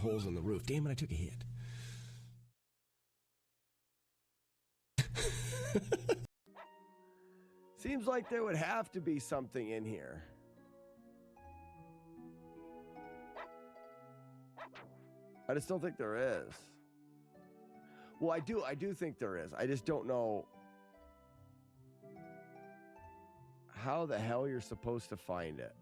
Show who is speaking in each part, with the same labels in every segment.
Speaker 1: holes in the roof. Damn it, I took a hit.
Speaker 2: Seems like there would have to be something in here. I just don't think there is. Well, I do think there is. I just don't know how the hell you're supposed to find it.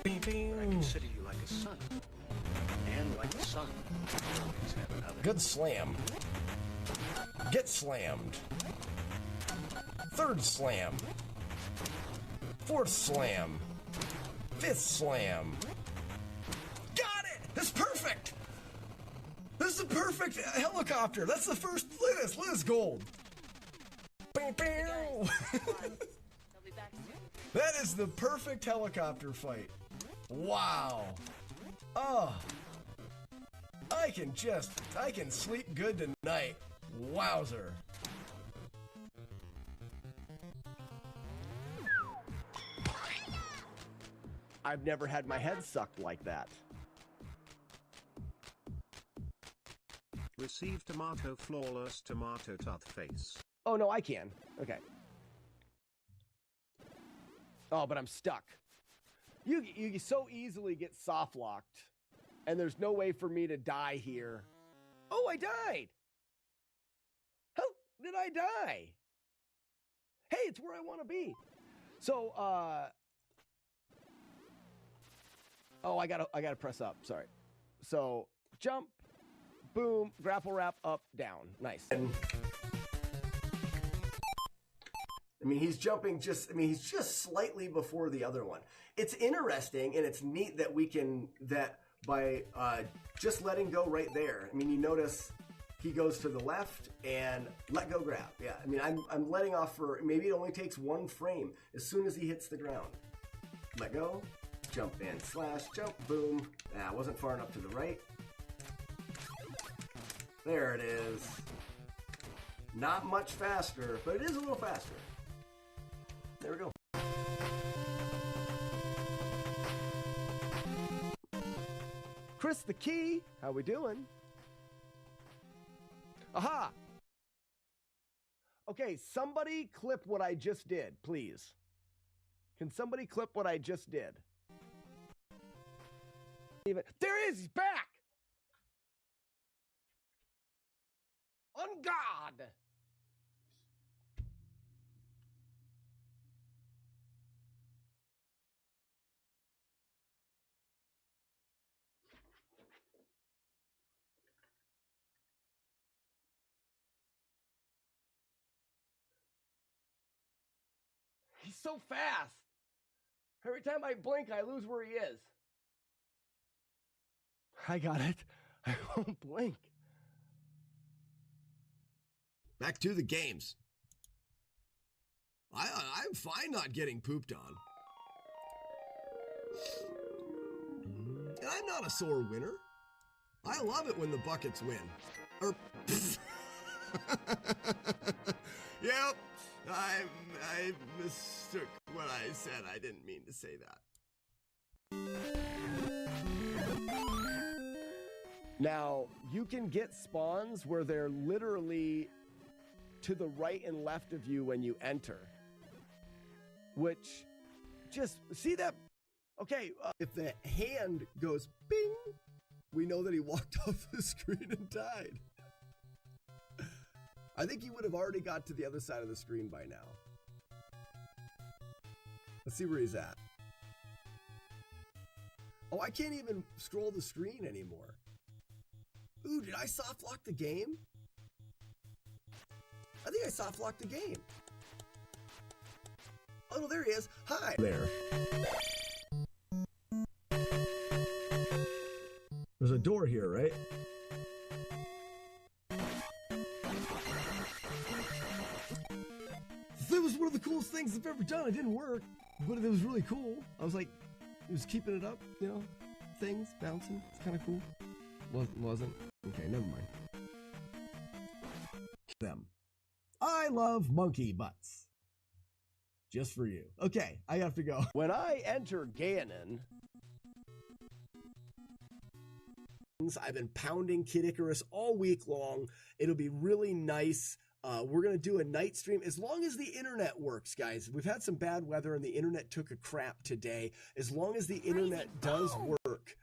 Speaker 3: I consider you like a son. And like a son, you always have another.
Speaker 1: Good slam. Get slammed. Third slam. Fourth slam. Fifth slam. Got it! That's perfect! This is the perfect helicopter. That's the first. Look at this. Look at this gold. That is the perfect helicopter fight. Wow. Oh. I can sleep good tonight. Wowzer.
Speaker 2: I've never had my head sucked like that.
Speaker 4: Receive tomato flawless tomato ThThis.
Speaker 2: Oh, no, I can. Okay. Oh, but I'm stuck. You so easily get soft locked, and there's no way for me to die here. Oh, I died. How did I die? Hey, it's where I want to be. So, oh, I gotta press up. Sorry. So, jump, boom, grapple wrap, up, down. Nice.
Speaker 1: I mean, he's jumping he's just slightly before the other one. It's interesting and it's neat that by just letting go right there. I mean, you notice he goes to the left and let go grab. Yeah, I mean, I'm letting off for, maybe it only takes one frame as soon as he hits the ground. Let go, jump in, slash, jump, boom. Ah, wasn't far enough to the right. There it is. Not much faster, but it is a little faster. There we go.
Speaker 2: Chris the Key, how we doing? Aha! Okay, somebody clip what I just did, please. Can somebody clip what I just did? There he is, he's back! On God! He's so fast. Every time I blink, I lose where he is. I got it. I won't blink.
Speaker 1: Back to the games. I'm fine not getting pooped on. And I'm not a sore winner. I love it when the buckets win. Yep. I mistook what I said. I didn't mean to say that.
Speaker 2: Now, you can get spawns where they're literally to the right and left of you when you enter. Which, just, see that? Okay.
Speaker 1: If the hand goes bing, we know that he walked off the screen and died. I think he would have already got to the other side of the screen by now. Let's see where he's at. Oh, I can't even scroll the screen anymore. Ooh, did I soft lock the game? I think I soft locked the game. Oh, no, there he is. Hi. There. There's a door here, right? That was one of the coolest things I've ever done. It didn't work, but it was really cool. I was like, it was keeping it up, you know? Things bouncing. It's kind of cool. Wasn't? Okay, never mind. Them. I love monkey butts.
Speaker 2: Just for you. Okay, I have to go. When I enter Ganon, I've been pounding Kid Icarus all week long. It'll be really nice. We're going to do a night stream as long as the internet works, guys. We've had some bad weather and the internet took a crap today. As long as the internet does work.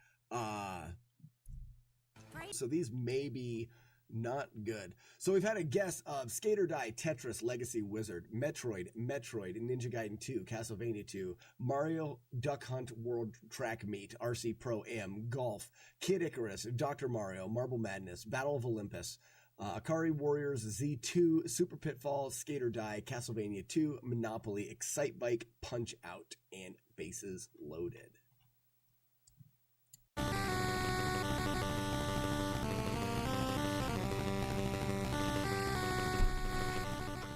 Speaker 2: So these may be not good. So we've had a guest of Skate or Die, Tetris, Legacy Wizard, Metroid, Ninja Gaiden 2, Castlevania 2, Mario Duck Hunt World Track Meet, RC Pro Am, Golf, Kid Icarus, Dr. Mario, Marble Madness, Battle of Olympus, Akari Warriors Z2, Super Pitfall, Skate or Die, Castlevania 2, Monopoly, Excite Bike, Punch Out, and Bases Loaded.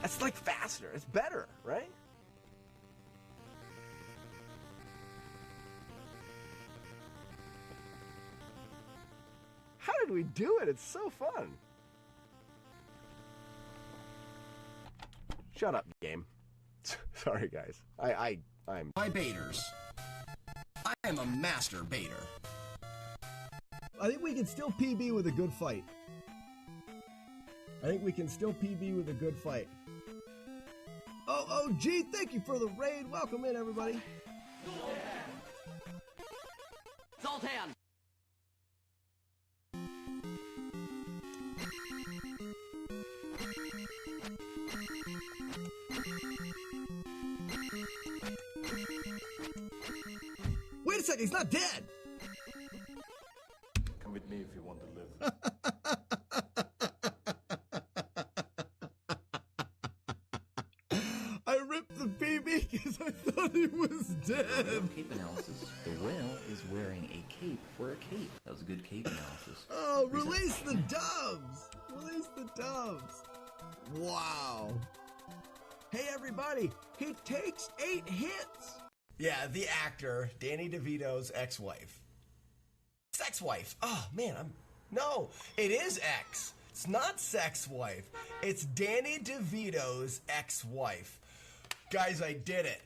Speaker 2: That's like faster. It's better, right? How did we do it? It's so fun. Shut up, game. Sorry, guys. I'm
Speaker 5: My baiters. I am a master baiter.
Speaker 2: I think we can still PB with a good fight. Oh, gee, thank you for the raid. Welcome in, everybody.
Speaker 6: Zoltan!
Speaker 2: Wait a second, he's not dead.
Speaker 7: Come with me if you want to live.
Speaker 2: I ripped the PB because I thought he was dead.
Speaker 8: Cape analysis. The whale is wearing a cape for a cape. That was a good cape analysis.
Speaker 2: Oh, release the doves. Release the doves. Wow. Hey, everybody. He takes 8 hits. Yeah, the actor, Danny DeVito's ex-wife. Sex-wife. Oh, man, No, it is ex. It's not sex wife. It's Danny DeVito's ex-wife. Guys, I did it.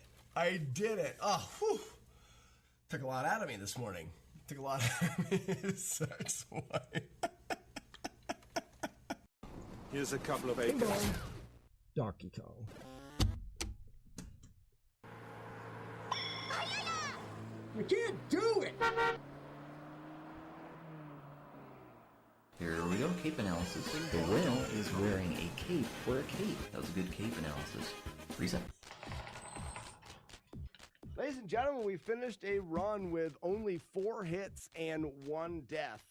Speaker 2: Oh, whew. Took a lot out of me this morning. Took a lot out of me. Sex wife.
Speaker 7: Here's a couple of acres.
Speaker 2: Donkey Kong. You can't do it!
Speaker 8: Here we go, cape analysis. The whale is wearing a cape for a cape. That was a good cape analysis. Reset.
Speaker 2: Ladies and gentlemen, we finished a run with only 4 hits and 1 death.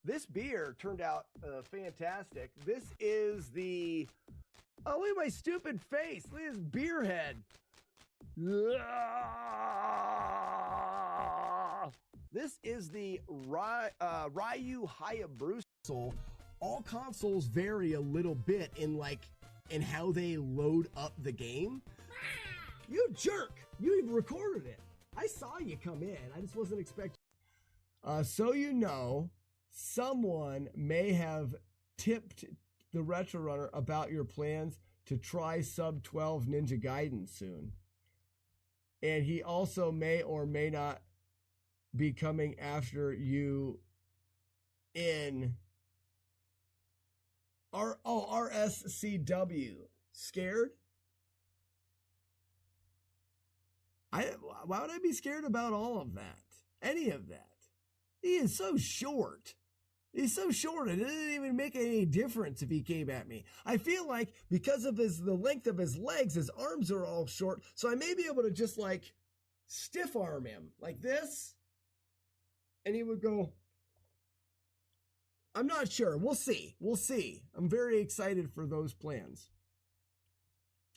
Speaker 2: This beer turned out fantastic. This is the... Oh, look at my stupid face. Look at this beer head. This is the Ryu Hayabusa. All consoles vary a little bit in how they load up the game. You jerk! You even recorded it. I saw you come in. I just wasn't expecting. So you know, someone may have tipped the Retro Runner about your plans to try sub 12 Ninja Gaiden soon. And he also may or may not be coming after you in RSCW. Scared? Why would I be scared about all of that? Any of that? He is so short. He's so short, it doesn't even make any difference if he came at me. I feel like because of the length of his legs, his arms are all short, so I may be able to just stiff arm him like this, and he would go. I'm not sure. We'll see. I'm very excited for those plans.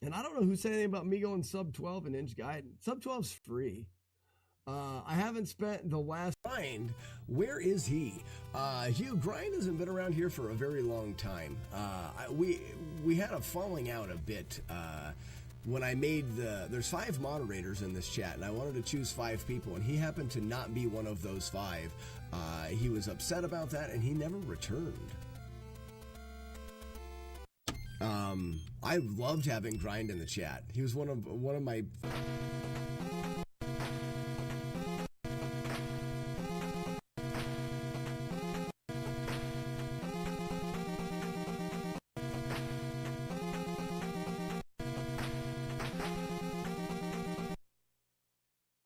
Speaker 2: And I don't know who said anything about me going sub 12 and Ninja Gaiden. Sub 12's free. I haven't spent the last grind. Where is he? Hugh, Grind hasn't been around here for a very long time. We had a falling out a bit when I made there's 5 moderators in this chat, and I wanted to choose 5 people, and he happened to not be one of those 5. He was upset about that, and he never returned.
Speaker 1: I loved having Grind in the chat. He was one of my.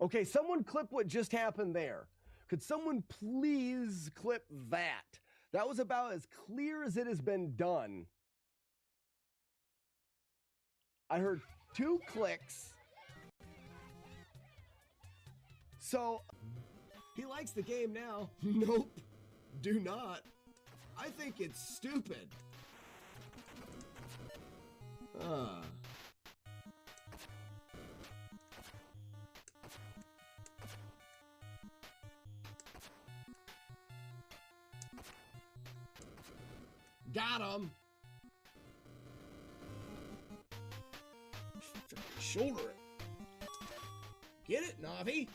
Speaker 2: Okay, someone clip what just happened there. Could someone please clip that? That was about as clear as it has been done. I heard 2 clicks. So,
Speaker 1: He likes the game now. Nope, do not. I think it's stupid. Got him. Shoulder it. Get it, Navi?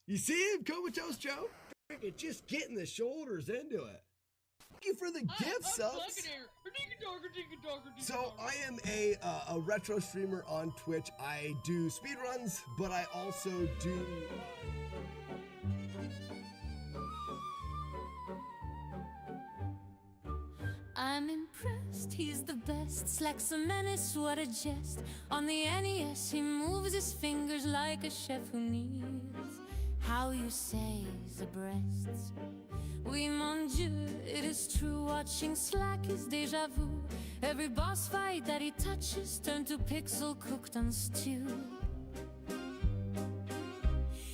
Speaker 1: You see him, Comatose Joe? Just getting the shoulders into it. Thank you for the gift subs. So I am a retro streamer on Twitch. I do speedruns, but I also do.
Speaker 9: I'm impressed, he's the best. Slacks a menace, what a jest. On the NES, he moves his fingers like a chef who needs how you say the breasts. Oui, mon Dieu, it is true. Watching Slack is deja vu. Every boss fight that he touches turn to pixel cooked on stew.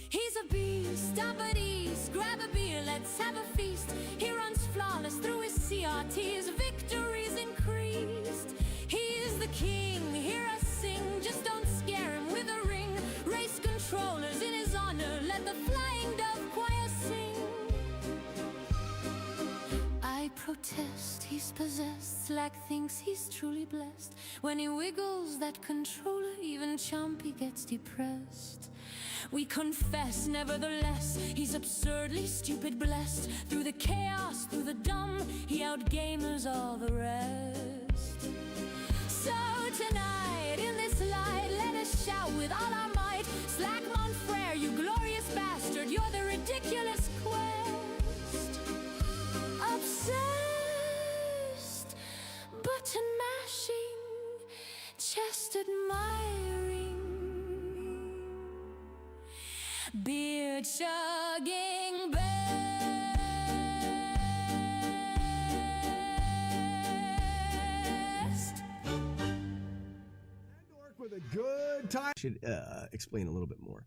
Speaker 9: He's a beast, buddies, grab a beer, let's have a feast. He runs flawless through his CRTs, victories increased. He is the king, hear us sing, just don't scare him with a ring. Race controllers in his honor, let the flying dove choir sing. I protest, he's possessed, Slack thinks he's truly blessed. When he wiggles that controller, even Chompy gets depressed. We confess, nevertheless, he's absurdly stupid blessed. Through the chaos, through the dumb, he outgamers all the rest. So tonight, in this light, let us shout with all our might. Slack mon frere, you glorious bastard, you're the ridiculous quest. Obsessed, button mashing, chest admiring, beer chugging best.
Speaker 1: To work with a good time. Should explain a little bit more.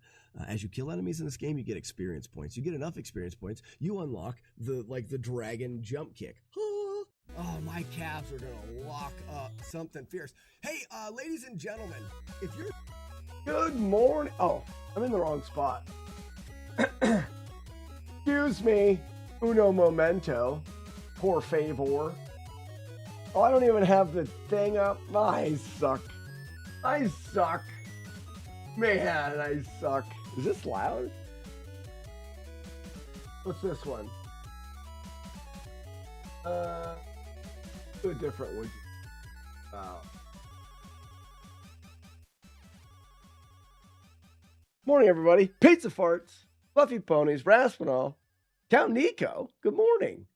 Speaker 1: As you kill enemies in this game, you get experience points. You get enough experience points, you unlock the dragon jump kick. Oh, my calves are gonna lock up something fierce. Hey, ladies and gentlemen, if you're
Speaker 2: good morning. Oh, I'm in the wrong spot. Excuse me. Uno momento. Por favor. Oh, I don't even have the thing up. I suck. I suck. Man, I suck. Is this loud? What's this one? Do a different one. Morning, everybody. Pizza farts, fluffy ponies, Raspinall, Count Nico. Good morning.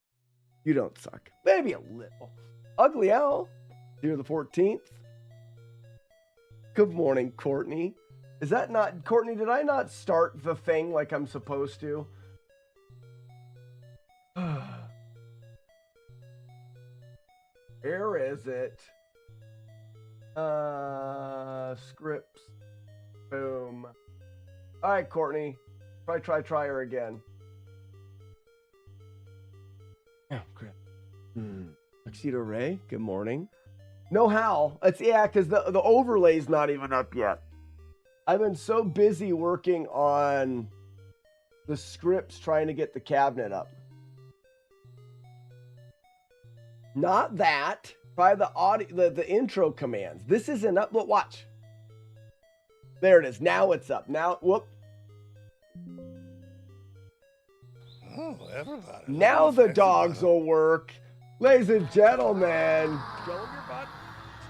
Speaker 2: You don't suck. Maybe a little. Ugly Owl. Here the 14th. Good morning, Courtney. Is that not Courtney? Did I not start the thing like I'm supposed to? Where is it? Scripts. Boom. All right, Courtney. Try her again. Oh, crap. Tuxedo Ray, good morning. No how. It's because the overlay's not even up yet. I've been so busy working on the scripts trying to get the cabinet up. Not that. Try the audio, the intro commands. This isn't up. Look, watch. There it is. Now it's up. Now, whoop.
Speaker 7: Oh, everybody.
Speaker 2: Now the dogs will work. Ladies and gentlemen. Show him your butt.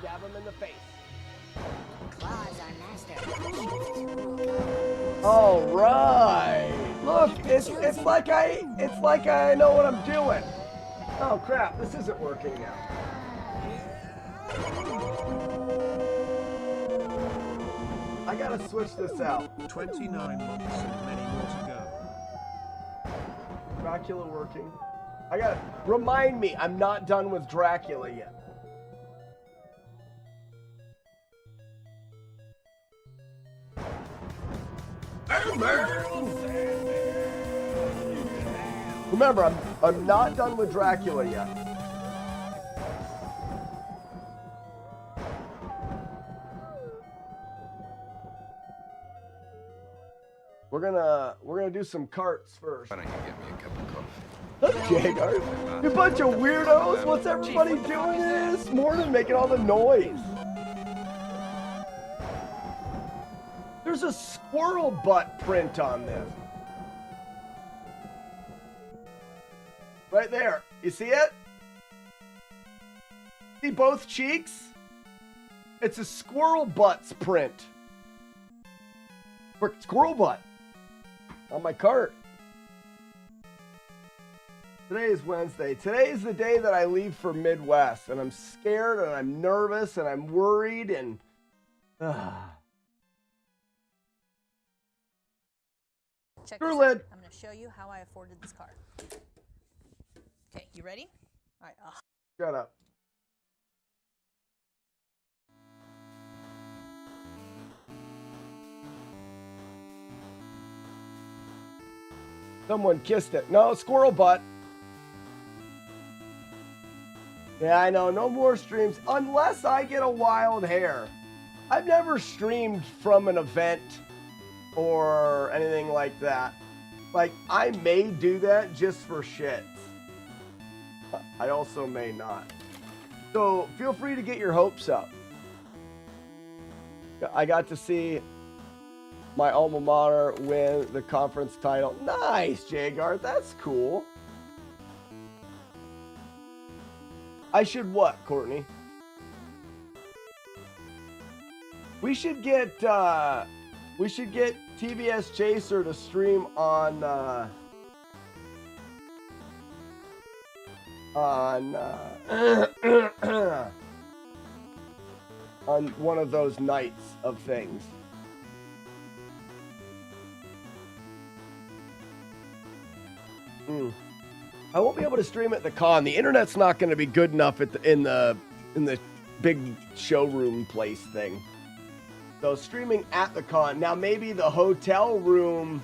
Speaker 2: Stab him in the face.
Speaker 9: Claws are master.
Speaker 2: All right. Look, it's like I know what I'm doing. Oh crap! This isn't working now. I gotta switch this out.
Speaker 4: 29 months and many more to go.
Speaker 2: Dracula working. I gotta remind me. I'm not done with Dracula yet. Remember, I'm not done with Dracula yet. We're gonna do some carts first.
Speaker 3: Why don't you get me a cup of coffee?
Speaker 2: Jagar, you bunch of weirdos! What's everybody doing this morning, making all the noise? There's a squirrel butt print on this. Right there. You see it? See both cheeks? It's a squirrel butt's print. Squirrel butt. On my cart. Today is Wednesday. Today is the day that I leave for Midwest. And I'm scared and I'm nervous and I'm worried and...
Speaker 10: Check
Speaker 2: Screw
Speaker 10: this
Speaker 2: lid.
Speaker 10: out. I'm going to show you how I afforded this car. Okay, you ready? All right.
Speaker 2: Shut up. Someone kissed it. No, squirrel butt. Yeah, I know. No more streams unless I get a wild hair. I've never streamed from an event or anything like that. Like, I may do that just for shit. I also may not. So feel free to get your hopes up. I got to see my alma mater win the conference title. Nice, Jagar. That's cool. I should what, Courtney? We should get TVS Chaser to stream on one of those nights of things. I won't be able to stream at the con. The internet's not going to be good enough at in the big showroom place thing. So streaming at the con. Now maybe the hotel room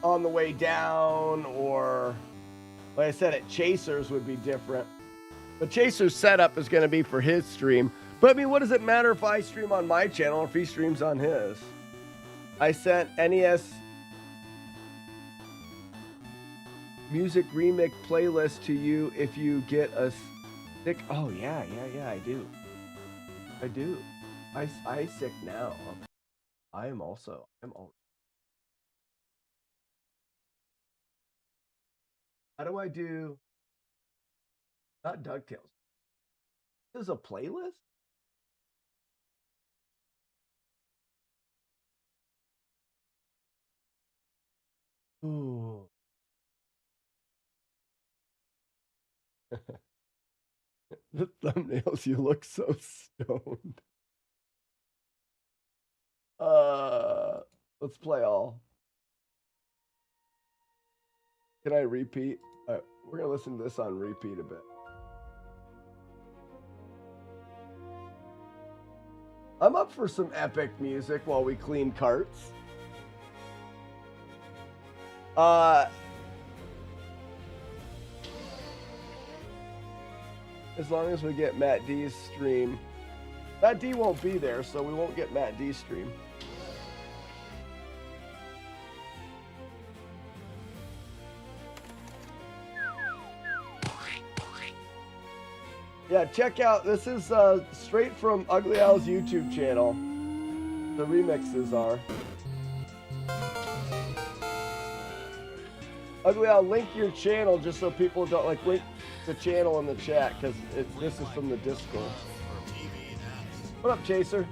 Speaker 2: on the way down, or like I said, at Chaser's would be different. But Chaser's setup is going to be for his stream. But I mean, what does it matter if I stream on my channel or if he streams on his? I sent NES music remix playlist to you if you get a sick. Oh yeah, I do. I sick now. I'm all. How do I do? Not DuckTales. This is a playlist? Ooh. The thumbnails, you look so stoned. Let's play all. Can I repeat? We're gonna listen to this on repeat a bit. I'm up for some epic music while we clean carts. As long as we get Matt D's stream. Matt D won't be there, so we won't get Matt D's stream. Yeah, check out, this is straight from Ugly Al's YouTube channel. The remixes are. Ugly Al, link your channel just so people don't, like, link the channel in the chat, because this is from the Discord. What up, Chaser?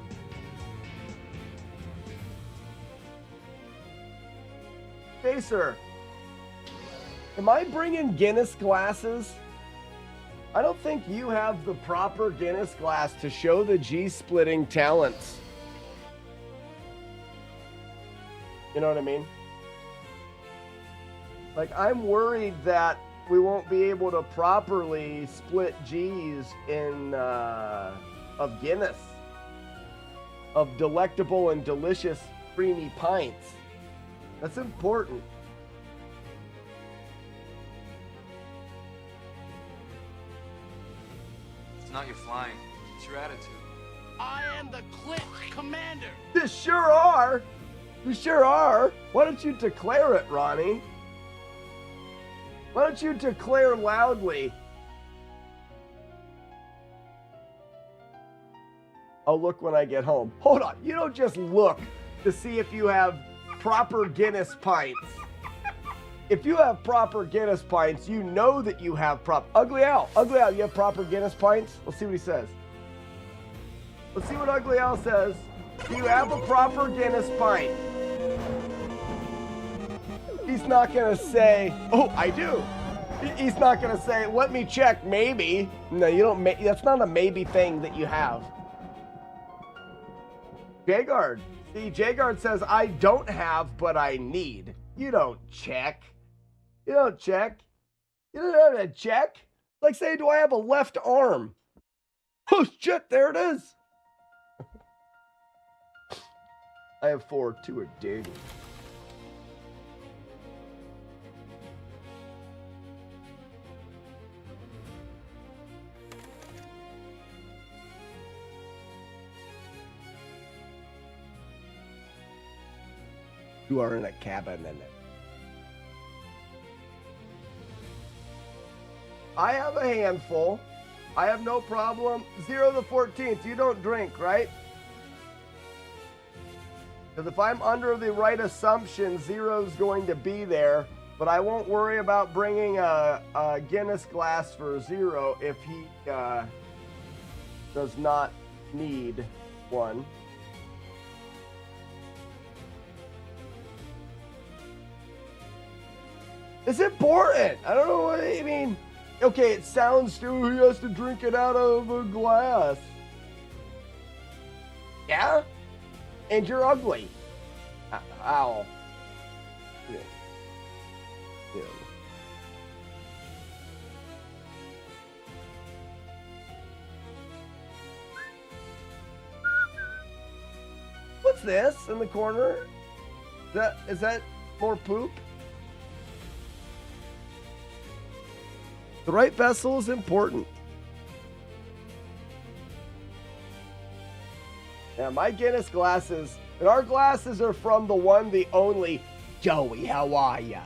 Speaker 2: Chaser, am I bringing Guinness glasses? I don't think you have the proper Guinness glass to show the G-splitting talents. You know what I mean? Like, I'm worried that we won't be able to properly split G's in, of Guinness. Of delectable and delicious creamy pints. That's important.
Speaker 11: It's not your flying, it's your attitude.
Speaker 6: I am the clique commander.
Speaker 2: You sure are. You sure are. Why don't you declare it, Ronnie? Why don't you declare loudly? I'll look when I get home. Hold on. You don't just look to see if you have proper Guinness pints. If you have proper Guinness pints, you know that you have Ugly Al, you have proper Guinness pints? Let's see what he says. Let's see what Ugly Al says. Do you have a proper Guinness pint? He's not gonna say, oh, I do. He's not gonna say, let me check, maybe. No, you don't, that's not a maybe thing that you have. Jagard. See, Jagard says, I don't have, but I need. You don't check. You don't check. You don't have to check. Like say, do I have a left arm? Oh, shit, there it is. I have 4, 2 are dirty. You are in a cabin in it. I have a handful. I have no problem. 0 to 14th. You don't drink, right? Because if I'm under the right assumption, 0's going to be there. But I won't worry about bringing a Guinness glass for 0 if he does not need one. It's important. I don't know what I mean. Okay, it sounds to he has to drink it out of a glass. Yeah? And you're ugly. Ow. Yeah. Yeah. What's this in the corner? Is that more poop? The right vessel is important. Yeah, my Guinness glasses, and our glasses are from the one, the only Joey. How are ya?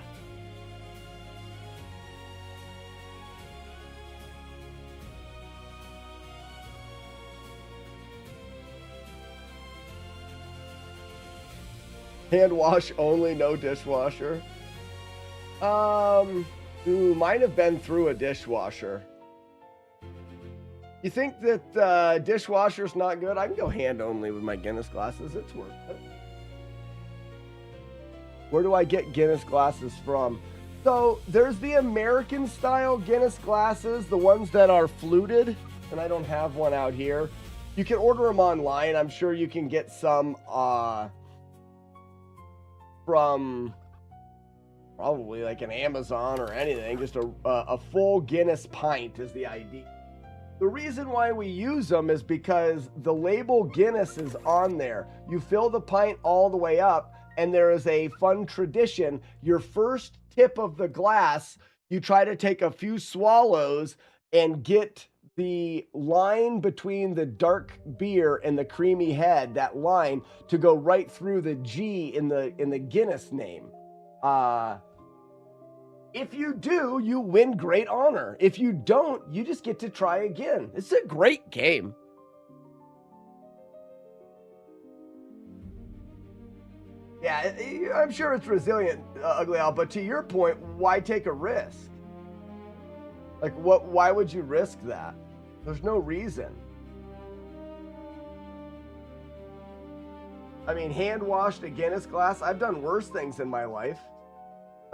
Speaker 2: Hand wash only, no dishwasher. Ooh, might have been through a dishwasher. You think that dishwasher's not good? I can go hand only with my Guinness glasses. It's worth it. Where do I get Guinness glasses from? So there's the American style Guinness glasses, the ones that are fluted, and I don't have one out here. You can order them online. I'm sure you can get some from probably like an Amazon or anything. Just a full Guinness pint is the idea. The reason why we use them is because the label Guinness is on there. You fill the pint all the way up, and there is a fun tradition. Your first tip of the glass, you try to take a few swallows and get the line between the dark beer and the creamy head, that line, to go right through the G in the Guinness name. If you do, you win great honor. If you don't, you just get to try again. It's a great game. Yeah, I'm sure it's resilient, Ugly Al, but to your point, why take a risk? Like, why would you risk that? There's no reason. I mean, hand-washed a Guinness glass, I've done worse things in my life.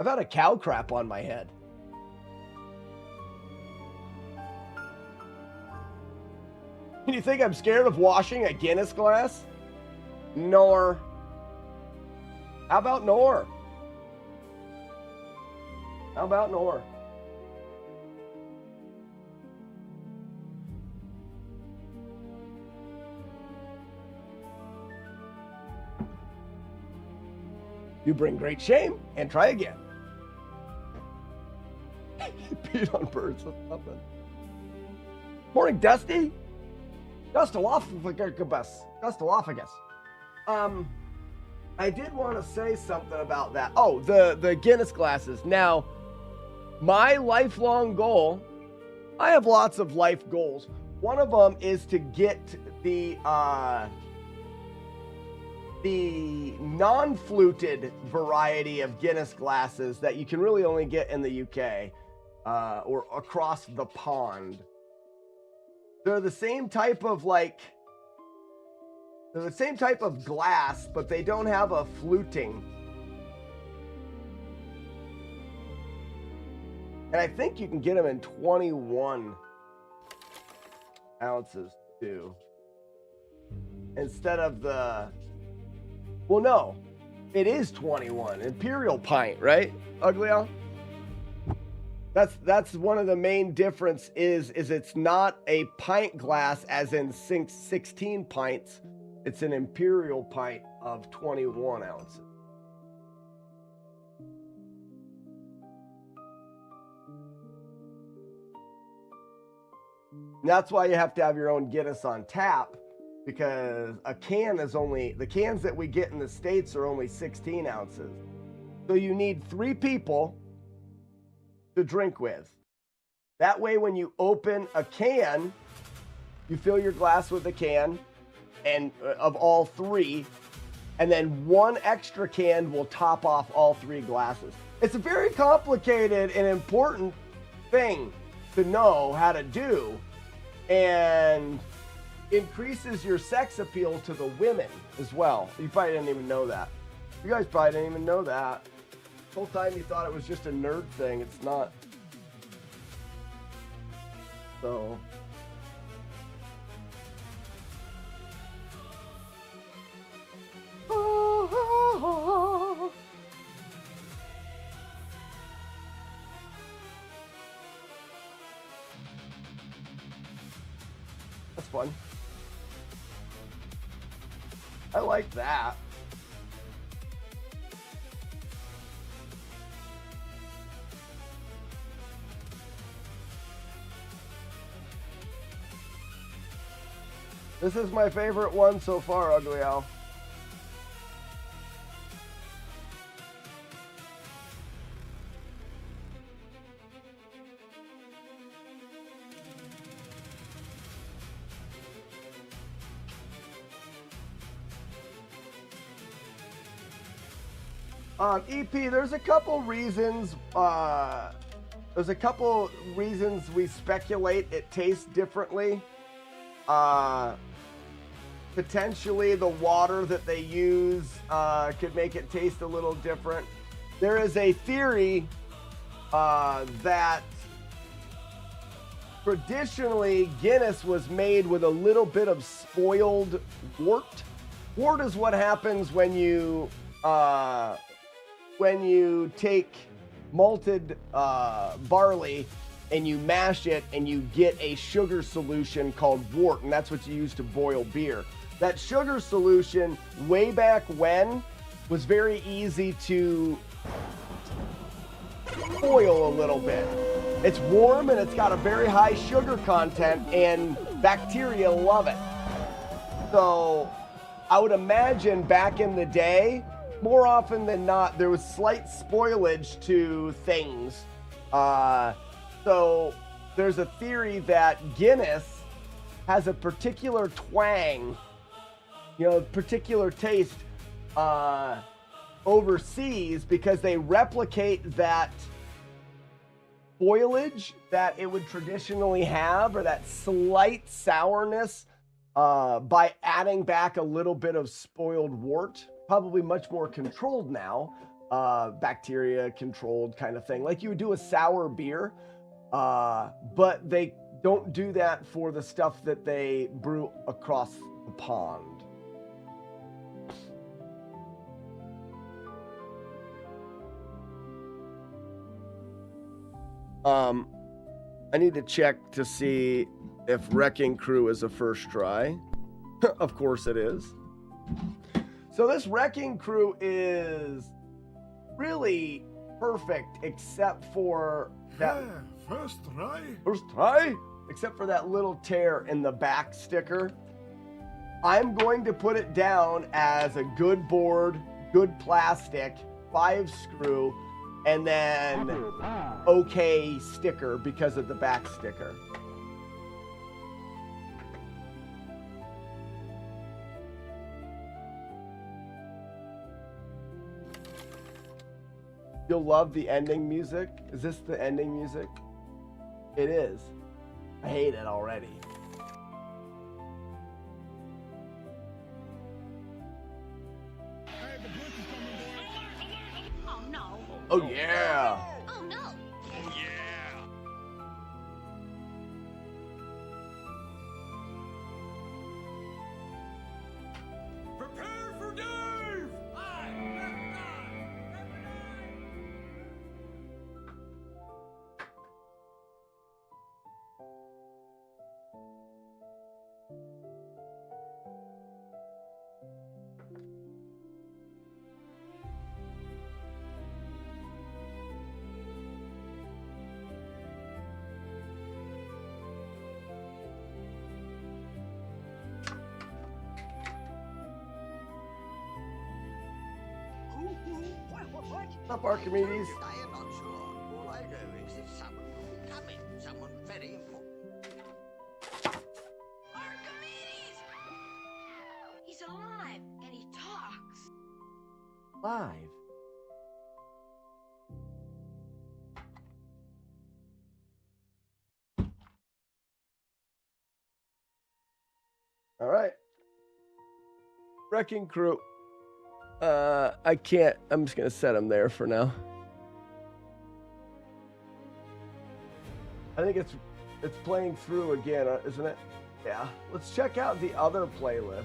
Speaker 2: I've had a cow crap on my head. You think I'm scared of washing a Guinness glass? Nor. How about nor? How about nor? You bring great shame and try again. Beat on birds. That's nothing. Morning, Dusty. Gustalophagous. I did want to say something about that. Oh, the Guinness glasses. Now, my lifelong goal, I have lots of life goals. One of them is to get the non-fluted variety of Guinness glasses that you can really only get in the UK or across the pond. They're the same type of they're the same type of glass, but they don't have a fluting. And I think you can get them in 21 ounces too. Instead of the, well, no, it is 21 Imperial pint, right? Ugly Al? That's one of the main difference is it's not a pint glass as in 16 pints. It's an Imperial pint of 21 ounces. And that's why you have to have your own Guinness on tap, because a can is only, the cans that we get in the States are only 16 ounces. So you need 3 people to drink with. That way, when you open a can, you fill your glass with the can and of all 3, and then 1 extra can will top off all 3 glasses. It's a very complicated and important thing to know how to do, and increases your sex appeal to the women as well. You probably didn't even know that. You guys probably didn't even know that. The whole time you thought it was just a nerd thing. It's not. So. That's fun. I like that. This is my favorite one so far, Ugly Al. EP, there's a couple reasons. There's a couple reasons we speculate it tastes differently. Potentially the water that they use could make it taste a little different. There is a theory that traditionally Guinness was made with a little bit of spoiled wort. Wort is what happens when you take malted barley and you mash it and you get a sugar solution called wort, and that's what you use to boil beer. That sugar solution, way back when, was very easy to boil a little bit. It's warm and it's got a very high sugar content, and bacteria love it. So I would imagine back in the day, more often than not, there was slight spoilage to things. So there's a theory that Guinness has a particular twang, particular taste overseas because they replicate that spoilage that it would traditionally have, or that slight sourness, by adding back a little bit of spoiled wort, probably much more controlled now, bacteria controlled kind of thing, like you would do a sour beer, but they don't do that for the stuff that they brew across the pond. I need to check to see if Wrecking Crew is a first try. Of course it is. So this Wrecking Crew is really perfect except for that
Speaker 7: First try.
Speaker 2: Except for that little tear in the back sticker. I'm going to put it down as a good board, good plastic, 5-screw, and then okay sticker because of the back sticker. You'll love the ending music. Is this the ending music? It is. I hate it already.
Speaker 6: Oh no.
Speaker 2: Oh yeah.
Speaker 6: Oh no. Oh yeah.
Speaker 7: Prepare for Dave.
Speaker 2: What's up, Archimedes?
Speaker 6: I am not sure. All I know is that someone coming. Someone very important. Archimedes! He's alive and he talks.
Speaker 2: Live. All right. Wrecking Crew. I can't. I'm just gonna set him there for now. I think it's playing through again, isn't it? Yeah. Let's check out the other playlist.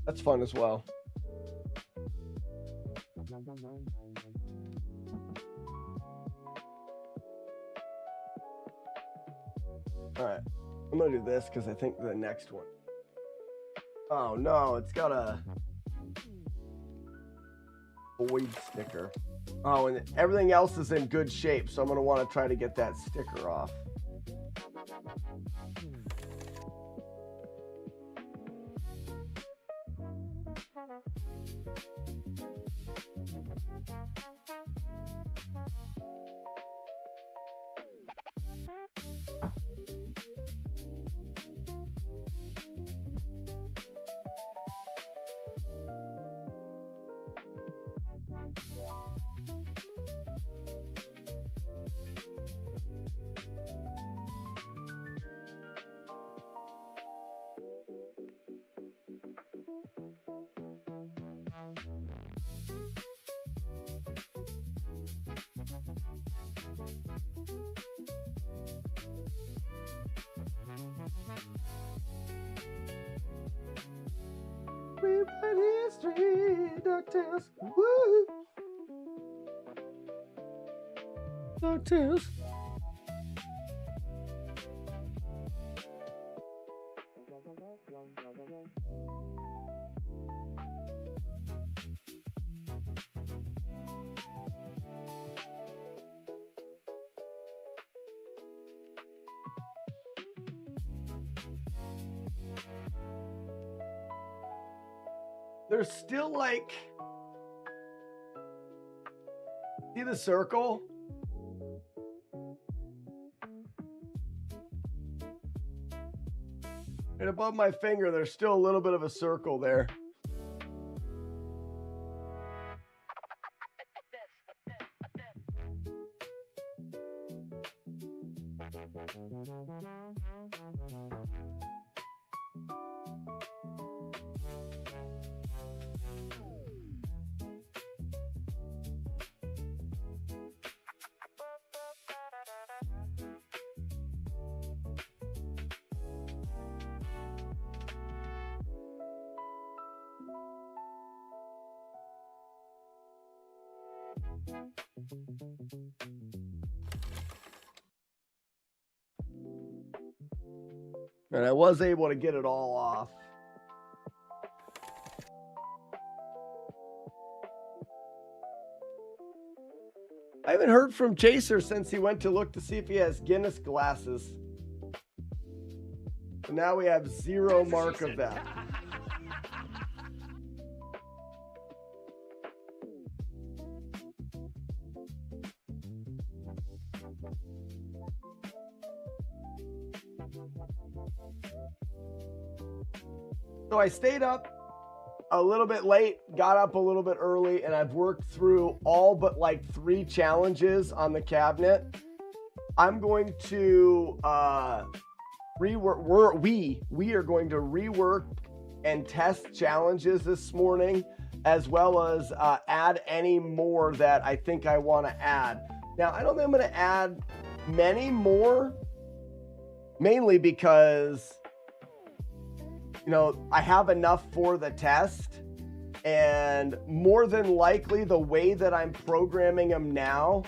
Speaker 2: That's fun as well. All right, I'm gonna do this because I think the next one. Oh no, it's got a void sticker. Oh, and everything else is in good shape, so I'm gonna want to try to get that sticker off. Rewrite history, DuckTales. Woo! DuckTales. There's still like, see the circle? And above my finger, there's still a little bit of a circle there. And I was able to get it all off. I haven't heard from Chaser since he went to look to see if he has Guinness glasses. And now we have zero mark of that. So I stayed up a little bit late, got up a little bit early, and I've worked through all but like 3 challenges on the cabinet. I'm going to rework. We are going to rework and test challenges this morning, as well as add any more that I think I want to add. Now, I don't think I'm going to add many more, mainly because, you know, I have enough for the test, and more than likely the way that I'm programming them now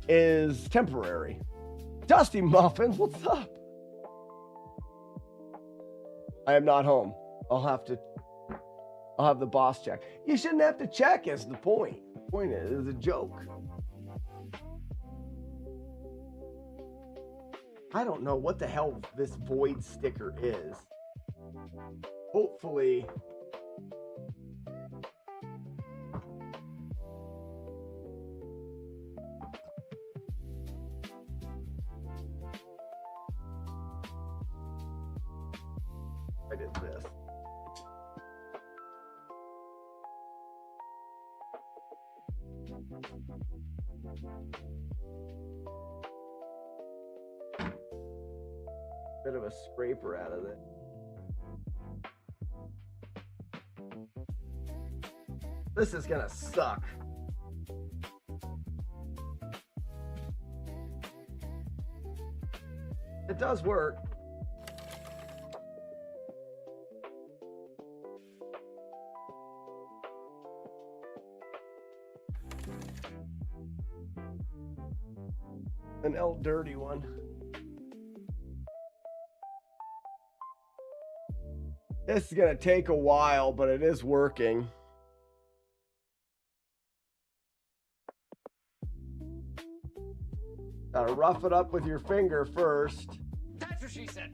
Speaker 2: is temporary. Dusty Muffins, what's up? I am not home. I'll have the boss check. You shouldn't have to check is the point. The point is a joke. I don't know what the hell this void sticker is. Hopefully, I did this. Bit of a scraper out of it. This is gonna suck. It does work. An L dirty one. This is gonna take a while, but it is working. Gotta rough it up with your finger first.
Speaker 7: That's what she said.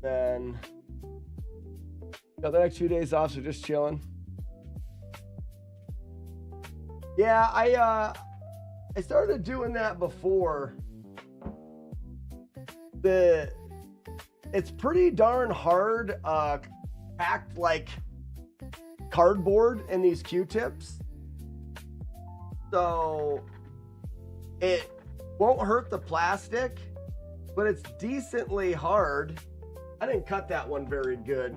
Speaker 2: Then got the next 2 days off, so just chilling. Yeah, I started doing that before. It's pretty darn hard, packed like cardboard in these Q-tips, so it won't hurt the plastic, but it's decently hard. I didn't cut that one very good.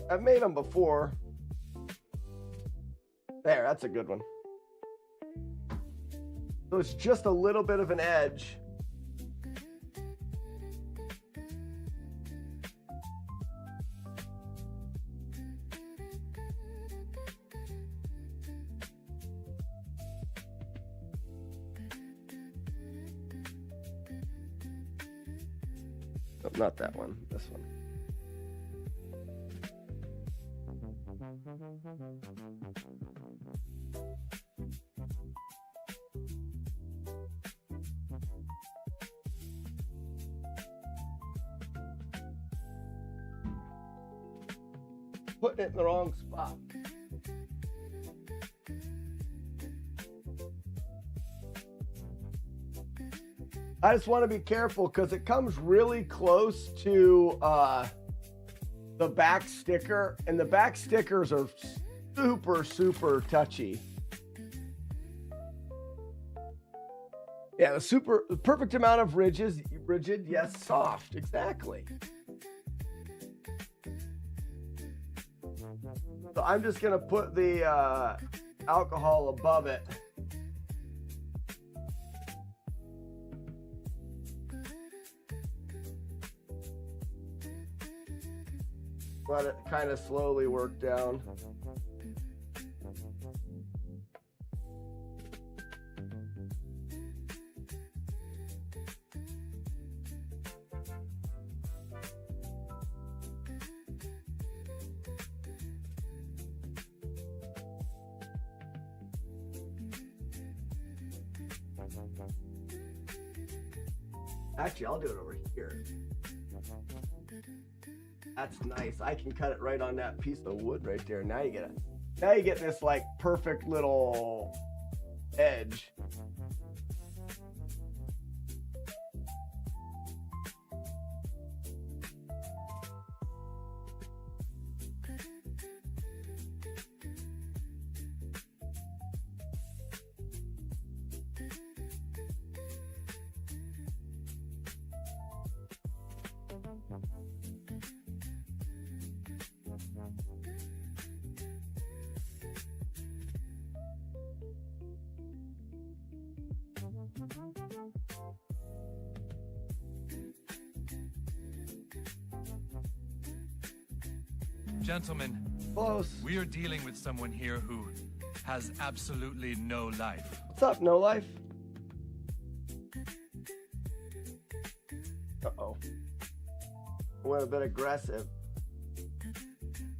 Speaker 2: I've made them before. There, that's a good one. So it's just a little bit of an edge. Oh, not that one, this one. Putting it in the wrong spot. I just want to be careful because it comes really close to the back sticker, and the back stickers are super, super touchy. Yeah, the perfect amount of rigid, yes, soft, exactly. So I'm just gonna put the alcohol above it. Let it kind of slowly work down. Actually, I'll do it over here. That's nice. I can cut it right on that piece of wood right there. Now you get this like perfect little edge.
Speaker 12: Gentlemen,
Speaker 2: close.
Speaker 12: We are dealing with someone here who has absolutely no life.
Speaker 2: What's up, no life? Uh-oh. Went a bit aggressive.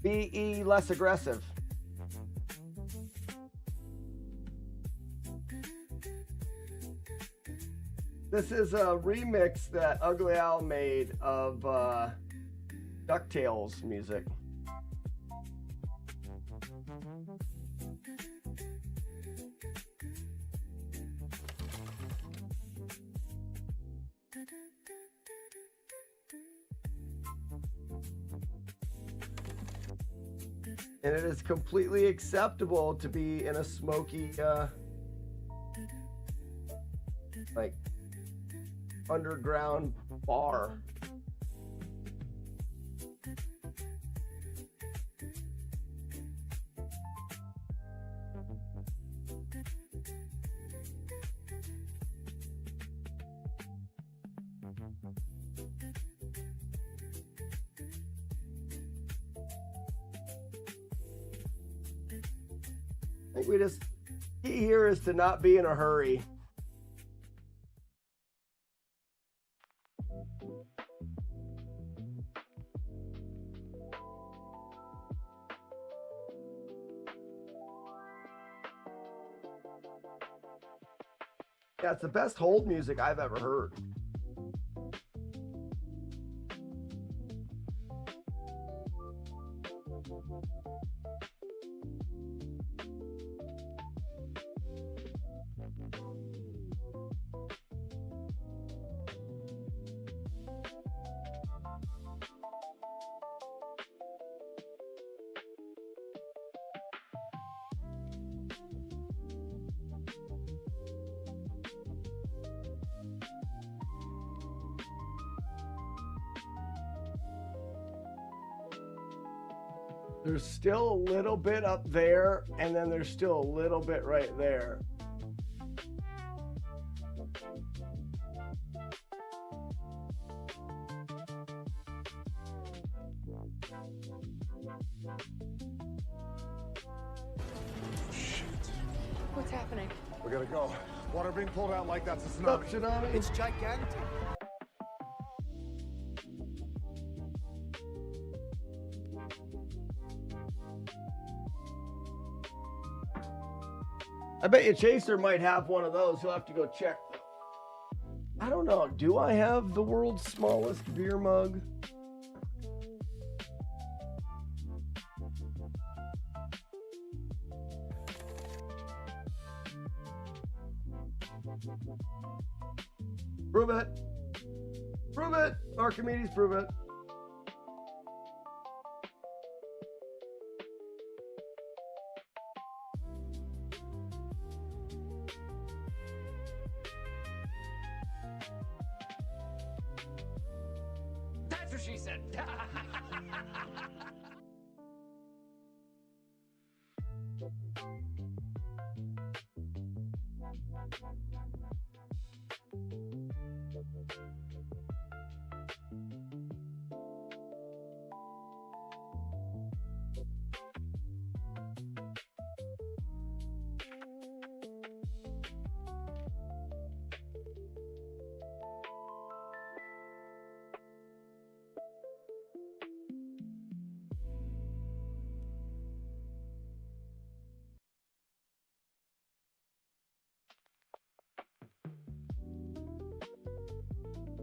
Speaker 2: Be less aggressive. This is a remix that Ugly Al made of DuckTales music. And it is completely acceptable to be in a smoky, like, underground bar. I think key here is to not be in a hurry. Yeah, it's the best hold music I've ever heard. There's still a little bit up there, and then there's still a little bit right there.
Speaker 10: What's happening?
Speaker 7: We gotta go. Water being pulled out like that's a
Speaker 2: Stop, tsunami.
Speaker 6: It's gigantic.
Speaker 2: I bet you Chaser might have one of those. He'll have to go check. I don't know. Do I have the world's smallest beer mug? Prove it. Prove it. Archimedes, prove it.
Speaker 6: That's what she said.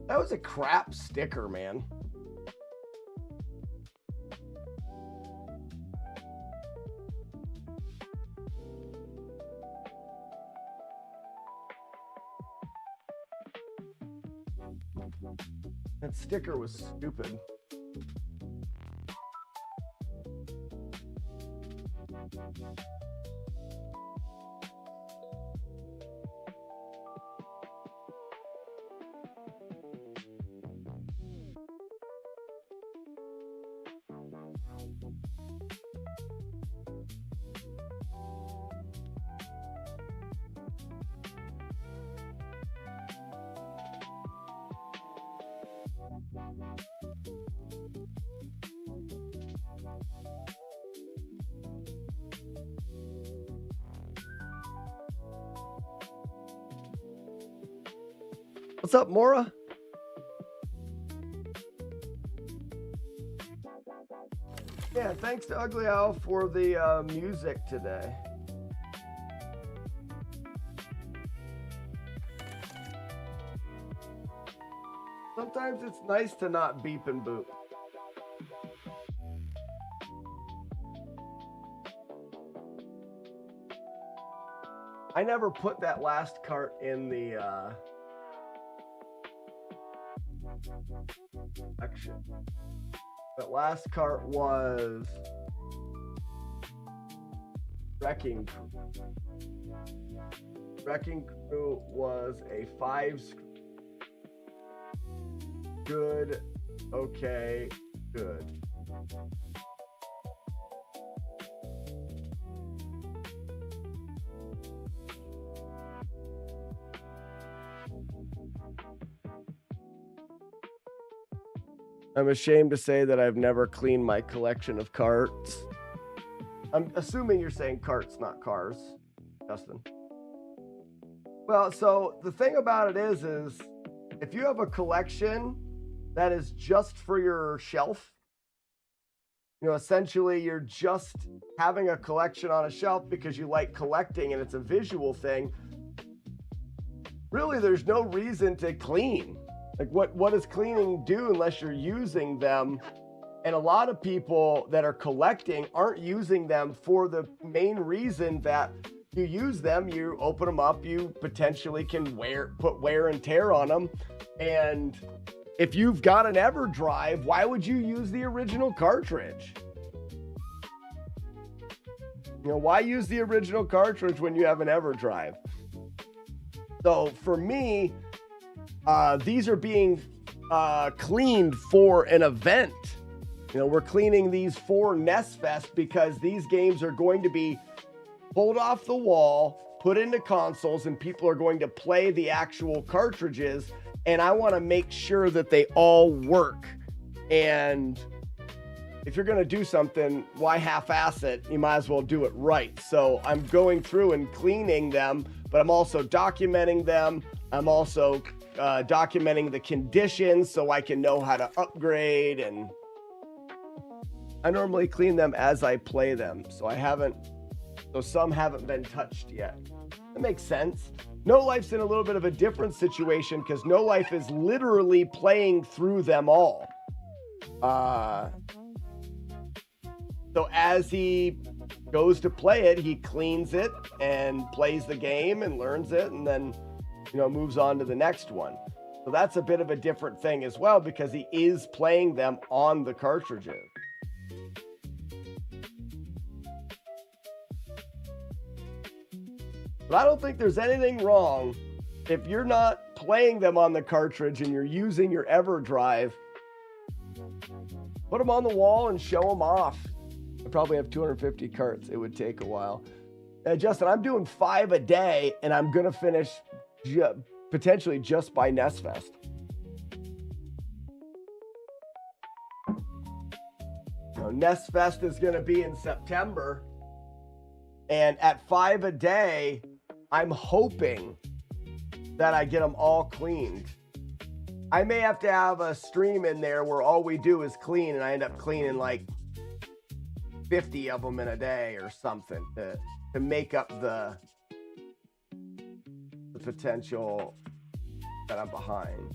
Speaker 2: That was a crap sticker, man. That sticker was stupid. What's up, Mora? Yeah, thanks to Ugly Owl for the music today. Sometimes it's nice to not beep and boop. I never put that last cart in the section. That last cart was Wrecking Crew. Wrecking Crew was a 5 good, okay, good. I'm ashamed to say that I've never cleaned my collection of carts. I'm assuming you're saying carts, not cars, Justin. Well, so the thing about it is if you have a collection that is just for your shelf, you know, essentially you're just having a collection on a shelf because you like collecting and it's a visual thing, really there's no reason to clean. Like what does cleaning do unless you're using them? And a lot of people that are collecting aren't using them for the main reason that you use them, you open them up, you potentially can put wear and tear on them. And if you've got an EverDrive, why would you use the original cartridge? You know, why use the original cartridge when you have an EverDrive? So for me, these are being cleaned for an event. You know, we're cleaning these for NES Fest because these games are going to be pulled off the wall, put into consoles, and people are going to play the actual cartridges. And I want to make sure that they all work. And if you're going to do something, why half-ass it? You might as well do it right. So I'm going through and cleaning them, but I'm also documenting them. I'm also documenting the conditions so I can know how to upgrade. And I normally clean them as I play them. So I haven't So some haven't been touched yet. That makes sense. No Life's in a little bit of a different situation because No Life is literally playing through them all. So as he goes to play it, he cleans it and plays the game and learns it and then, moves on to the next one. So that's a bit of a different thing as well because he is playing them on the cartridges. But I don't think there's anything wrong if you're not playing them on the cartridge and you're using your EverDrive. Put them on the wall and show them off. I probably have 250 carts. It would take a while. Justin, I'm doing 5 a day, and I'm going to finish potentially just by NES Fest. NES Fest is going to be in September. And at 5 a day, I'm hoping that I get them all cleaned. I may have to have a stream in there where all we do is clean and I end up cleaning like 50 of them in a day or something to make up the potential that I'm behind.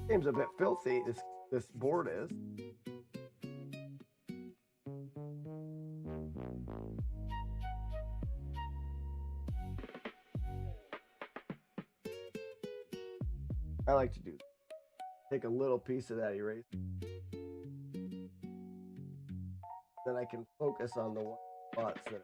Speaker 2: Game's a bit filthy, this board is. I like to do take a little piece of that erase. Then I can focus on the spots that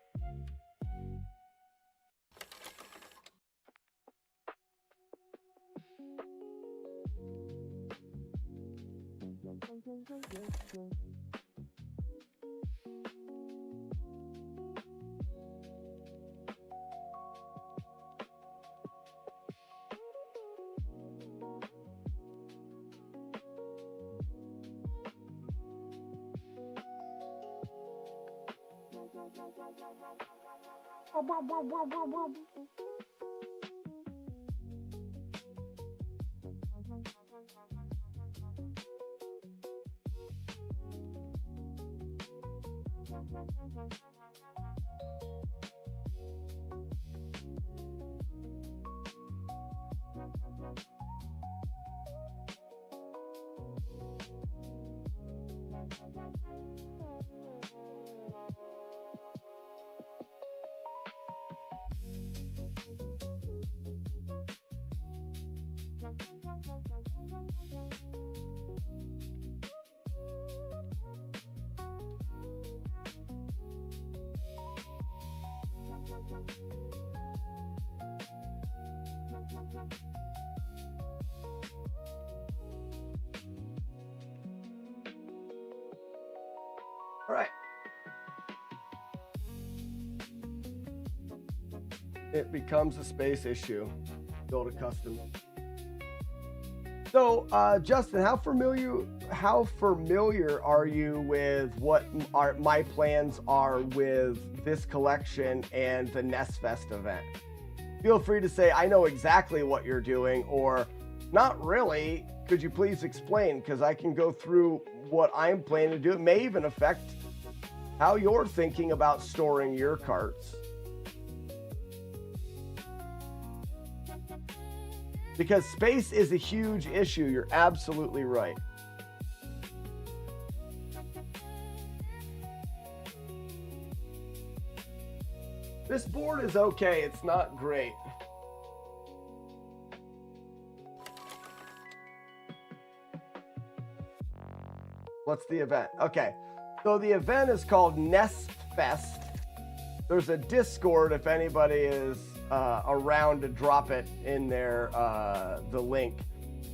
Speaker 2: All right. It becomes a space issue. Build a custom. So, Justin, how familiar are you with what my plans are with this collection and the NES Fest event? Feel free to say, I know exactly what you're doing, or not really. Could you please explain? Because I can go through what I'm planning to do. It may even affect how you're thinking about storing your carts. Because space is a huge issue. You're absolutely right. This board is okay. It's not great. What's the event? Okay. So the event is called NES Fest. There's a Discord if anybody is around to drop it in there, the link.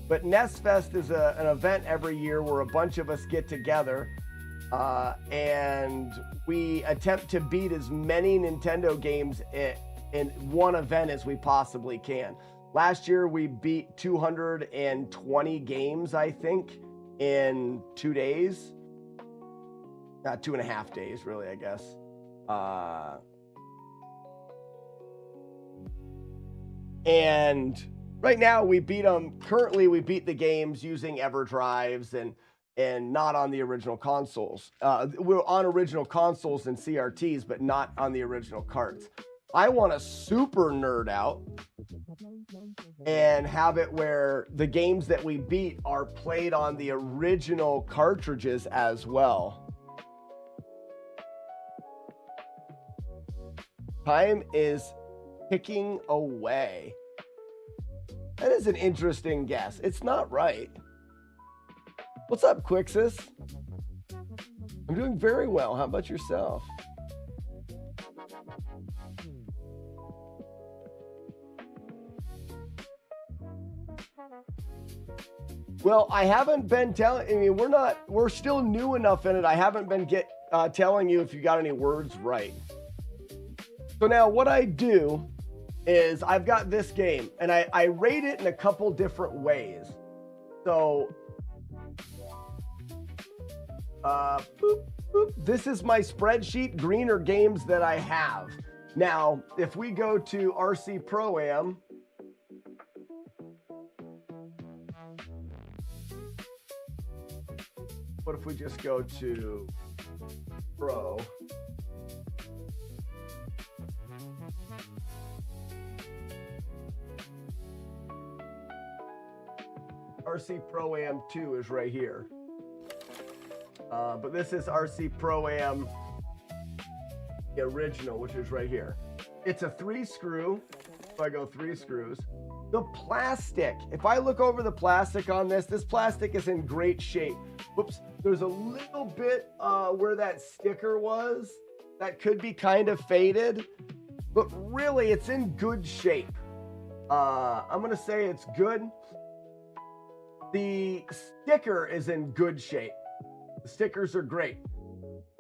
Speaker 2: But NES Fest is an event every year where a bunch of us get together and we attempt to beat as many Nintendo games in one event as we possibly can. Last year we beat 220 games, I think, in 2 days. 2.5 days, really, I guess. And right now we beat them. Currently, we beat the games using EverDrives and not on the original consoles. We're on original consoles and CRTs, but not on the original carts. I want to super nerd out and have it where the games that we beat are played on the original cartridges as well. Time is ticking away. That is an interesting guess. It's not right. What's up, Quixis? I'm doing very well. How about yourself? Well, I haven't been telling, I mean, we're still new enough in it. I haven't been telling you if you got any words right. So now what I do is I've got this game and I rate it in a couple different ways. So, boop, boop. This is my spreadsheet, green are games that I have. Now, if we go to RC Pro-Am, what if we just go to Pro? RC Pro-Am 2 is right here. But this is RC Pro-Am, the original, which is right here. It's a 3-screw. So I go 3 screws. The plastic, if I look over the plastic on this, this plastic is in great shape. Whoops, there's a little bit where that sticker was that could be kind of faded, but really it's in good shape. I'm gonna say it's good. The sticker is in good shape. The stickers are great,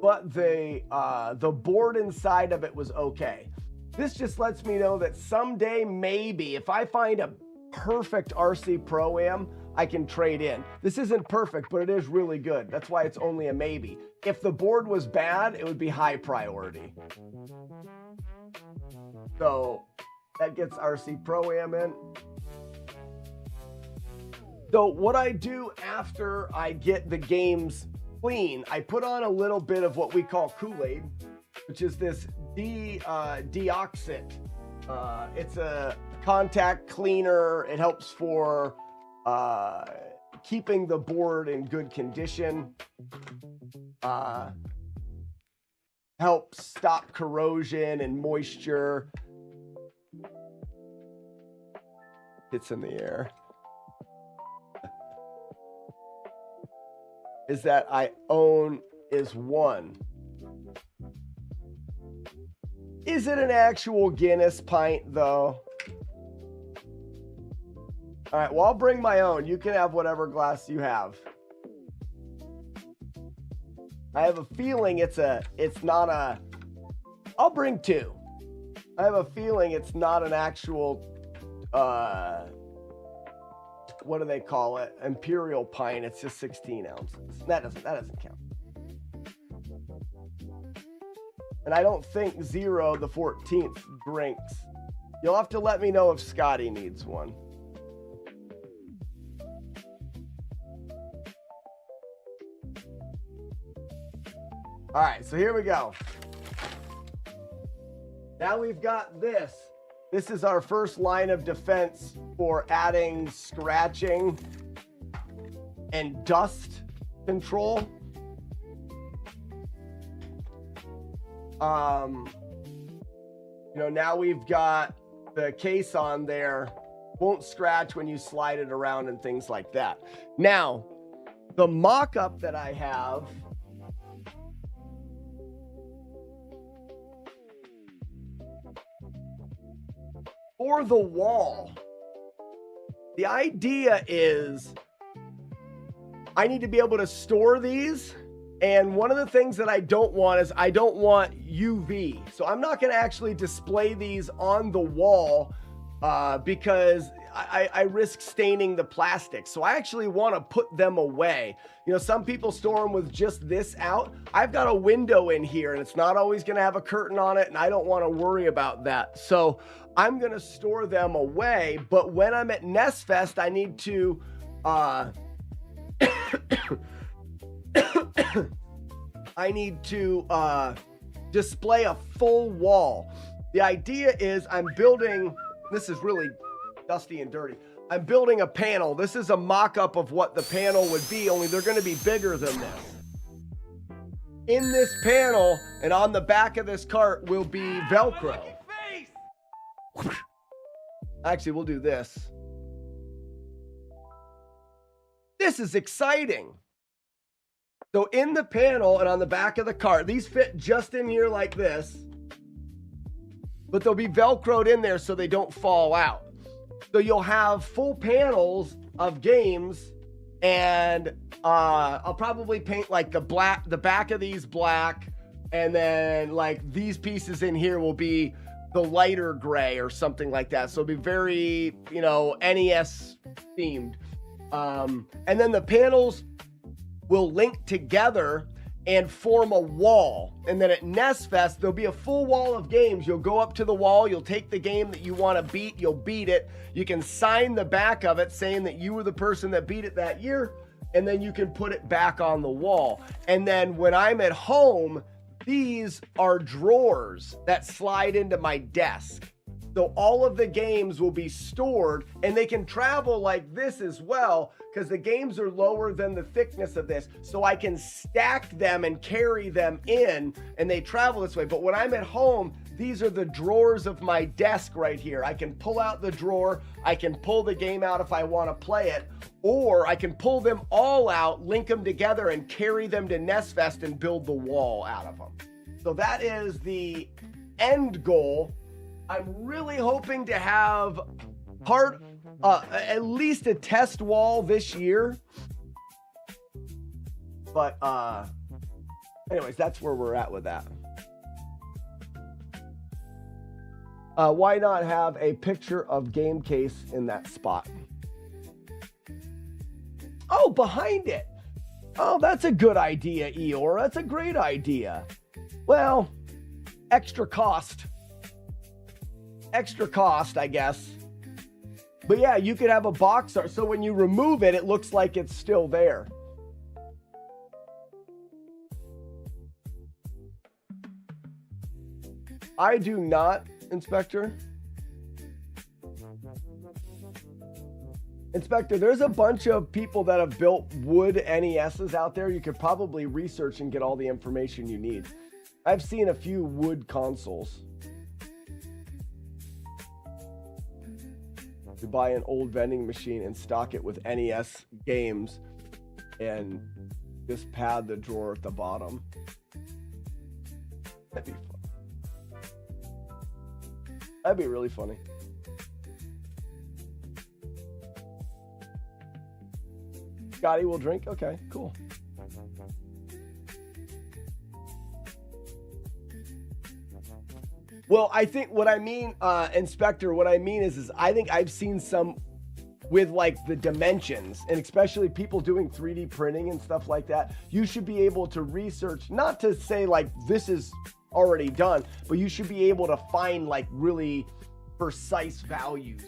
Speaker 2: but the board inside of it was okay. This just lets me know that someday, maybe, if I find a perfect RC Pro-Am, I can trade in. This isn't perfect, but it is really good. That's why it's only a maybe. If the board was bad, it would be high priority. So that gets RC Pro-Am in. So what I do after I get the games clean, I put on a little bit of what we call Kool-Aid, which is this deoxit. It's a contact cleaner. It helps for keeping the board in good condition. Helps stop corrosion and moisture. It's in the air. Is that I own is 1. Is it an actual Guinness pint, though? All right, well, I'll bring my own. You can have whatever glass you have. I have a feeling it's not a... I'll bring 2. I have a feeling it's not an actual... what do they call it? Imperial pint. It's just 16 ounces. That doesn't count. And I don't think Zero the 14th drinks. You'll have to let me know if Scotty needs one. All right, so here we go. Now we've got this. This is our first line of defense for adding scratching and dust control. You know, now we've got the case on there, won't scratch when you slide it around and things like that. Now, the mock-up that I have for the wall, the idea is I need to be able to store these. And one of the things that I don't want is I don't want UV. So I'm not going to actually display these on the wall because I risk staining the plastic. So I actually want to put them away. You know, some people store them with just this out. I've got a window in here and it's not always going to have a curtain on it. And I don't want to worry about that. So I'm going to store them away. But when I'm at NES Fest, I need to, display a full wall. The idea is I'm building, this is really dusty and dirty. I'm building a panel. This is a mock-up of what the panel would be, only they're going to be bigger than this. In this panel and on the back of this cart will be Velcro. Actually, we'll do this. This is exciting. So in the panel and on the back of the cart, these fit just in here like this, but they'll be Velcroed in there so they don't fall out. So you'll have full panels of games, and I'll probably paint like the back of these black, and then like these pieces in here will be the lighter gray or something like that. So it'll be very, you know, NES themed. And then the panels will link together and form a wall. And then at NES Fest, there'll be a full wall of games. You'll go up to the wall, you'll take the game that you want to beat, you'll beat it. You can sign the back of it saying that you were the person that beat it that year, and then you can put it back on the wall. And then when I'm at home, these are drawers that slide into my desk. So all of the games will be stored, and they can travel like this as well, because the games are lower than the thickness of this. So I can stack them and carry them in, and they travel this way. But when I'm at home, these are the drawers of my desk right here. I can pull out the drawer, I can pull the game out if I want to play it, or I can pull them all out, link them together, and carry them to NES Fest and build the wall out of them. So that is the end goal. I'm really hoping to have at least a test wall this year. But anyways, that's where we're at with that. Why not have a picture of game case in that spot? Oh, behind it. Oh, that's a good idea, Eeyore. That's a great idea. Well, extra cost, I guess. But yeah, you could have a box art, so when you remove it, it looks like it's still there. I do not, Inspector. Inspector, there's a bunch of people that have built wood NESs out there. You could probably research and get all the information you need. I've seen a few wood consoles. You buy an old vending machine and stock it with NES games and just pad the drawer at the bottom. That'd be fun. That'd be really funny. Scotty will drink? Okay, cool. Well, I think what I mean, Inspector, what I mean is I think I've seen some with like the dimensions, and especially people doing 3D printing and stuff like that. You should be able to research, not to say like this is already done, but you should be able to find like really precise values.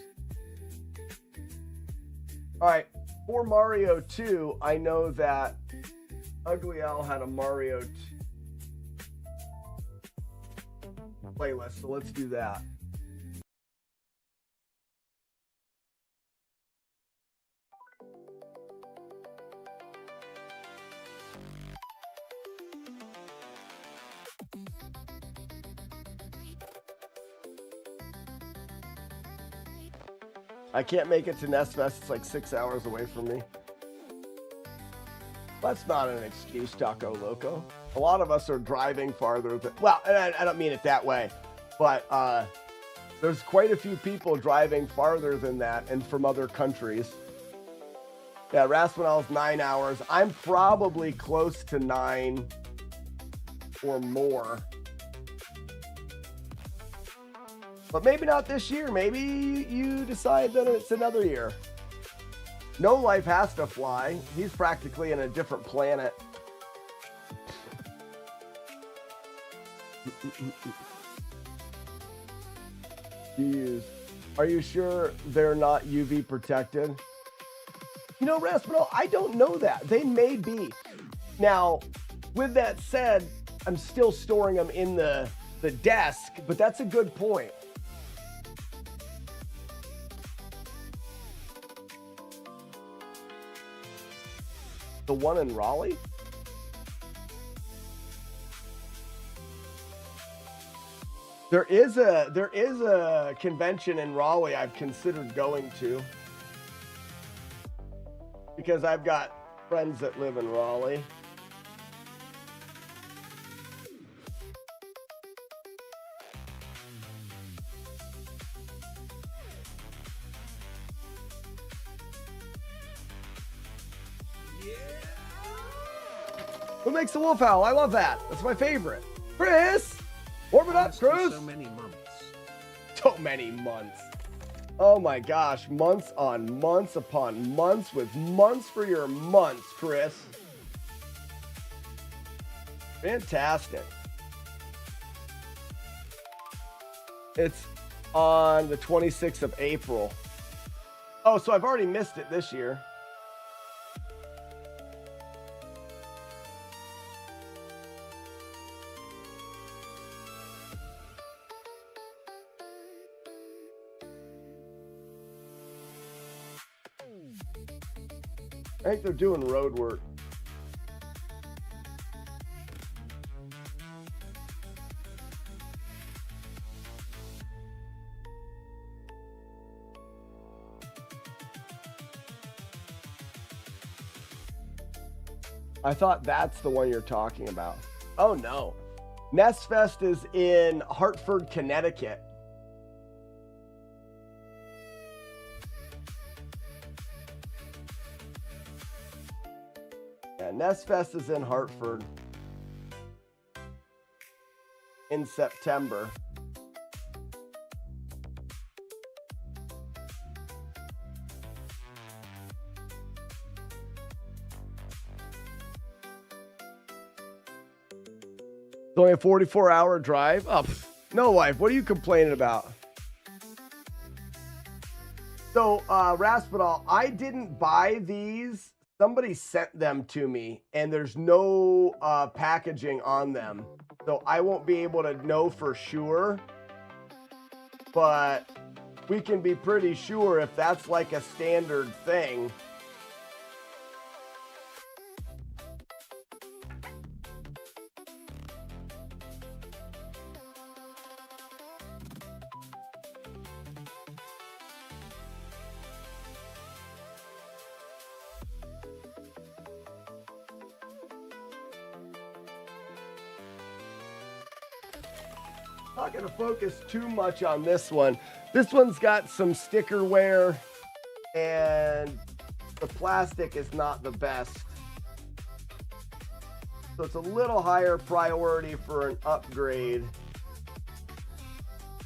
Speaker 2: All right, for Mario 2, I know that Ugly Owl had a Mario 2 playlist, so let's do that. I can't make it to NES Fest. It's like 6 hours away from me. That's not an excuse, Taco Loco. A lot of us are driving farther than, well, and I don't mean it that way, but there's quite a few people driving farther than that and from other countries. Yeah, Raspinall's 9 hours. I'm probably close to 9 or more. But maybe not this year. Maybe you decide that it's another year. No Life has to fly. He's practically in a different planet. Are you sure they're not UV protected? You know, Raspinol, I don't know that. They may be. Now, with that said, I'm still storing them in the desk, but that's a good point. The one in Raleigh? There is a convention in Raleigh I've considered going to because I've got friends that live in Raleigh. Who makes the wolf howl? I love that. That's my favorite. Chris! Warm it up, Chris!
Speaker 4: So many months.
Speaker 2: So many months. Oh my gosh. Months on months upon months with months for your months, Chris. Fantastic. It's on the 26th of April. Oh, so I've already missed it this year. I think they're doing road work. I thought that's the one you're talking about. Oh no. NES Fest is in Hartford, Connecticut. Yeah, NES Fest is in Hartford in September. It's only a 44-hour drive. Oh, no, wife. What are you complaining about? So, Raspinol, I didn't buy these. Somebody sent them to me, and there's no packaging on them. So I won't be able to know for sure. But we can be pretty sure if that's like a standard thing. Not going to focus too much on this one. This one's got some sticker wear and the plastic is not the best. So it's a little higher priority for an upgrade.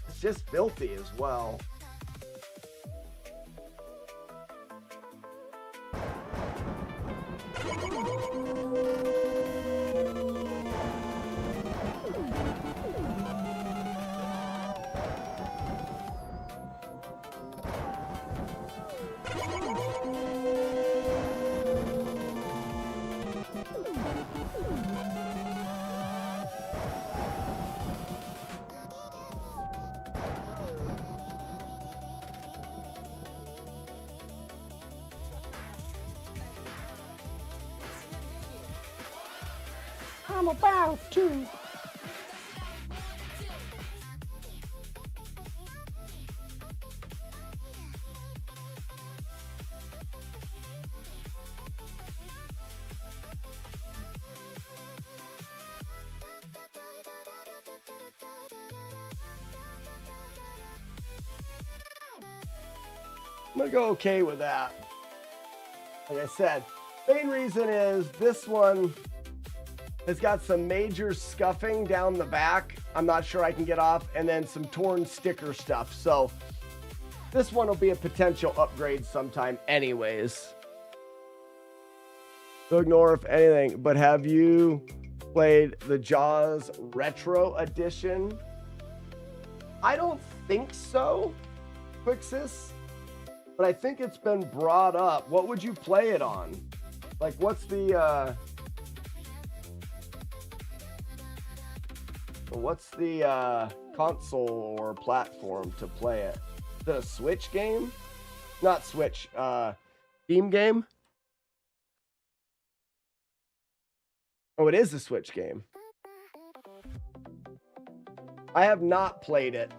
Speaker 2: It's just filthy as well.
Speaker 13: I'm about to.
Speaker 2: I'm gonna go okay with that. Like I said, main reason is this one It's got some major scuffing down the back. I'm not sure I can get off, and then some torn sticker stuff. So this one will be a potential upgrade sometime anyways. So ignore if anything, but have you played the Jaws Retro Edition? I don't think so, Quixis, but I think it's been brought up. What would you play it on? Like, what's the console or platform to play it? The Switch game? Not Switch, Steam game? Oh, it is a Switch game. I have not played it.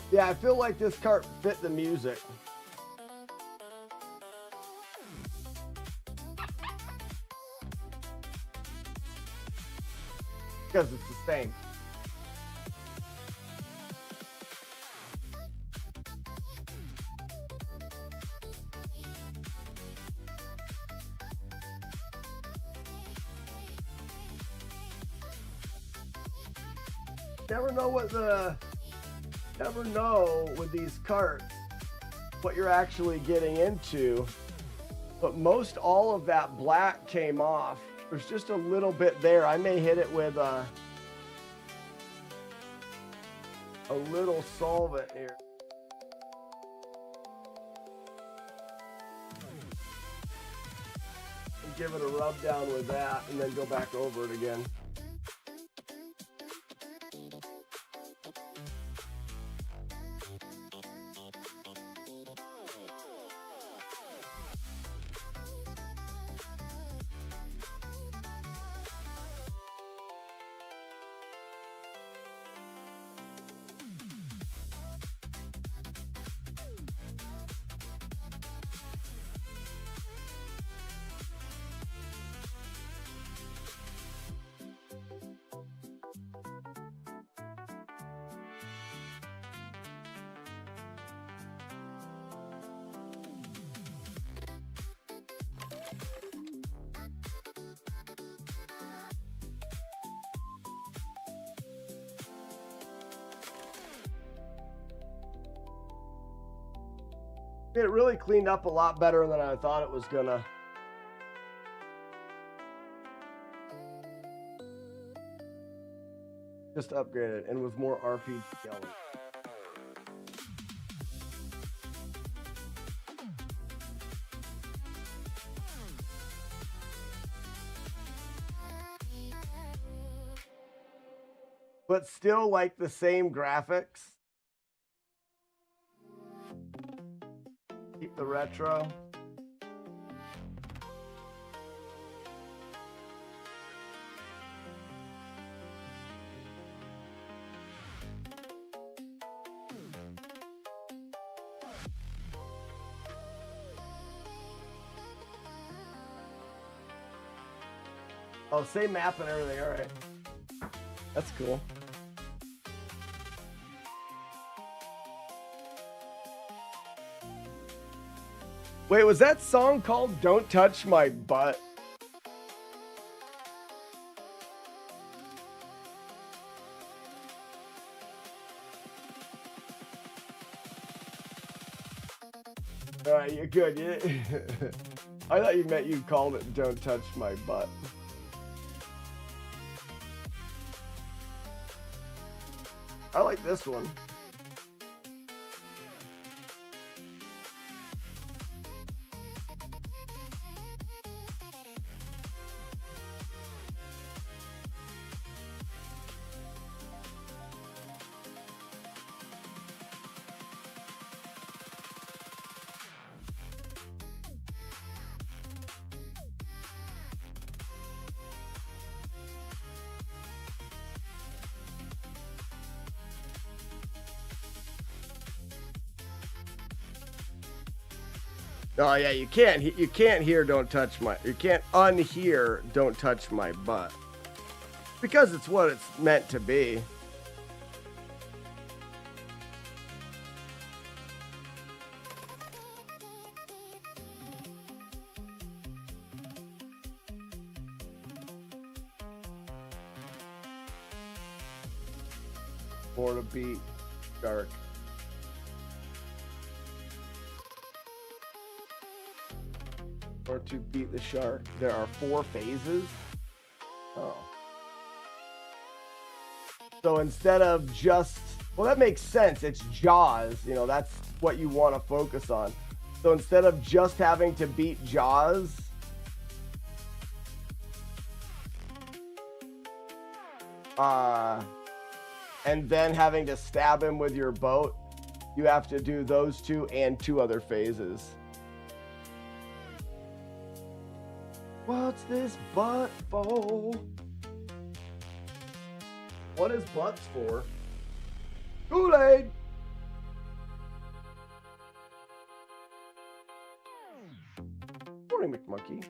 Speaker 2: Yeah, I feel like this cart fit the music. Because it's the same. Never know with these carts what you're actually getting into, but most all of that black came off. There's just a little bit there. I may hit it with a little solvent here. And give it a rub down with that and then go back over it again. It really cleaned up a lot better than I thought it was gonna. Just upgraded and with more RPG elements. But still like the same graphics. Keep the retro. Oh, same map and everything. All right. That's cool. Wait, was that song called Don't Touch My Butt? Alright, you're good. I thought you meant you called it Don't Touch My Butt. I like this one. Oh yeah, you can't hear don't touch my, you can't unhear don't touch my butt. Because it's what it's meant to be. Or to beat dark. Or to beat the shark. There are 4 phases. Oh. So instead of just, well, that makes sense. It's Jaws. You know, that's what you want to focus on. So instead of just having to beat Jaws, and then having to stab him with your boat, you have to do those 2 and 2 other phases. What's this butt for? What is butts for? Kool-Aid! Morning, McMonkey.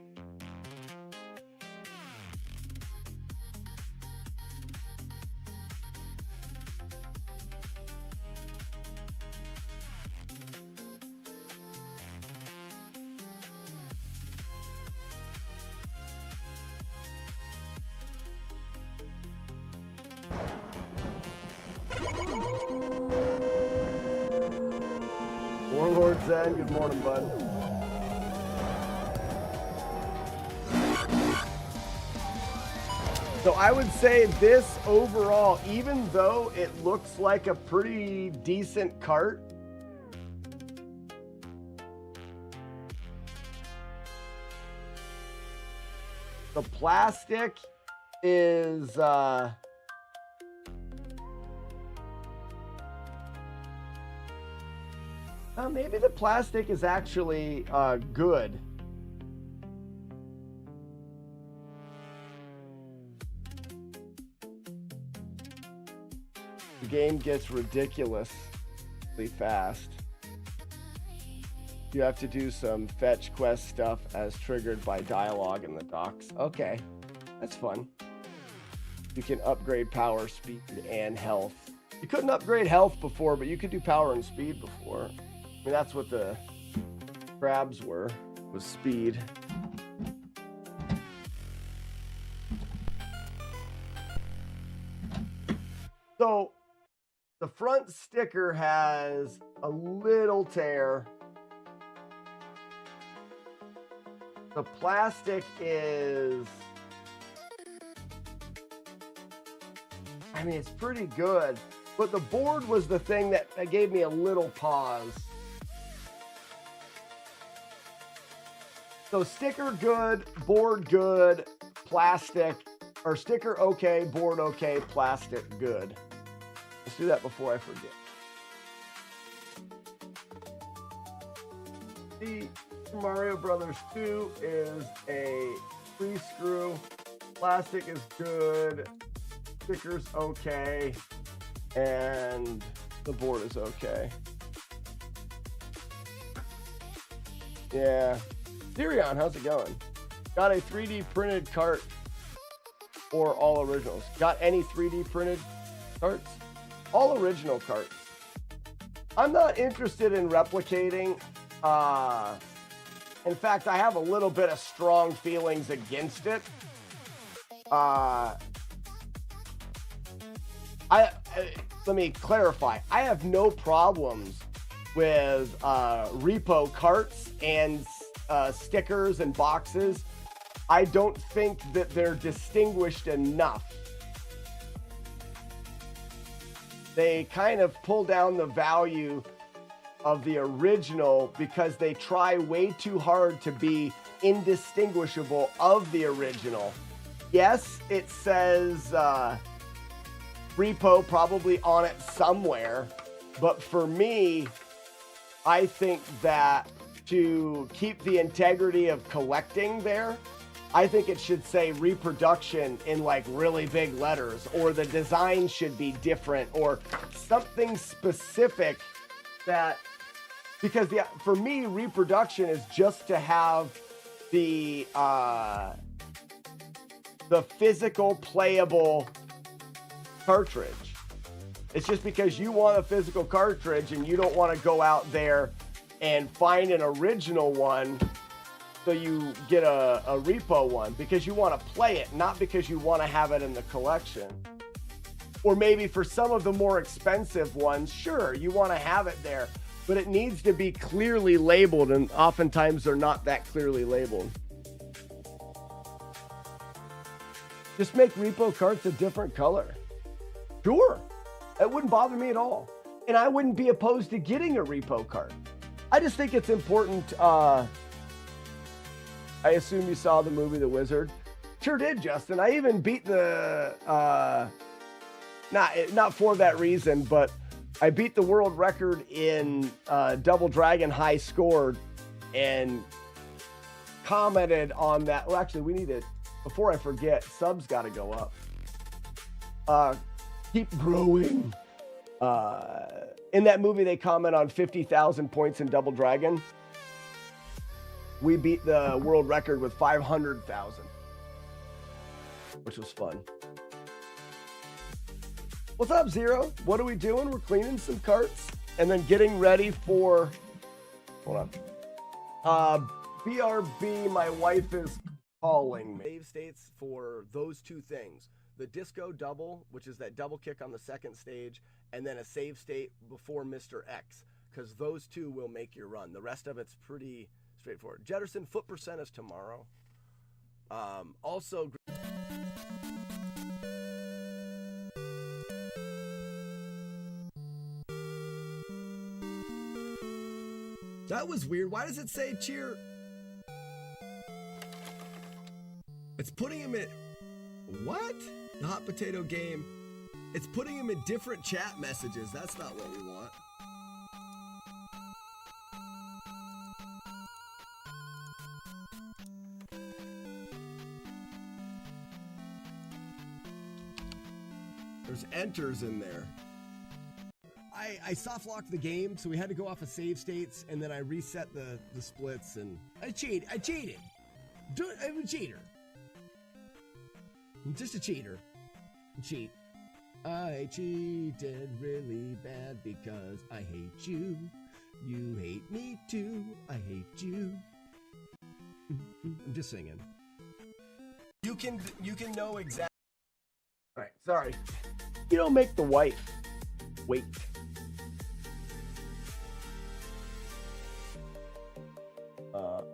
Speaker 2: Warlord Zen, good morning, bud. So I would say this overall, even though it looks like a pretty decent cart, the plastic is maybe the plastic is actually good. The game gets ridiculously fast. You have to do some fetch quest stuff as triggered by dialogue in the docks. Okay, that's fun. You can upgrade power, speed, and health. You couldn't upgrade health before, but you could do power and speed before. I mean, that's what the crabs were, was speed. So the front sticker has a little tear. The plastic is, I mean, it's pretty good, but the board was the thing that gave me a little pause. So sticker good, board good, plastic, or sticker okay, board okay, plastic good. Let's do that before I forget. The Mario Brothers 2 is a free screw. Plastic is good. Stickers okay. And the board is okay. Yeah. Sirion, how's it going? Got a 3D printed cart or all originals? Got any 3D printed carts? All original carts. I'm not interested in replicating. In fact, I have a little bit of strong feelings against it. Let me clarify. I have no problems with repo carts and stickers and boxes. I don't think that they're distinguished enough. They kind of pull down the value of the original because they try way too hard to be indistinguishable of the original. Yes, it says repo probably on it somewhere, but for me, I think that to keep the integrity of collecting there, I think it should say reproduction in like really big letters, or the design should be different, or something specific that because for me, reproduction is just to have the physical playable cartridge. It's just because you want a physical cartridge and you don't want to go out there and find an original one, so you get a repo one because you want to play it, not because you want to have it in the collection. Or maybe for some of the more expensive ones, sure, you want to have it there, but it needs to be clearly labeled, and oftentimes they're not that clearly labeled. Just make repo carts a different color. Sure, that wouldn't bother me at all. And I wouldn't be opposed to getting a repo cart. I just think it's important. I assume you saw the movie The Wizard. Sure did, Justin. I even beat the, not for that reason, but I beat the world record in Double Dragon High Score and commented on that. Well, actually, we need to, before I forget, subs got to go up. Keep growing. In that movie, they comment on 50,000 points in Double Dragon. We beat the world record with 500,000, which was fun. What's up, Zero? What are we doing? We're cleaning some carts and then getting ready for, hold on. BRB, my wife is calling me. Save states for those two things. The disco double, which is that double kick on the second stage, and then a save state before Mr. X, because those two will make your run. The rest of it's pretty straightforward. Jetterson, foot percent is tomorrow. Also, that was weird. Why does it say cheer? It's putting him in. What? The hot potato game. It's putting him in different chat messages. That's not what we want. There's enters in there. I soft locked the game, so we had to go off of save states, and then I reset the splits, and I cheated. I'm a cheater. I'm just a cheater. Cheat. I cheated really bad because I hate you. You hate me too. I hate you. I'm just singing. You can know exactly. All right, sorry. You don't make the wife wait.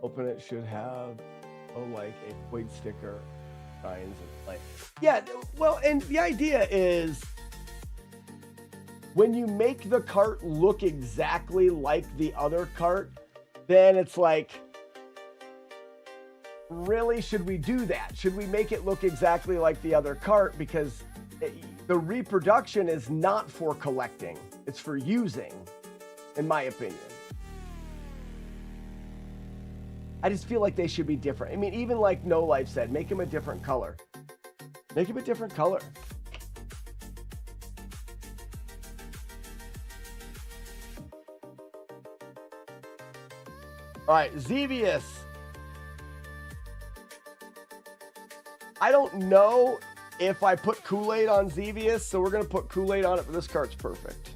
Speaker 2: Open it should have like a void sticker. And like, yeah, well, and the idea is when you make the cart look exactly like the other cart, then it's like, really, should we do that? Should we make it look exactly like the other cart? Because the reproduction is not for collecting, it's for using, in my opinion. I just feel like they should be different. I mean, even like No Life said, make him a different color. Make him a different color. All right, Xevious. I don't know if I put Kool-Aid on Xevious, so we're going to put Kool-Aid on it, but this cart's perfect.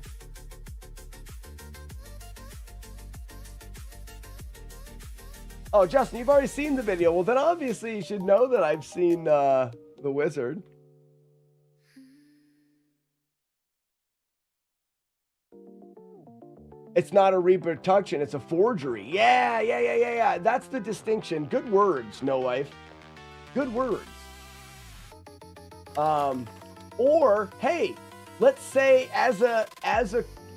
Speaker 2: Oh, Justin, you've already seen the video. Well, then obviously you should know that I've seen The Wizard. It's not a reproduction, it's a forgery. Yeah. That's the distinction. Good words, No Life. Good words. Or, hey, let's say as a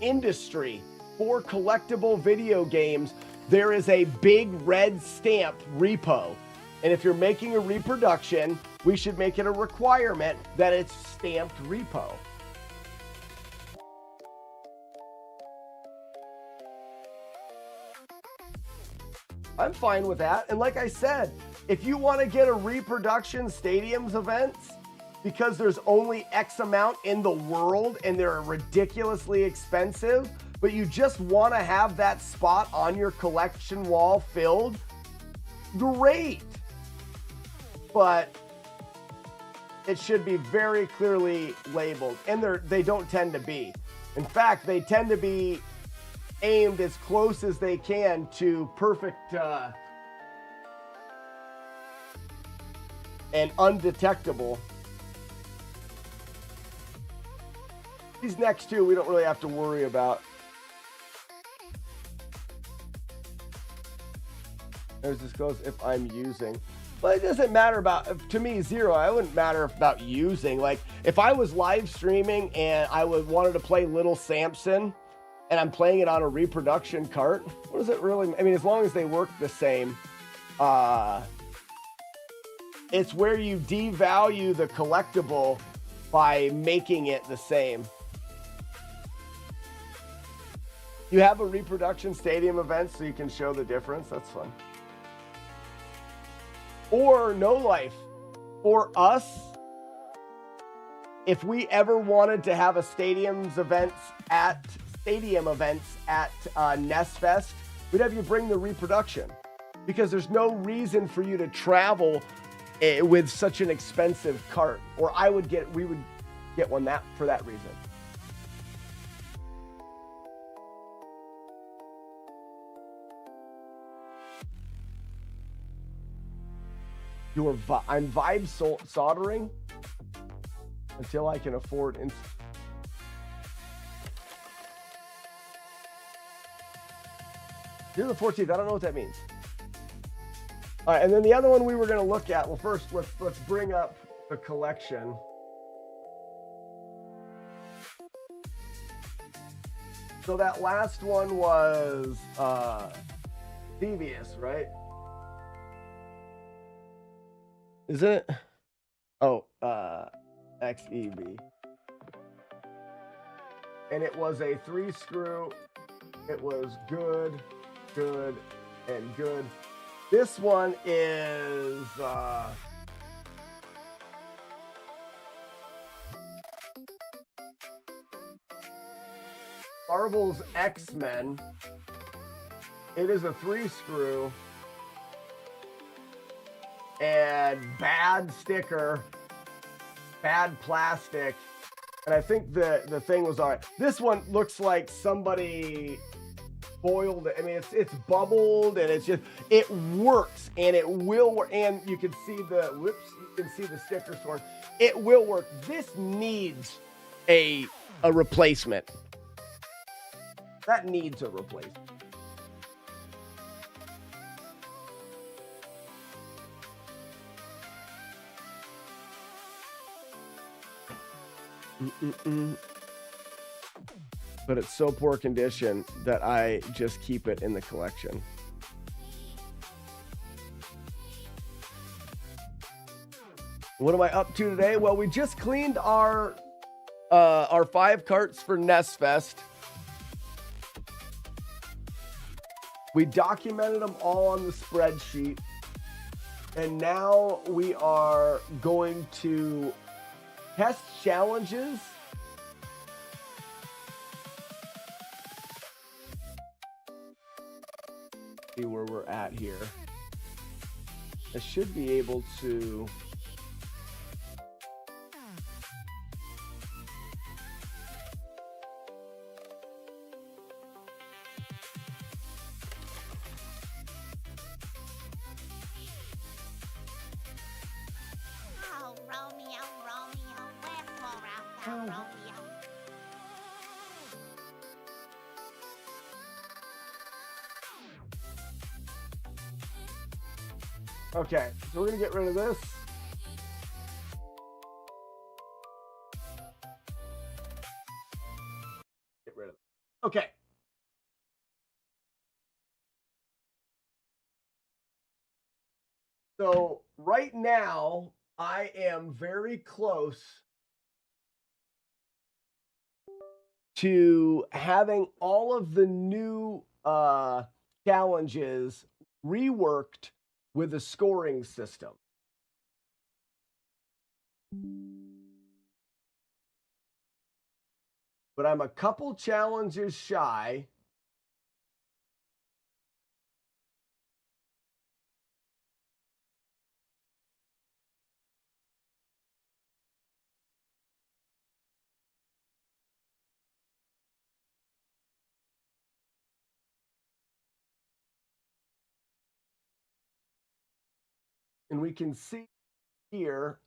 Speaker 2: industry for collectible video games, there is a big red stamp repo. And if you're making a reproduction, we should make it a requirement that it's stamped repo. I'm fine with that. And like I said, if you want to get a reproduction stadiums events because there's only X amount in the world and they're ridiculously expensive, but you just want to have that spot on your collection wall filled, great. But it should be very clearly labeled, and they don't tend to be. In fact, they tend to be aimed as close as they can to perfect and undetectable. These next two we don't really have to worry about. There's this goes if I'm using. But it doesn't matter about, to me, zero. I wouldn't matter about using. Like, if I was live streaming and I wanted to play Little Samson and I'm playing it on a reproduction cart, what does it really, I mean, as long as they work the same, it's where you devalue the collectible by making it the same. You have a reproduction stadium event so you can show the difference. That's fun. Or no life. For us, if we ever wanted to have a stadium events at NES Fest, we'd have you bring the reproduction, because there's no reason for you to travel with such an expensive cart. Or we would get one for that reason. I'm vibe soldering until I can afford. You're the 14th. I don't know what that means. All right, and then the other one we were going to look at. Well, first let's bring up the collection. So that last one was ThThis, right? Is it? Oh, XEV. And it was a 3-screw. It was good, and good. This one is Marvel's X-Men. It is a 3-screw. And bad sticker, bad plastic, and I think the thing was all right. This one looks like somebody boiled it. I mean, it's bubbled, and it works, and it will work. And you can see you can see the sticker sort. It will work. This needs a replacement. That needs a replacement. But it's so poor condition that I just keep it in the collection. What am I up to today? Well, we just cleaned our 5 carts for NES Fest. We documented them all on the spreadsheet, and now we are going to test challenges. See where we're at here. I should be able to.
Speaker 14: Oh, Romeo, wherefore art thou, Romeo?
Speaker 2: Okay, so we're gonna get rid of this. Get rid of it. Okay. So right now, I am very close to having all of the new challenges reworked with a scoring system. but I'm a couple challenges shy. And we can see here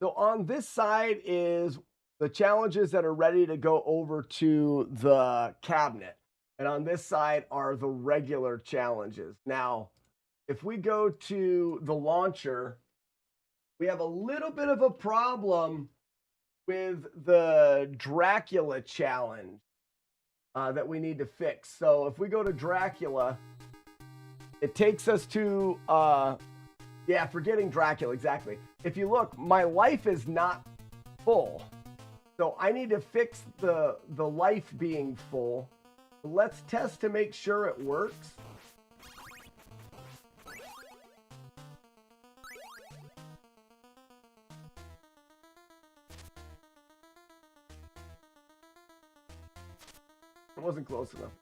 Speaker 2: so on this side is the challenges that are ready to go over to the cabinet. And on this side are the regular challenges. Now, if we go to the launcher, we have a little bit of a problem with the Dracula challenge that we need to fix. So if we go to Dracula, it takes us to, yeah, forgetting Dracula, exactly. If you look, my life is not full. So I need to fix the life being full. Let's test to make sure it works. It wasn't close enough.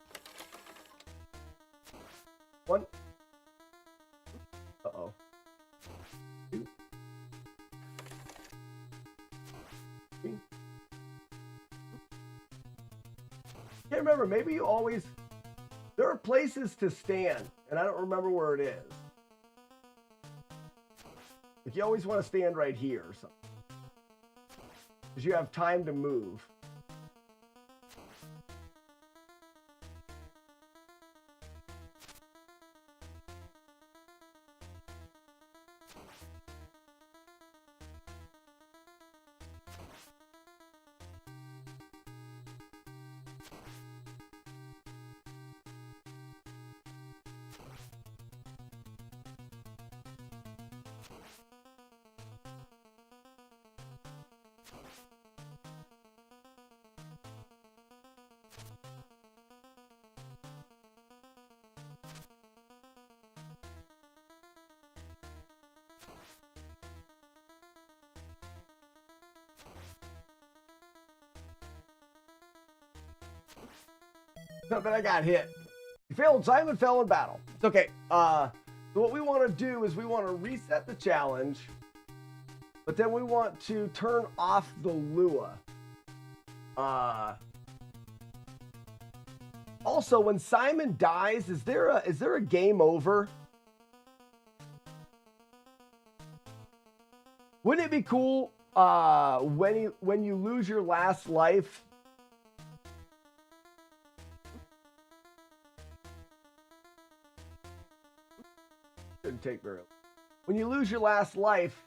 Speaker 2: One. Uh-oh. Two. Three. Can't remember. Maybe you always... There are places to stand, and I don't remember where it is. Like you always want to stand right here or something. Because you have time to move. But I got hit. You failed. Simon fell in battle. It's okay. So what we want to do is we want to reset the challenge, but then we want to turn off the Lua. Also, when Simon dies, is there a game over? Wouldn't it be cool when you lose your last life? Shouldn't take very long. When you lose your last life,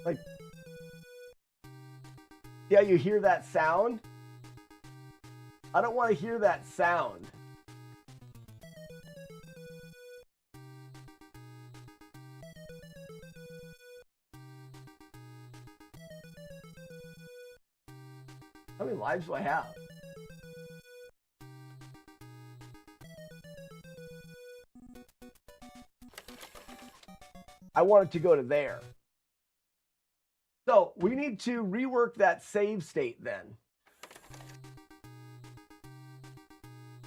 Speaker 2: like, yeah, you hear that sound? I don't want to hear that sound. How many lives do I have? I want it to go to there. So we need to rework that save state then.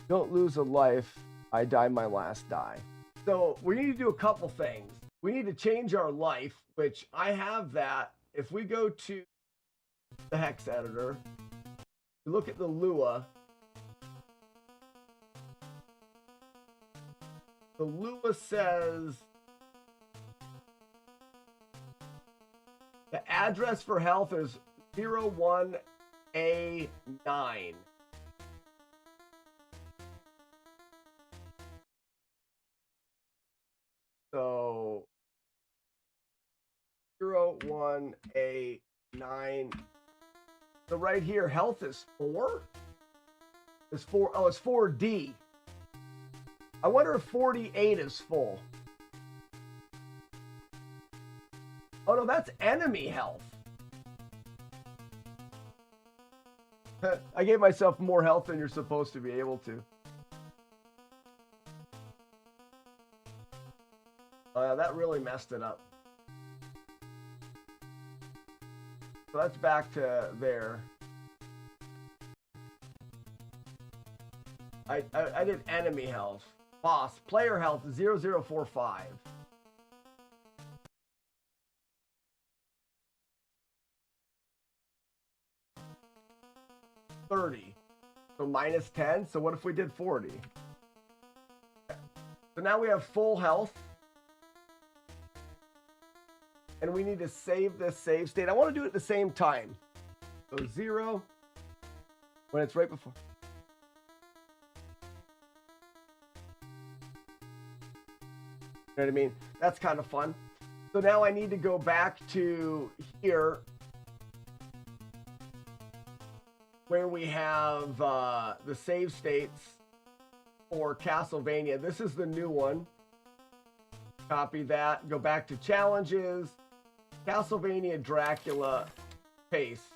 Speaker 2: Don't lose a life. I die my last die. So we need to do a couple things. We need to change our life, which I have that. If we go to the hex editor, we look at the Lua. The Lua says the address for health is 01A9. So 01A9. So right here, health is 4. Is 4. Oh, it's 4D. I wonder if 48 is full. Oh no, that's enemy health. I gave myself more health than you're supposed to be able to. That really messed it up. So that's back to there. I did enemy health. Boss. Player health 0045. So minus 10. So what if we did 40? So now we have full health. And we need to save this save state. I want to do it at the same time. So 0 when it's right before. You know what I mean? That's kind of fun. So now I need to go back to here where we have the save states for Castlevania. This is the new one. Copy that. Go back to challenges. Castlevania Dracula paste.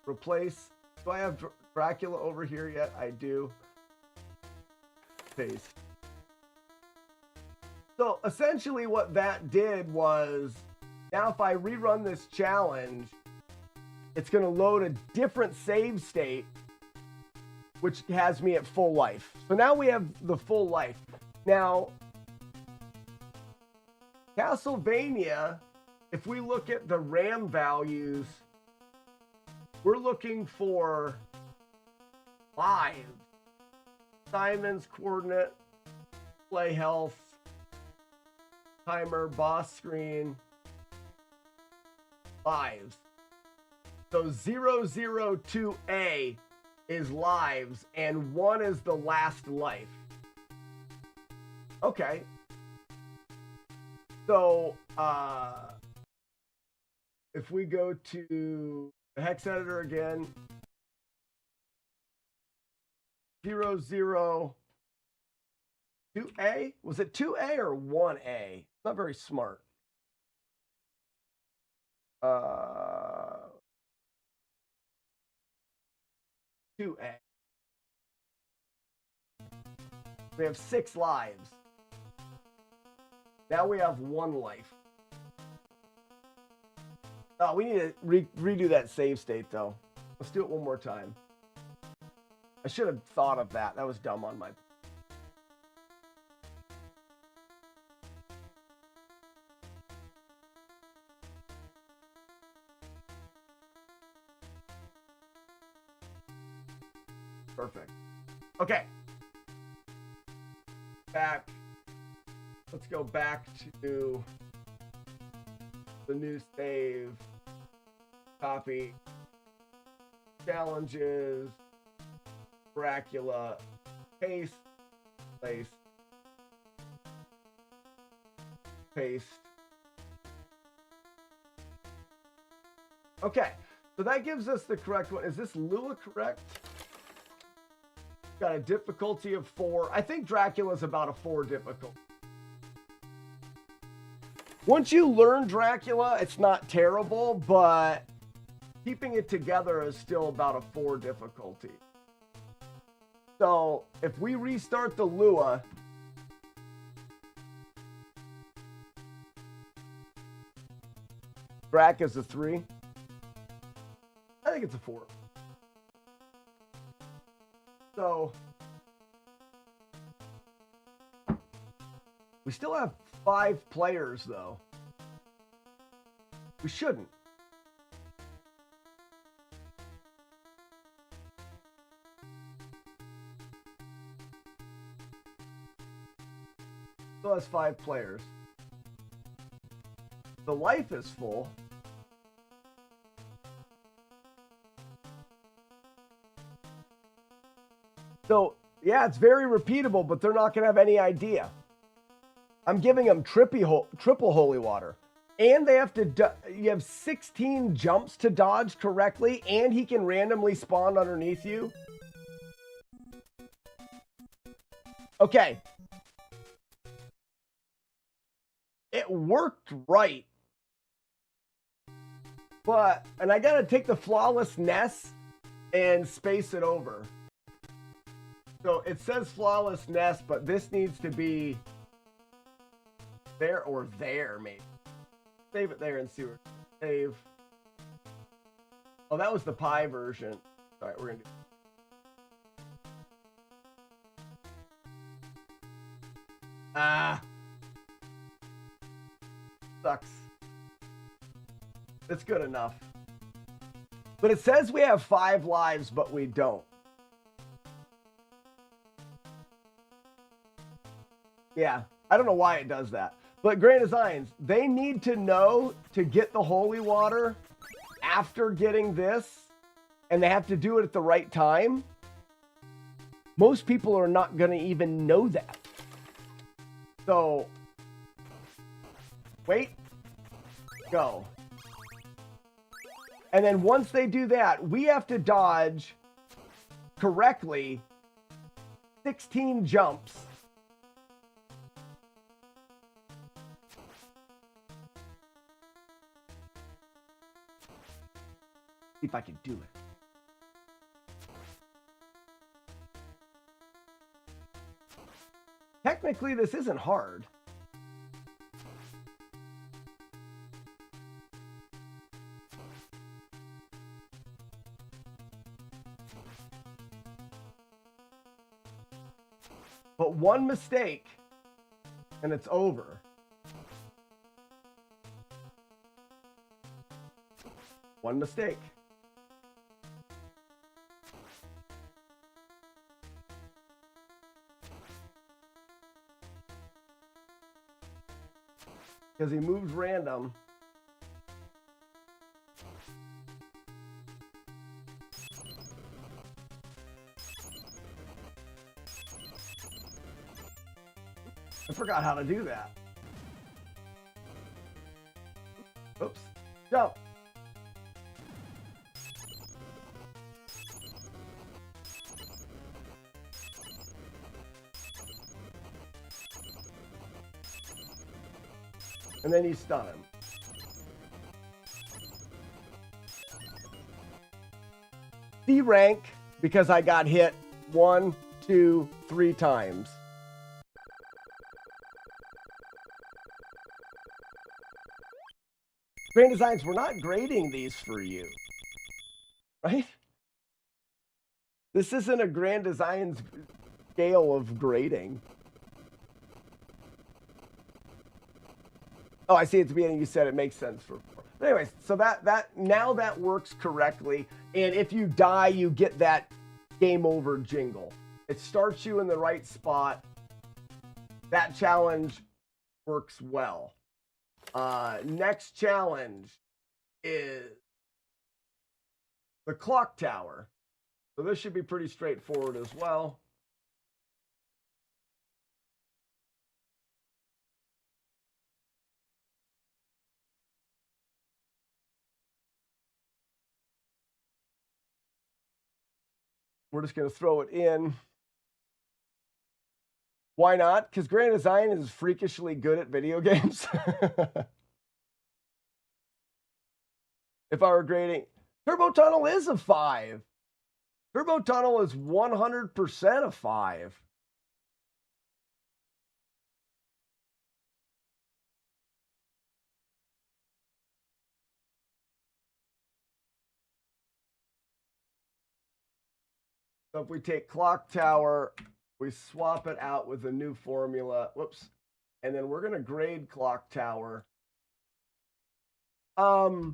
Speaker 2: Replace. Do I have Dracula over here yet? I do. Paste. So essentially what that did was, now if I rerun this challenge, it's going to load a different save state, which has me at full life. So now we have the full life. Now, Castlevania, if we look at the RAM values, we're looking for live. Simon's coordinate, play health, timer, boss screen, lives. So 002A is lives and 1 is the last life. Okay. So if we go to the hex editor again, 002A, was it 2A or 1A? Not very smart. 2A. We have 6 lives. Now we have 1 life. Oh, we need to redo that save state though. Let's do it one more time. I should have thought of that. That was dumb on my. Perfect. Okay. Back. Let's go back to the new save. Copy. Challenges. Dracula. Paste. Place. Paste. Okay. So that gives us the correct one. Is this Lua correct? Got a difficulty of 4. I think Dracula's about a 4 difficulty. Once you learn Dracula, it's not terrible, but keeping it together is still about a 4 difficulty. So if we restart the Lua, Drac is a 3. I think it's a 4. So we still have 5 players though. We shouldn't. Still has 5 players. The life is full. So, yeah, it's very repeatable, but they're not going to have any idea. I'm giving them triple holy water. And they have to, you have 16 jumps to dodge correctly, and he can randomly spawn underneath you. Okay. It worked right. But, and I got to take the FlawlessNES and space it over. So it says FlawlessNES, but this needs to be There or there, maybe. Save it there and see where. Save. Oh, that was the pie version. All right, we're gonna do. Ah. Sucks. It's good enough. But it says we have 5 lives, but we don't. Yeah, I don't know why it does that. But Grand Designs, they need to know to get the holy water after getting this, and they have to do it at the right time. Most people are not going to even know that. So, wait, go. And then once they do that, we have to dodge correctly 16 jumps. See if I can do it. Technically, this isn't hard. But one mistake, and it's over. One mistake. Because he moves random. I forgot how to do that. Oops. Jump. And then you stun him. C rank because I got hit 1, 2, 3 times. Grand Designs, we're not grading these for you, right? This isn't a Grand Designs scale of grading. Oh, I see at the beginning you said it makes sense for. But anyways, so now that works correctly. And if you die, you get that game over jingle. It starts you in the right spot. That challenge works well. Next challenge is the clock tower. So this should be pretty straightforward as well. We're just going to throw it in. Why not? Because Grand Design is freakishly good at video games. If I were grading, Turbo Tunnel is a 5. Turbo Tunnel is 100% a 5. So if we take Clock Tower, we swap it out with a new formula. Whoops. And then we're going to grade Clock Tower. I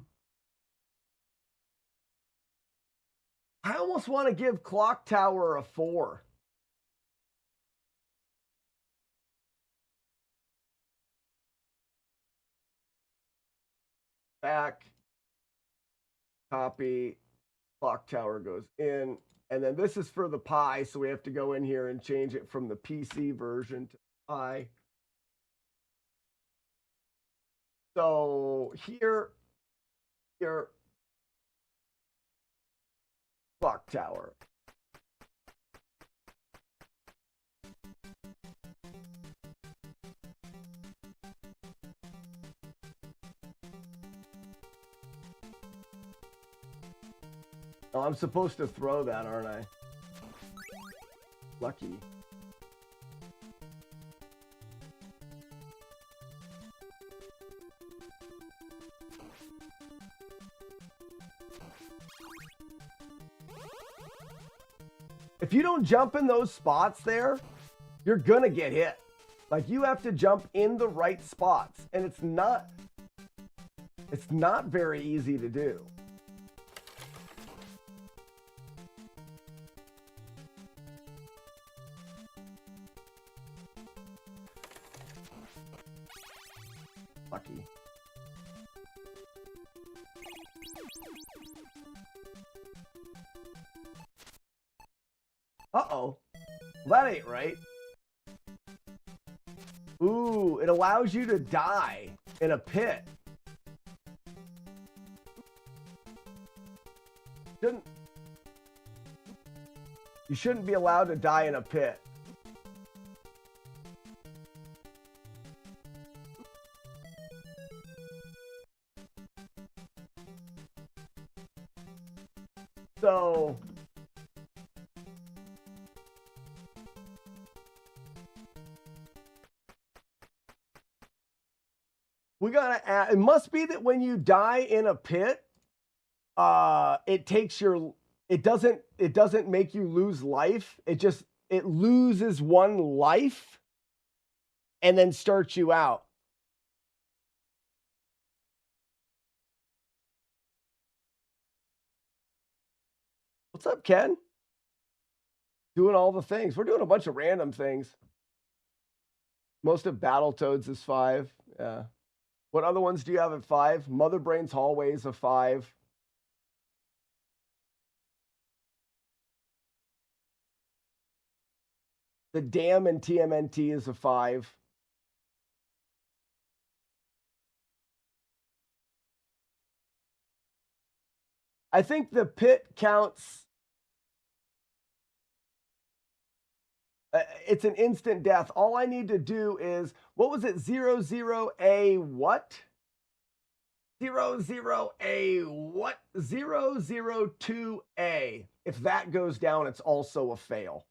Speaker 2: almost want to give Clock Tower a 4. Back. Copy. Clock Tower goes in. And then this is for the Pi, so we have to go in here and change it from the PC version to Pi. So here, Clock Tower. Oh, I'm supposed to throw that, aren't I? Lucky. If you don't jump in those spots there, you're gonna get hit. Like, you have to jump in the right spots, and it's not very easy to do. Lucky. Uh-oh. Well, that ain't right. Ooh, it allows you to die in a pit. You shouldn't be allowed to die in a pit. So we gotta add, it must be that when you die in a pit, it takes your, it doesn't make you lose life. It loses one life and then starts you out. What's up, Ken? Doing all the things. We're doing a bunch of random things. Most of Battletoads is 5. Yeah. What other ones do you have at 5? Mother Brain's Hallway is a 5. The Dam and TMNT is a 5. I think the pit counts. It's an instant death. All I need to do is, what was it? 00A what? 00A what? 002A. If that goes down, it's also a fail.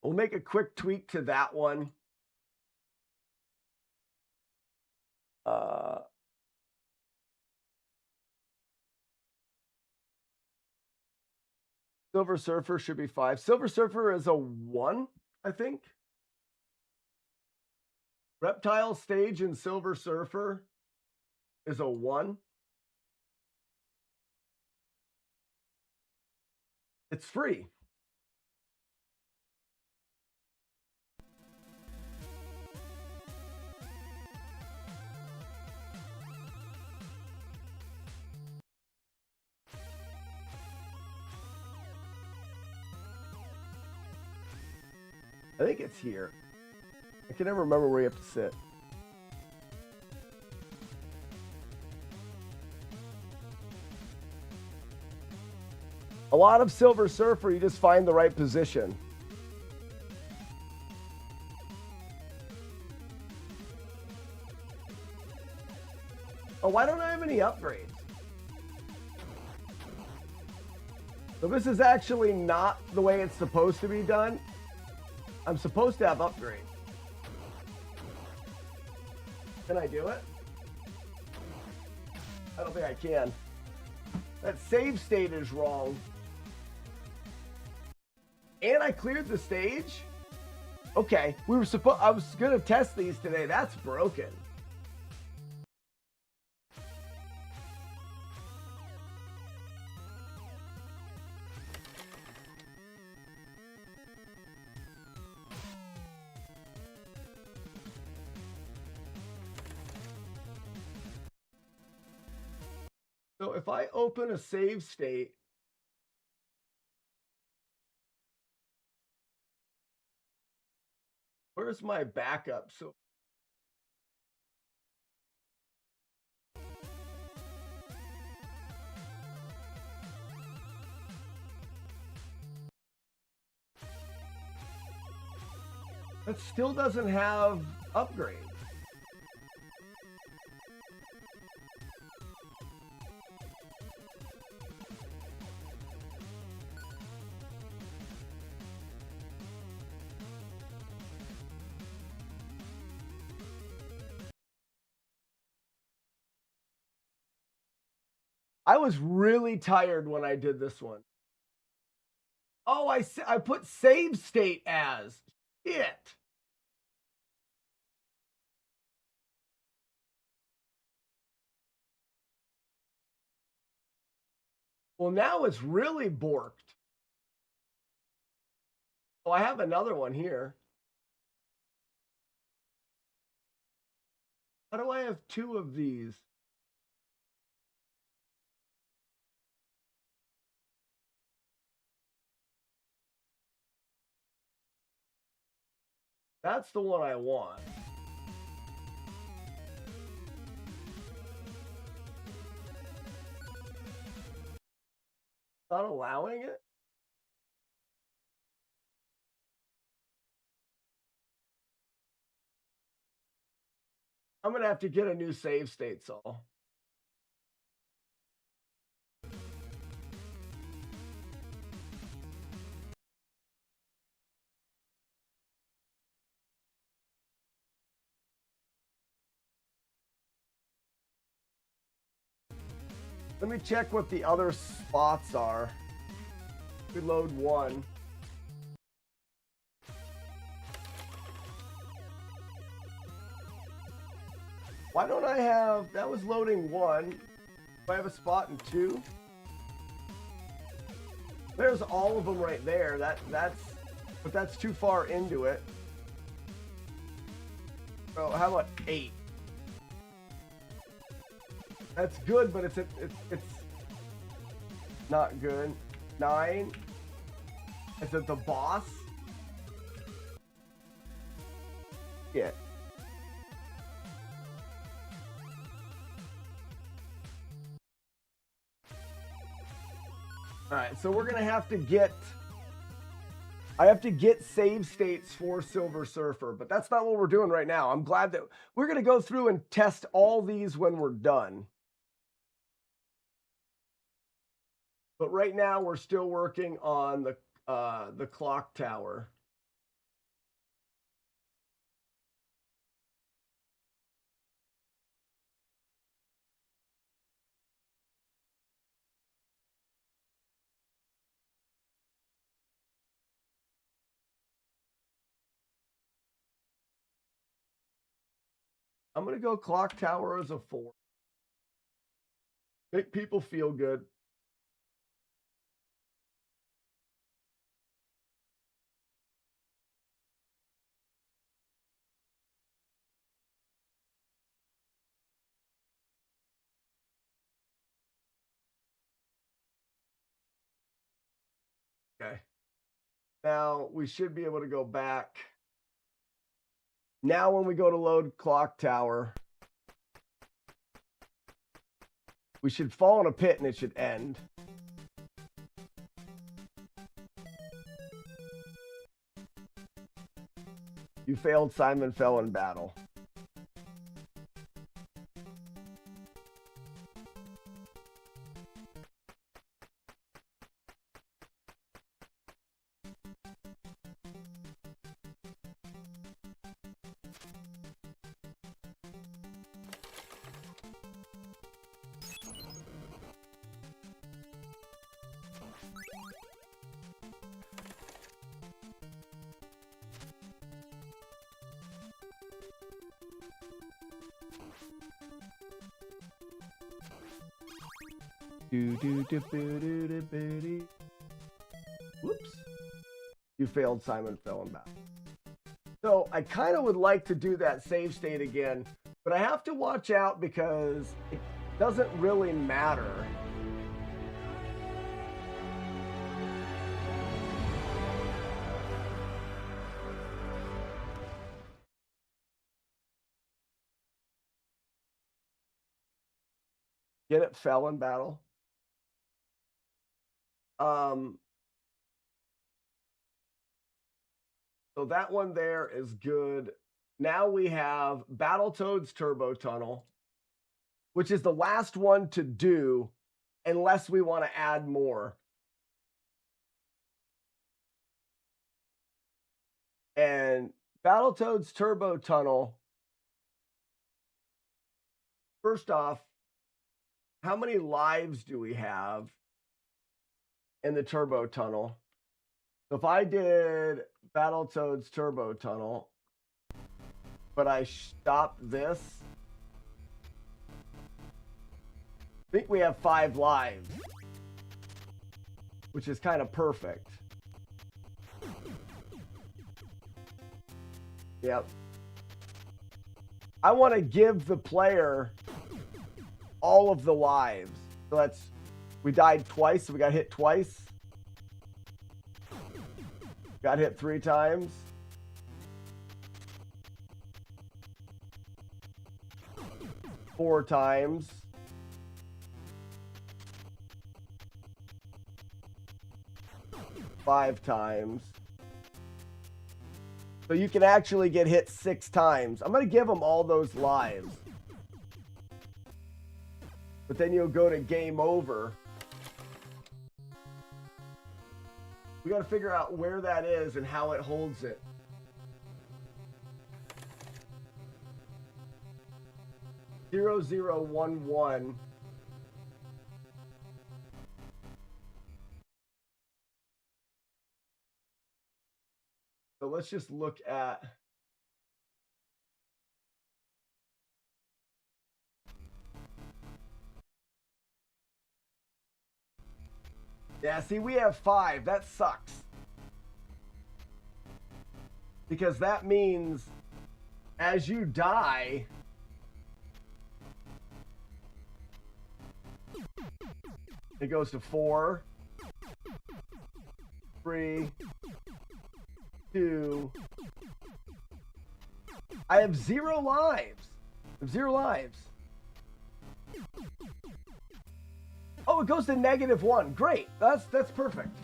Speaker 2: We'll make a quick tweak to that one. Silver Surfer should be 5. Silver Surfer is a 1, I think. Reptile Stage in Silver Surfer is a 1. It's free. I think it's here. I can never remember where you have to sit. A lot of Silver Surfer, you just find the right position. Oh, why don't I have any upgrades? So this is actually not the way it's supposed to be done. I'm supposed to have upgrades. Can I do it? I don't think I can. That save state is wrong. And I cleared the stage? Okay, I was gonna test these today. That's broken. So if I open a save state, where's my backup? So it still doesn't have upgrades. I was really tired when I did this one. Oh, I put save state as. Shit. Well, now it's really borked. Oh, I have another one here. How do I have two of these? That's the one I want. Not allowing it? I'm going to have to get a new save state, Saul. Let me check what the other spots are. We load one. Why don't I have, that was loading one. Do I have a spot in two? There's all of them right there. But that's too far into it. So how about 8? That's good, but it's not good. 9. Is it the boss? Yeah. All right, so we're gonna have to get. I have to get save states for Silver Surfer, but that's not what we're doing right now. I'm glad that we're gonna go through and test all these when we're done. But right now we're still working on the clock tower. I'm going to go clock tower as a 4. Make people feel good. Okay. Now we should be able to go back. Now when we go to load clock tower, we should fall in a pit and it should end. You failed, Simon fell in battle. Whoops. You failed, Simon fell in battle. So I kind of would like to do that save state again, but I have to watch out because doesn't really matter. Get it? Fell in battle. So that one there is good. Now we have Battletoads Turbo Tunnel, which is the last one to do unless we want to add more. And Battletoads Turbo Tunnel, first off, how many lives do we have in the Turbo Tunnel? So if I did Battletoads Turbo Tunnel, but I stopped this, I think we have 5 lives, which is kind of perfect. Yep. I want to give the player all of the lives. So that's, we died twice, so we got hit twice. Got hit 3 times. Four times. Five times. So you can actually get hit 6 times. I'm going to give them all those lives. But then you'll go to game over. We got to figure out where that is and how it holds it. Zero, 0, 1, 1. So let's just look at yeah, see, we have 5. That sucks. Because that means as you die, it goes to 4, 3, 2. I have 0 lives. I have 0 lives. Oh, it goes to -1. Great. That's perfect.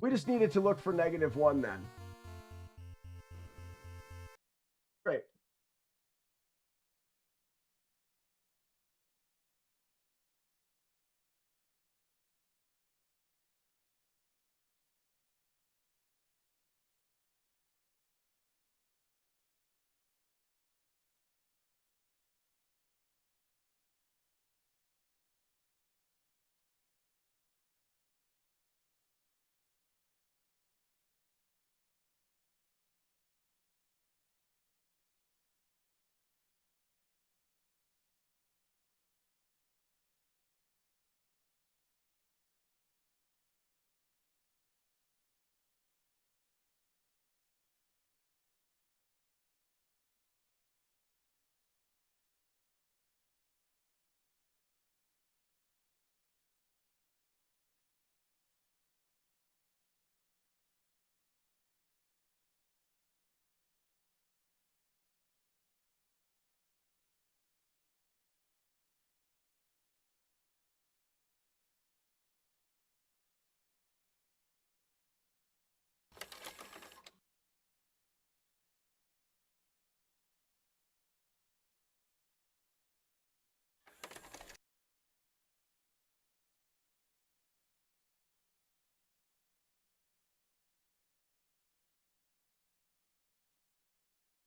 Speaker 2: We just needed to look for -1 then. Great.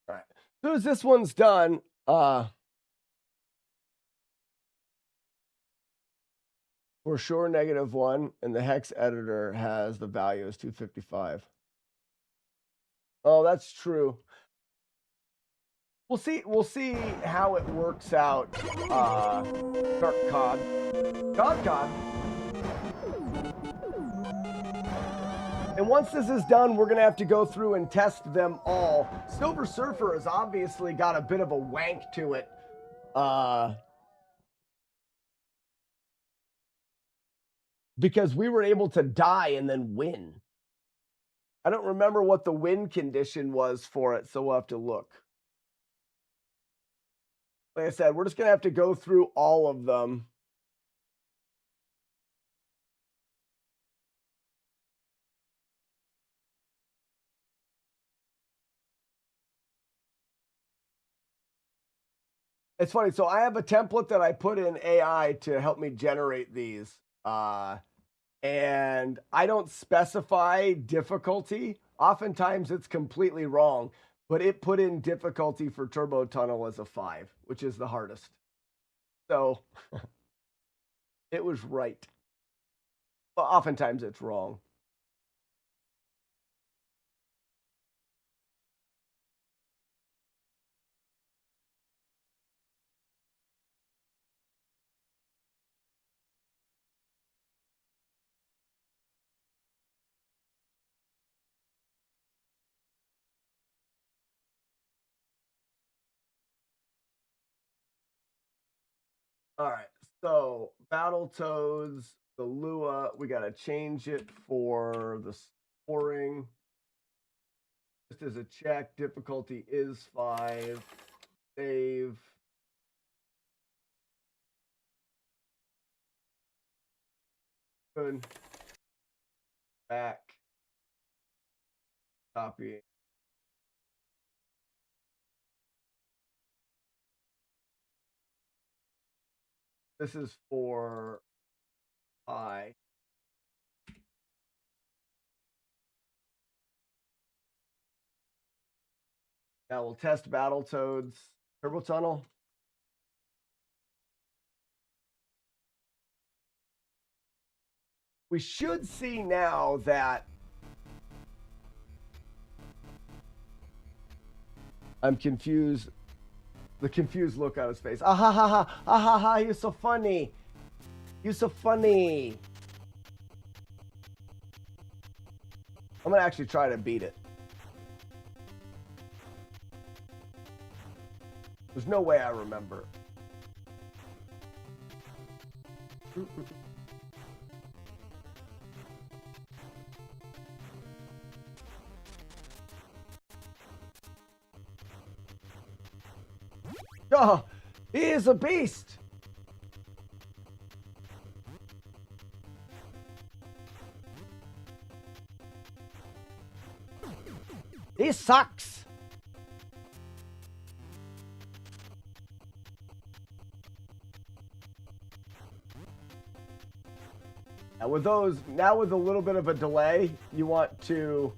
Speaker 2: All right. As soon as this one's done, for sure -1, and the hex editor has the value as 255. Oh, that's true. We'll see how it works out. Dark Cod. God. And once this is done, we're going to have to go through and test them all. Silver Surfer has obviously got a bit of a wank to it. because we were able to die and then win. I don't remember what the win condition was for it, so we'll have to look. Like I said, we're just going to have to go through all of them. It's funny. So I have a template that I put in AI to help me generate these. And I don't specify difficulty. Oftentimes it's completely wrong, but it put in difficulty for Turbo Tunnel as a 5, which is the hardest. So it was right. But oftentimes it's wrong. All right, so Battletoads, the Lua, we got to change it for the scoring. Just as a check, difficulty is 5. Save. Good. Back. Copy. This is for I. Now we'll test Battletoads Turbo Tunnel. We should see now that I'm confused. The confused look on his face. Ah ha ha ha, ah ha ha, you're so funny. You're so funny. I'm gonna actually try to beat it. There's no way I remember. Oh, he is a beast. He sucks. Now with a little bit of a delay, you want to,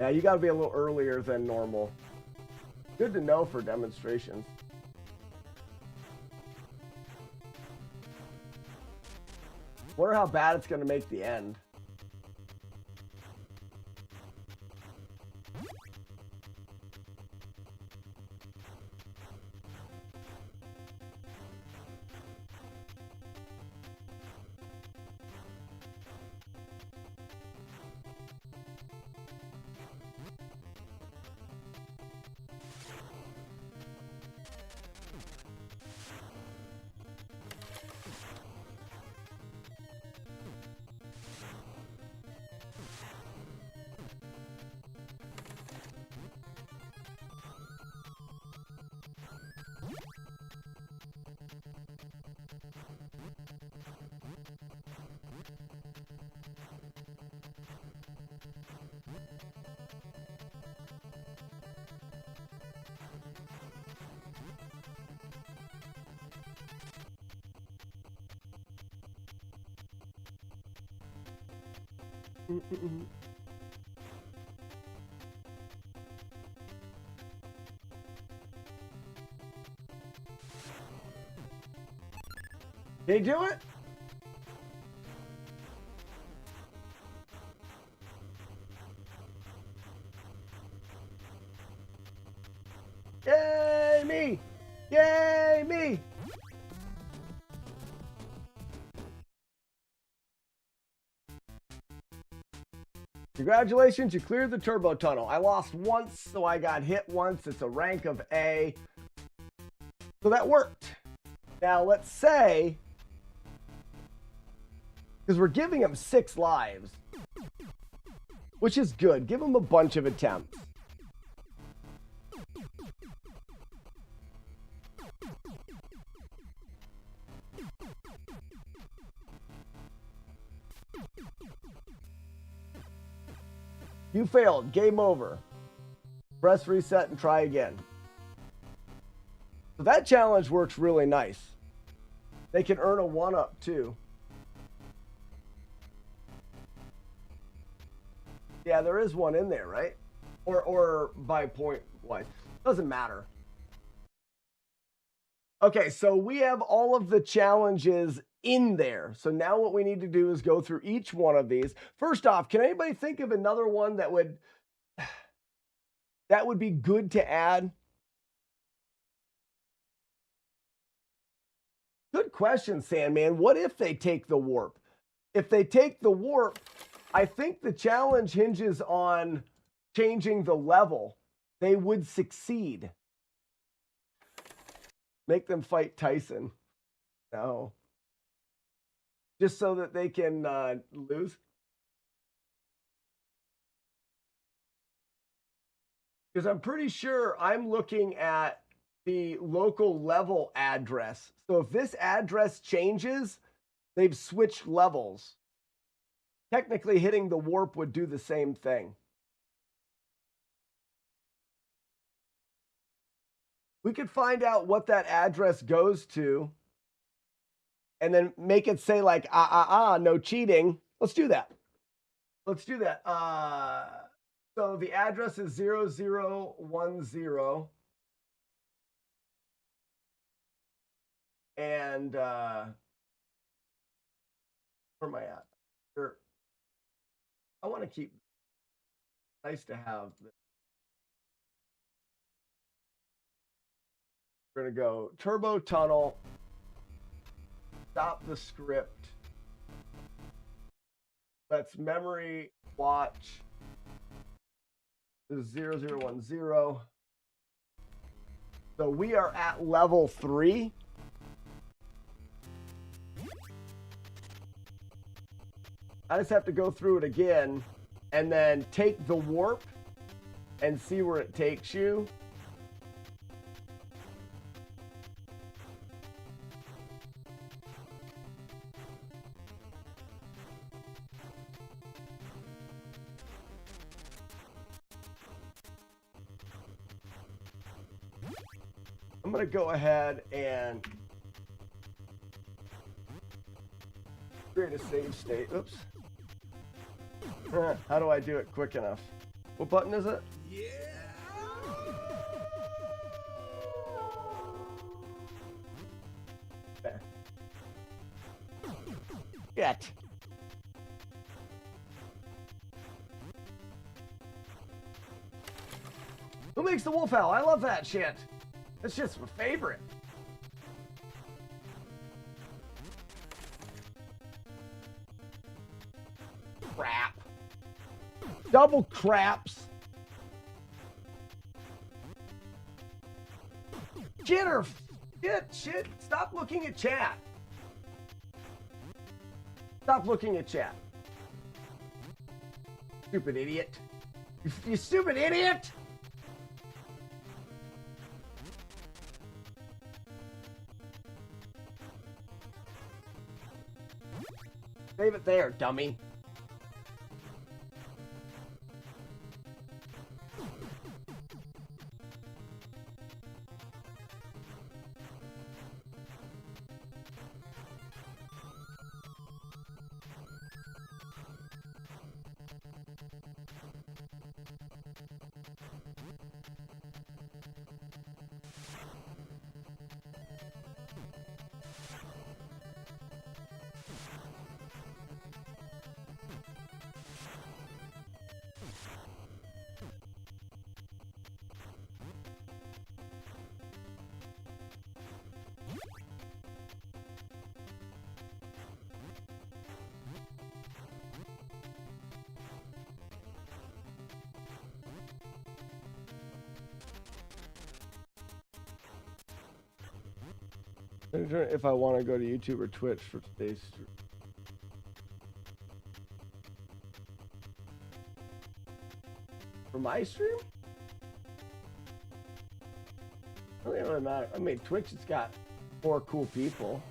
Speaker 2: you got to be a little earlier than normal. Good to know for demonstrations. Wonder how bad it's going to make the end. Did he do it? Yay me! Yay me! Congratulations, you cleared the turbo tunnel. I lost once, so I got hit once. It's a rank of A. So that worked. Now let's say Because we're giving him 6 lives. Which is good. Give him a bunch of attempts. You failed. Game over. Press reset and try again. So that challenge works really nice. They can earn a 1-up too. Yeah, there is one in there, right? Or by point wise. Doesn't matter. Okay, so we have all of the challenges in there. So now what we need to do is go through each one of these. First off, can anybody think of another one that would be good to add? Good question, Sandman. What if they take the warp? If they take the warp, I think the challenge hinges on changing the level. They would succeed. Make them fight Tyson. No. Just so that they can lose. Because I'm pretty sure I'm looking at the local level address. So if this address changes, they've switched levels. Technically, hitting the warp would do the same thing. We could find out what that address goes to and then make it say like, no cheating. Let's do that. Let's do that. So the address is 0010. And where am I at? Here. I want to keep. Nice to have. We're going to go turbo tunnel. Stop the script. Let's memory watch. This is 0010. So we are at level 3. I just have to go through it again and then take the warp and see where it takes you. I'm going to go ahead and create a save state. Oops. How do I do it quick enough? What button is it? Yeah. Okay. Get. Who makes the wolf owl? I love that shit. That's just my favorite. Crap. Double craps. Jitter. Shit. Stop looking at chat. Stop looking at chat. Stupid idiot. You stupid idiot. Save it there, dummy. If I want to go to YouTube or Twitch for today's stream. For my stream? It doesn't really matter. I mean, Twitch has got 4 cool people.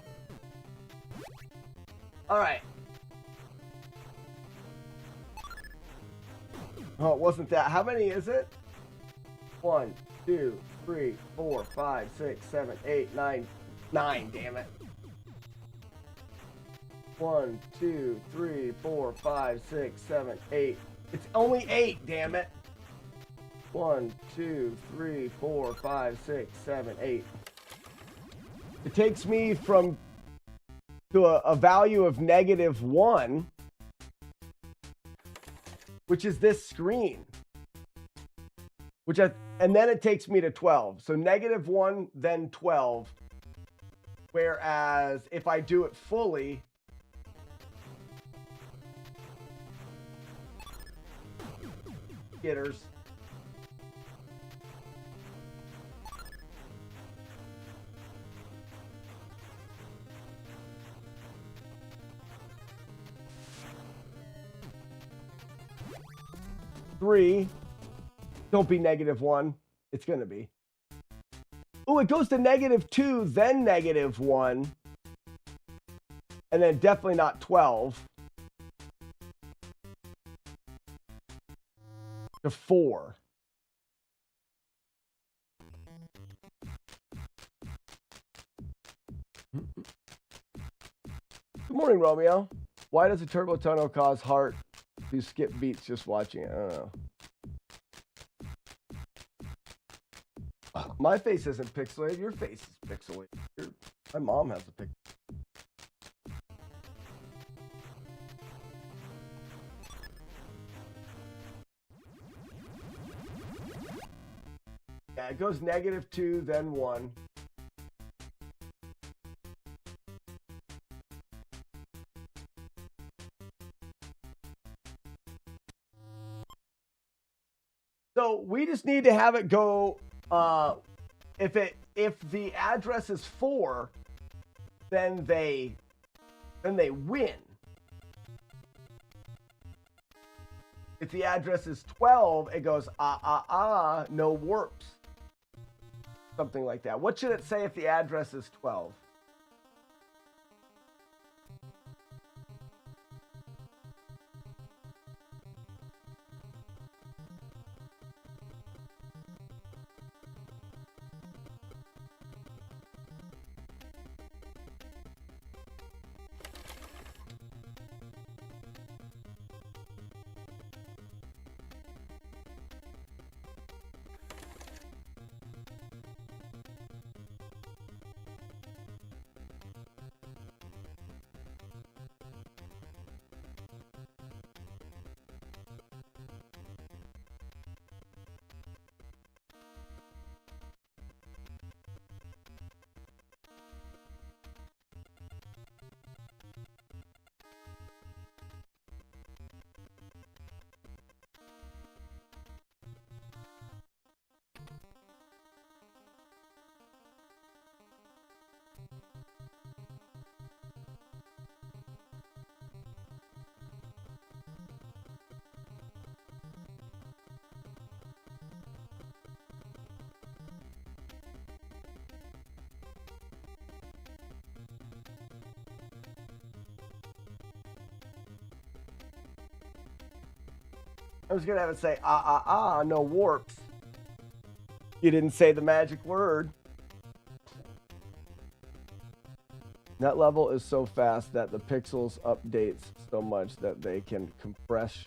Speaker 2: All right. Oh, it wasn't that. How many is it? 1, 2, 3, 4, 5, 6, 7, 8, 9. 9, damn it. 1, 2, 3, 4, 5, 6, 7, 8. It's only 8, damn it. 1, 2, 3, 4, 5, 6, 7, 8. It takes me from to a value of -1, which is this screen. And then it takes me to 12. So -1, then 12. Whereas if I do it fully, getters. Three. Don't be -1. It's going to be. Oh, it goes to -2, then -1. And then definitely not 12. To 4. Good morning, Romeo. Why does a turbo tunnel cause heart to skip beats just watching it? I don't know. My face isn't pixelated. Your face is pixelated. My mom has a pixel. Yeah, it goes -2, then 1. So we just need to have it go. If the address is 4, then they win. If the address is 12, it goes no warps. Something like that. What should it say if the address is 12? I was gonna have it say no warps. You didn't say the magic word. That level is so fast that the pixels updates so much that they can compress.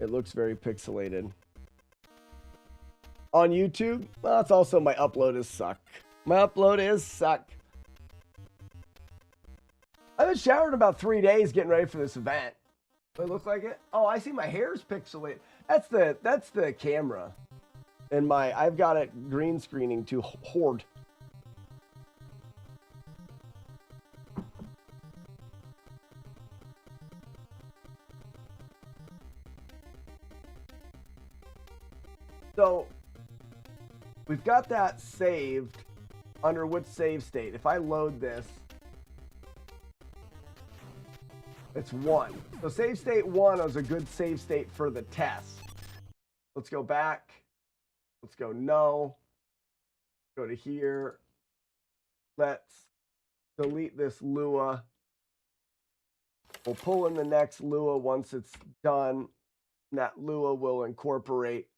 Speaker 2: It looks very pixelated. On YouTube, well, it's also my upload is suck. My upload is suck. I've been showering about 3 days getting ready for this event. Do I look like it? Oh, I see my hair's pixelated. That's the camera. And I've got it green screening to hoard. So we've got that saved under which save state. If I load this, It's 1. So save state 1 is a good save state for the test. Let's go back. Let's go no. Go to here. Let's delete this Lua. We'll pull in the next Lua once it's done. And that Lua will incorporate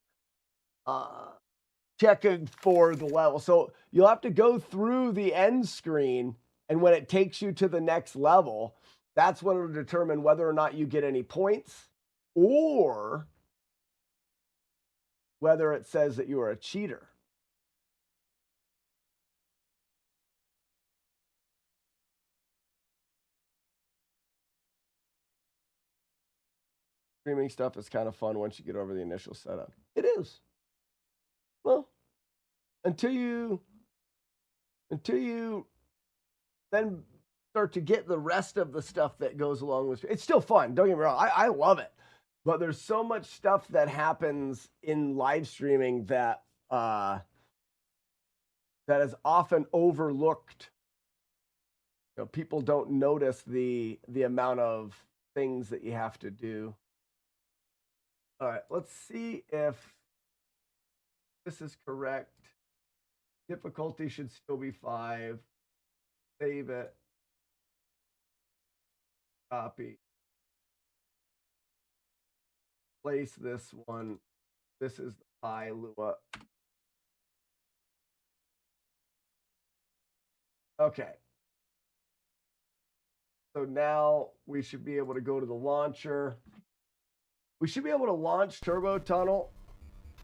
Speaker 2: checking for the level. So you'll have to go through the end screen, and when it takes you to the next level, that's when it'll determine whether or not you get any points or whether it says that you are a cheater. Streaming stuff is kind of fun once you get over the initial setup. It is. Well, until you then start to get the rest of the stuff that goes along with it. It's still fun. Don't get me wrong. I love it. But there's so much stuff that happens in live streaming that is often overlooked. You know, people don't notice the amount of things that you have to do. All right, let's see if this is correct. Difficulty should still be 5. Save it. Copy. Place this one. This is the Pi Lua. Okay. So now we should be able to go to the launcher. We should be able to launch Turbo Tunnel,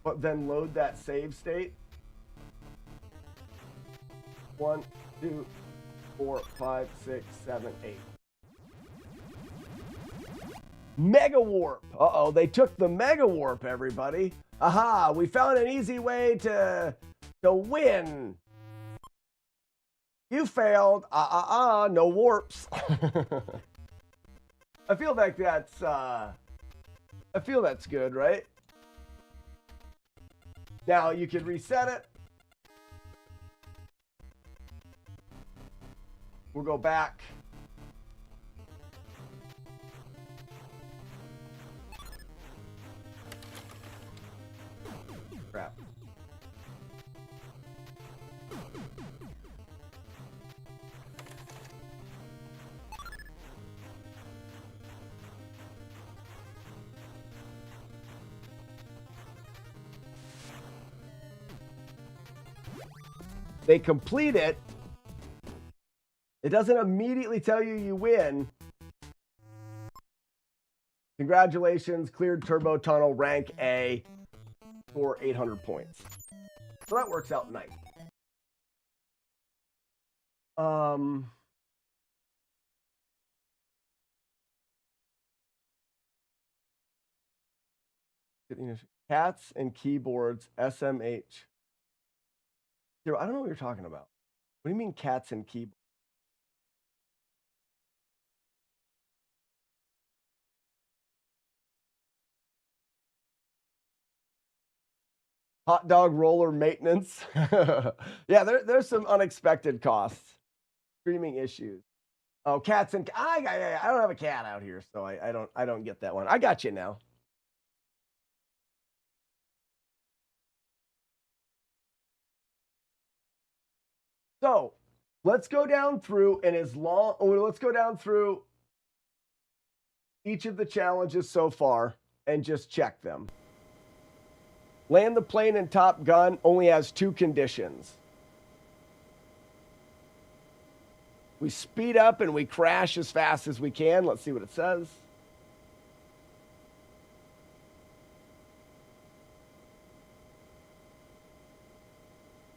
Speaker 2: but then load that save state. 1, 2, 4, 5, 6, 7, 8. Mega Warp. Uh-oh, they took the Mega Warp, everybody. Aha, we found an easy way to win. You failed. No warps. I feel like that's good, right? Now you can reset it. We'll go back. Crap. They complete it. It doesn't immediately tell you you win. Congratulations, cleared Turbo Tunnel, rank A for 800 points. So that works out nice. Cats and keyboards, SMH. I don't know what you're talking about. What do you mean cats and keyboards? Hot dog roller maintenance. Yeah, there's some unexpected costs. Streaming issues. Oh, cats and I don't have a cat out here, so I don't get that one. I got you now. So let's go down through let's go down through each of the challenges so far and just check them. Land the plane in Top Gun only has 2 conditions. We speed up and we crash as fast as we can. Let's see what it says.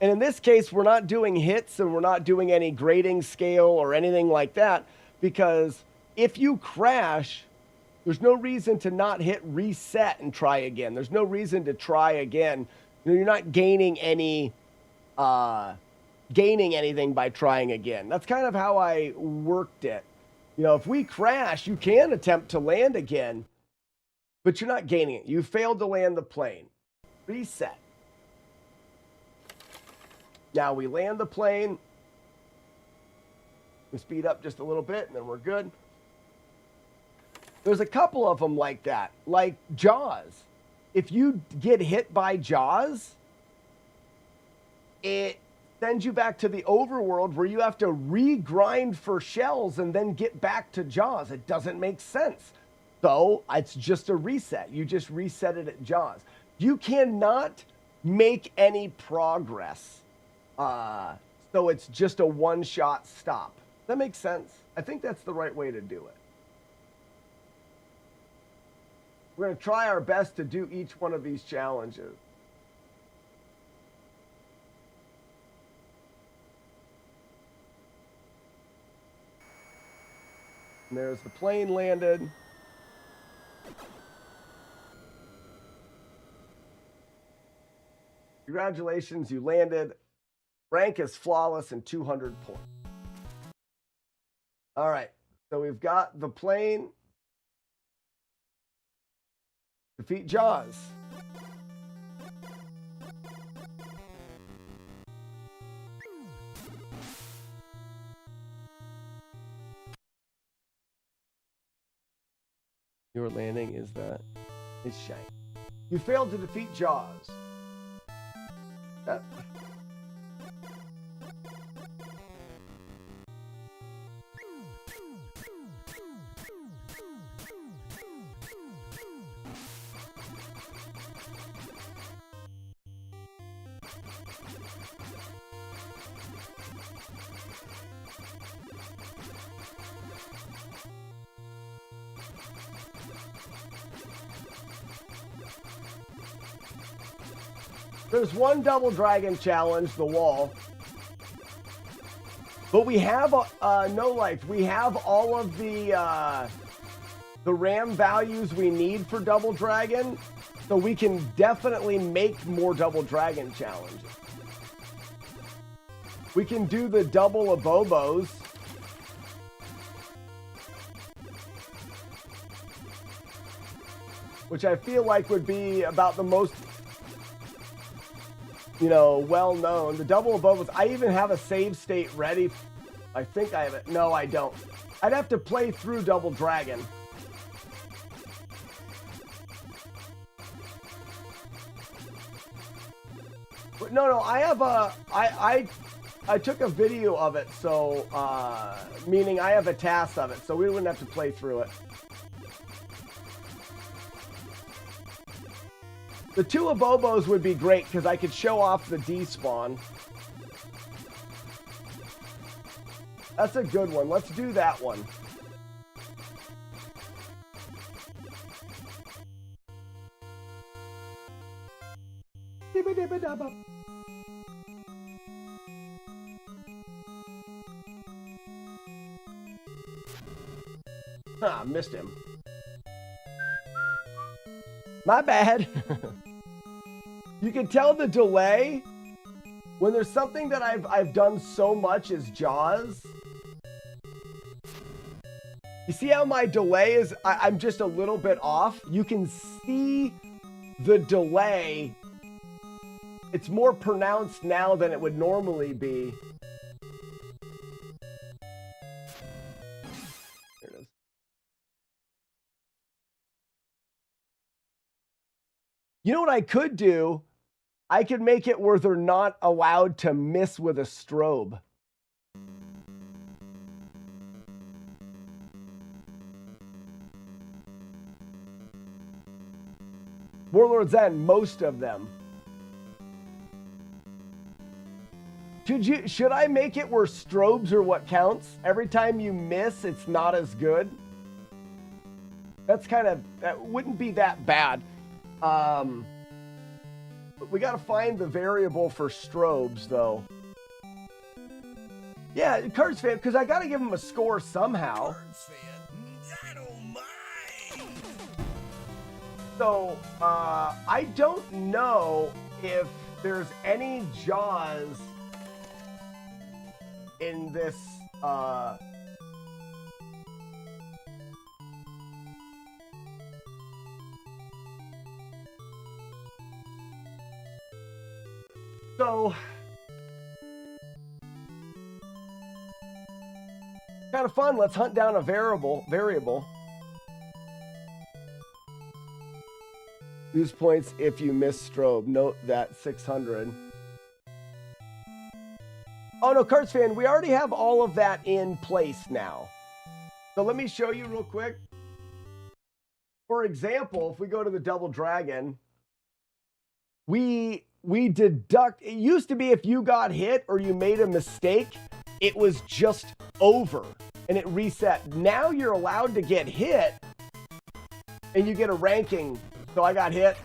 Speaker 2: And in this case, we're not doing hits and we're not doing any grading scale or anything like that, because if you crash, there's no reason to not hit reset and try again. There's no reason to try again. You're not gaining anything by trying again. That's kind of how I worked it. You know, if we crash, you can attempt to land again, but you're not gaining it. You failed to land the plane. Reset. Now we land the plane. We speed up just a little bit and then we're good. There's a couple of them like that, like Jaws. If you get hit by Jaws, it sends you back to the overworld where you have to regrind for shells and then get back to Jaws. It doesn't make sense. So it's just a reset. You just reset it at Jaws. You cannot make any progress. So it's just a one-shot stop. That makes sense. I think that's the right way to do it. We're going to try our best to do each one of these challenges. And there's the plane landed. Congratulations, you landed. Rank is flawless and 200 points. All right, so we've got the plane. Defeat Jaws. Your landing is shame. You failed to defeat Jaws. There's one double dragon challenge, the wall. But we have no life. We have all of the RAM values we need for double dragon, so we can definitely make more double dragon challenges. We can do the double abobos. Which I feel like would be about the most, well known. The double abobos. I even have a save state ready. I think I have it. No, I don't. I'd have to play through Double Dragon. But no, I have a, I took a video of it, so, meaning I have a task of it, so we wouldn't have to play through it. The two abobos would be great because I could show off the despawn. That's a good one. Let's do that one. Ah, missed him. My bad. You can tell the delay when there's something that I've done so much as Jaws. You see how my delay is? I'm just a little bit off. You can see the delay. It's more pronounced now than it would normally be. There it is. You know what I could do? I could make it where they're not allowed to miss with a strobe. Warlord's End, most of them. Should I make it where strobes are what counts? Every time you miss, it's not as good. That wouldn't be that bad. But we got to find the variable for strobes, though. Yeah, Cards fan, because I got to give him a score somehow.
Speaker 5: Cards fan, I don't mind.
Speaker 2: So, I don't know if there's any Jaws in this, So, kind of fun. Let's hunt down a variable. Lose points if you miss strobe. Note that 600. Oh no, Cards Fan, we already have all of that in place now. So let me show you real quick. For example, if we go to the Double Dragon, we deduct. It used to be if you got hit or you made a mistake, it was just over and it reset. Now you're allowed to get hit and you get a ranking. So I got hit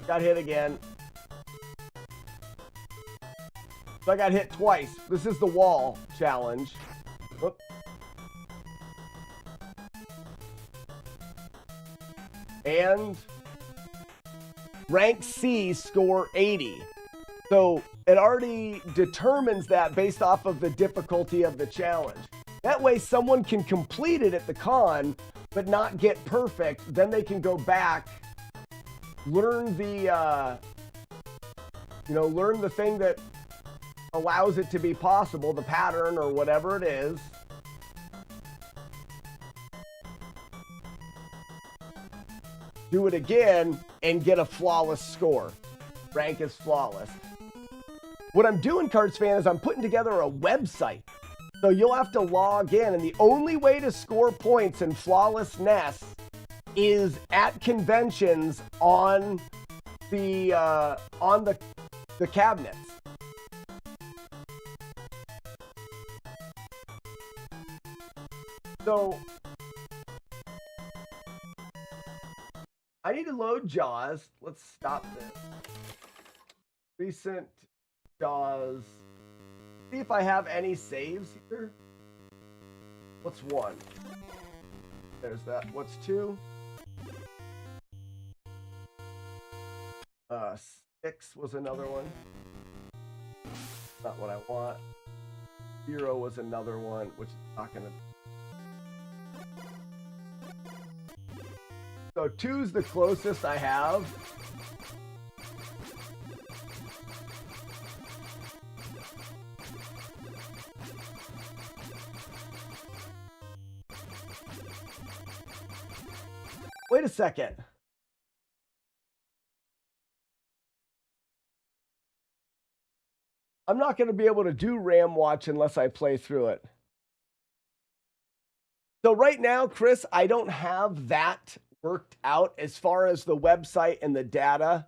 Speaker 2: again. So I got hit twice. This is the wall challenge. Whoop. And rank C, score 80. So it already determines that based off of the difficulty of the challenge. That way someone can complete it at the con, but not get perfect. Then they can go back, learn the, learn the thing that allows it to be possible, the pattern or whatever it is. Do it again and get a flawless score. Rank is flawless. What I'm doing, Cards Fan, is I'm putting together a website. So you'll have to log in, and the only way to score points in FlawlessNES is at conventions on the cabinets. So I need to load JAWS. Let's stop this. Recent JAWS. See if I have any saves here. What's 1? There's that. What's 2? 6 was another one. Not what I want. 0 was another one, which is not gonna. So 2's the closest I have. Wait a second. I'm not going to be able to do RAM watch unless I play through it. So right now, Chris, I don't have that worked out as far as the website and the data.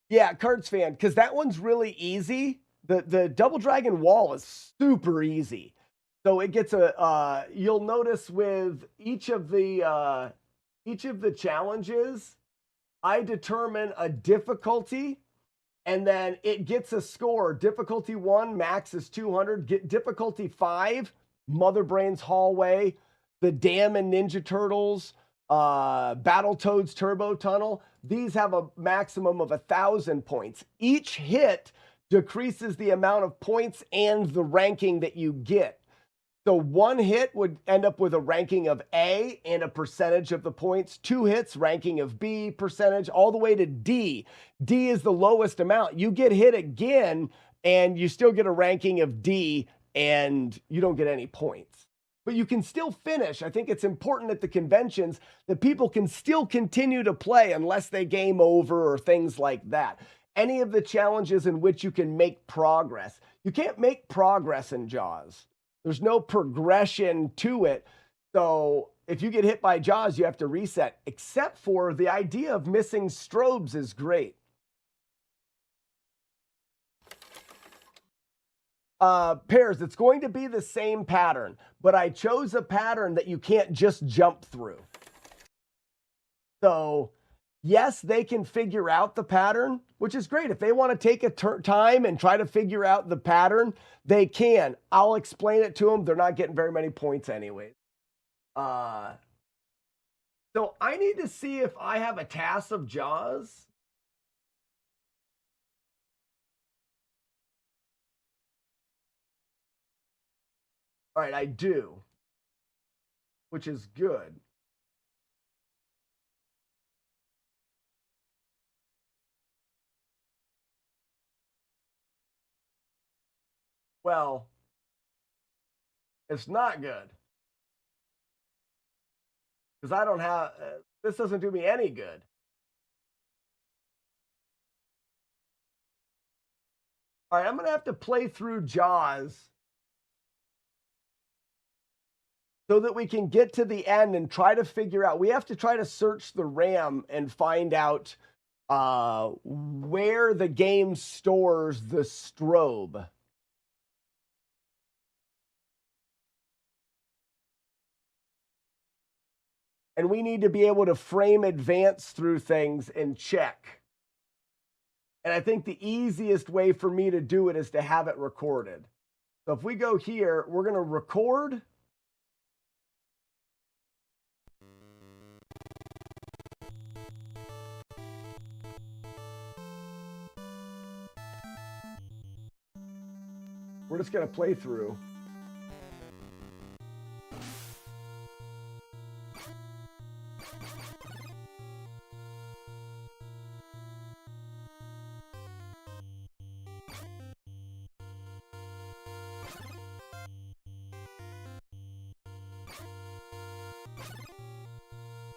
Speaker 2: Yeah, Cards Fan, because that one's really easy. The Double Dragon wall is super easy. So it gets a, you'll notice with each of the challenges, I determine a difficulty and then it gets a score. Difficulty 1, max is 200. Difficulty 5, Mother Brain's Hallway, the Dam and Ninja Turtles, Battletoads Turbo Tunnel. These have a maximum of 1,000 points. Each hit decreases the amount of points and the ranking that you get. So 1 hit would end up with a ranking of A and a percentage of the points. 2 hits, ranking of B, percentage, all the way to D. D is the lowest amount. You get hit again and you still get a ranking of D and you don't get any points. But you can still finish. I think it's important at the conventions that people can still continue to play unless they game over or things like that. Any of the challenges in which you can make progress. You can't make progress in JAWS. There's no progression to it. So if you get hit by JAWS, you have to reset, except for the idea of missing strobes is great. Pairs, it's going to be the same pattern, but I chose a pattern that you can't just jump through. So yes, they can figure out the pattern, which is great. If they want to take a time and try to figure out the pattern, they can. I'll explain it to them. They're not getting very many points anyways. So I need to see if I have a task of JAWS. All right, I do, which is good. Well, it's not good. Because I don't have, This doesn't do me any good. All right, I'm going to have to play through Jaws so that we can get to the end and try to figure out. We have to try to search the RAM and find out where the game stores the strobe. And we need to be able to frame advance through things and check. And I think the easiest way for me to do it is to have it recorded. So if we go here, we're going to record. We're just going to play through.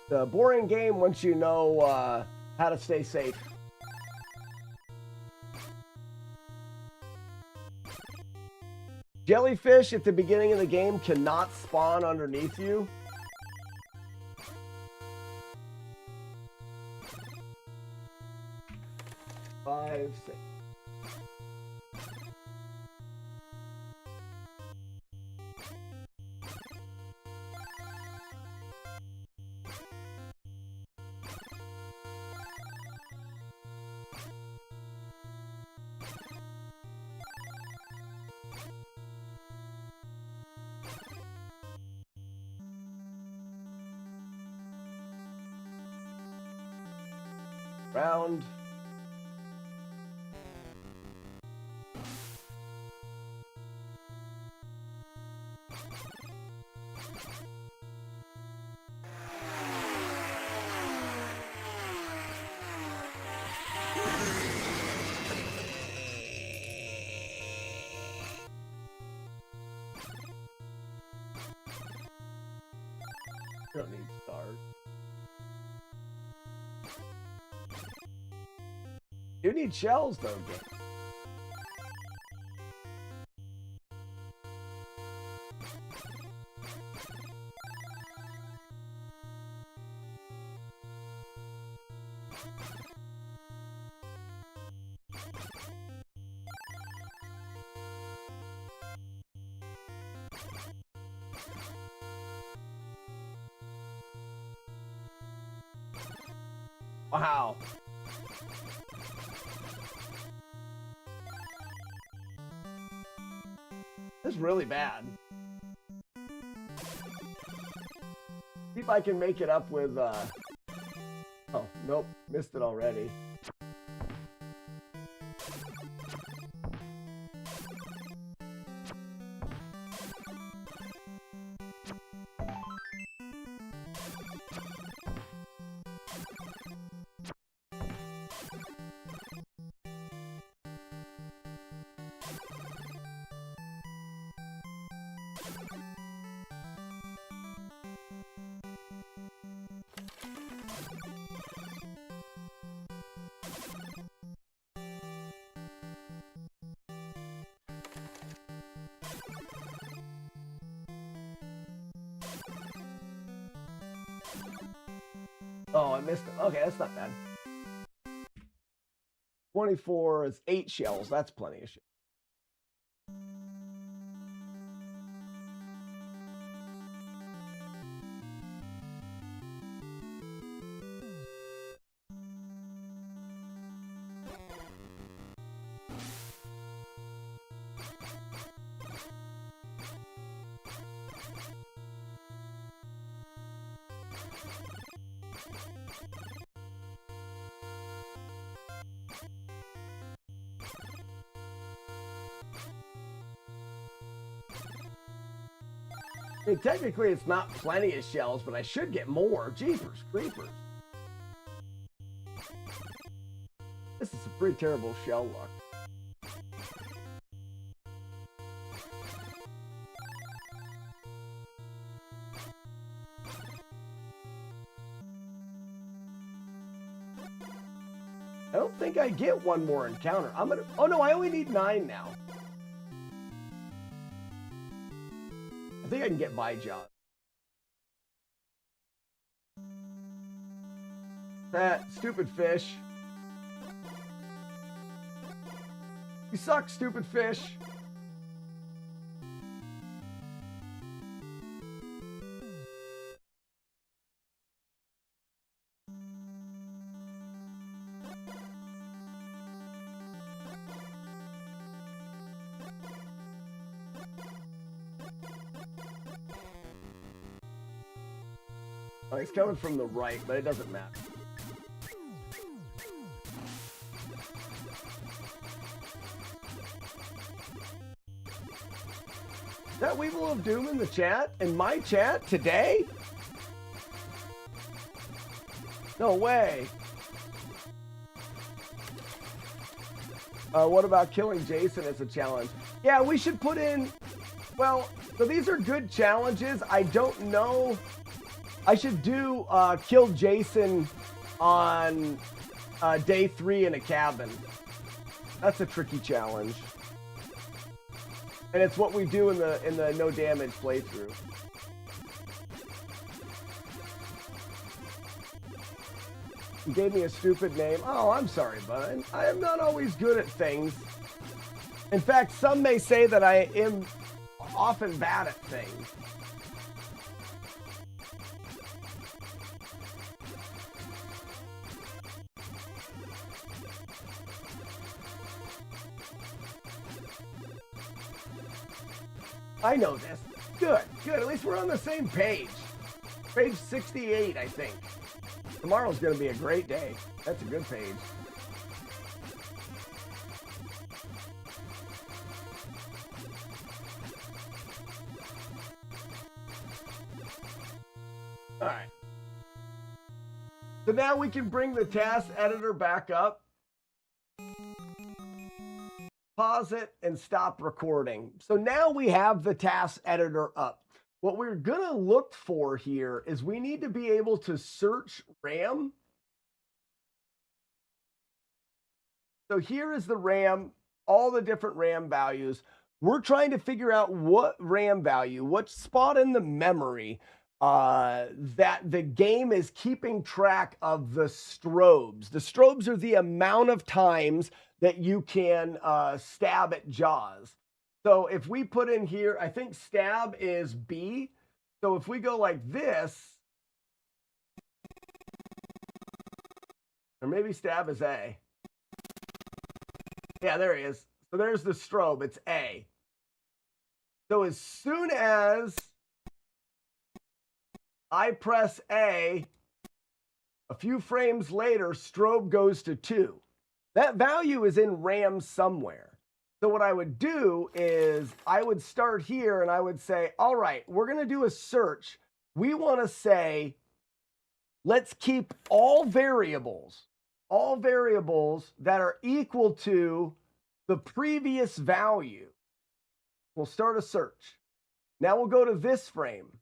Speaker 2: The boring game once you know how to stay safe. Jellyfish at the beginning of the game cannot spawn underneath you. Five, six. Round. Don't need stars. You need shells, though. Wow. This is really bad. See if I can make it up with, oh, nope, missed it already. Oh, I missed it. Okay, that's not bad. 24 is 8 shells. That's plenty of shells. I mean, technically, it's not plenty of shells, but I should get more. Jeepers creepers. This is a pretty terrible shell luck. I don't think I get one more encounter. I'm gonna. Oh no, I only need 9 now. I think I can get by Jaws. That stupid fish. You suck, stupid fish. Oh, he's coming from the right, but it doesn't matter. Is that Weevil of Doom in the chat? In my chat today? No way. What about killing Jason as a challenge? Yeah, we should put in... Well, so these are good challenges. I don't know... I should do kill Jason on day 3 in a cabin. That's a tricky challenge. And it's what we do in the no damage playthrough. You gave me a stupid name. Oh, I'm sorry, bud. I am not always good at things. In fact, some may say that I am often bad at things. I know this. Good, good. At least we're on the same page. Page 68, I think. Tomorrow's going to be a great day. That's a good page. All right. So now we can bring the task editor back up. Pause it and stop recording. So now we have the task editor up. What we're gonna look for here is we need to be able to search RAM. So here is the RAM, all the different RAM values. We're trying to figure out what RAM value, what spot in the memory that the game is keeping track of the strobes. The strobes are the amount of times that you can stab at Jaws. So if we put in here, I think stab is B. So if we go like this, or maybe stab is A. Yeah, there he is. So there's the strobe, it's A. So as soon as I press A, a few frames later, strobe goes to 2. That value is in RAM somewhere. So what I would do is I would start here and I would say, all right, we're going to do a search. We want to say, let's keep all variables that are equal to the previous value. We'll start a search. Now we'll go to this frame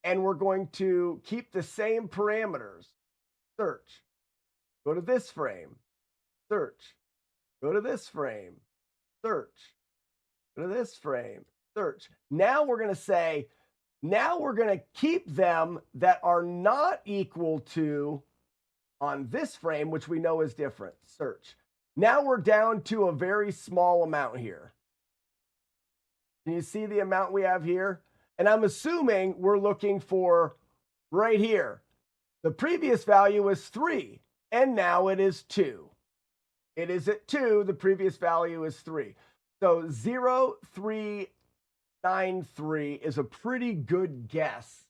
Speaker 2: and we're going to keep the same parameters. Search. Go to this frame. Search. Go to this frame. Search. Go to this frame. Search. Now we're going to say, now we're going to keep them that are not equal to on this frame, which we know is different. Search. Now we're down to a very small amount here. Can you see the amount we have here? And I'm assuming we're looking for right here. The previous value was 3, and now it is 2. It is at 2. The previous value is 3. So 0393 is a pretty good guess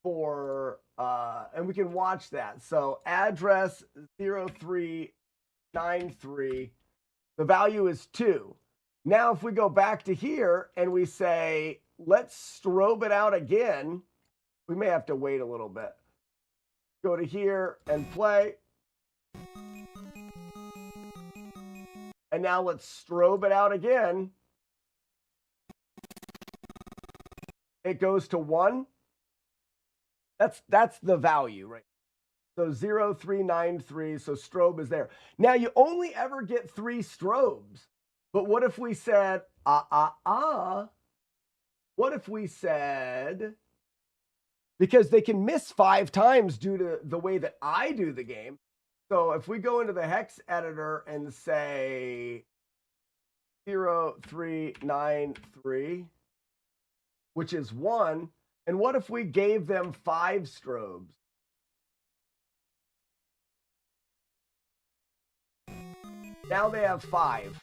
Speaker 2: for, and we can watch that. So address 0393, the value is 2. Now, if we go back to here and we say, let's strobe it out again, we may have to wait a little bit. Go to here and play. And now let's strobe it out again. It goes to 1. That's the value, right? So 0393, so strobe is there. Now you only ever get 3 strobes. But what if we said, what if we said, because they can miss 5 times due to the way that I do the game. So if we go into the hex editor and say 0393, which is 1, and what if we gave them 5 strobes? Now they have 5.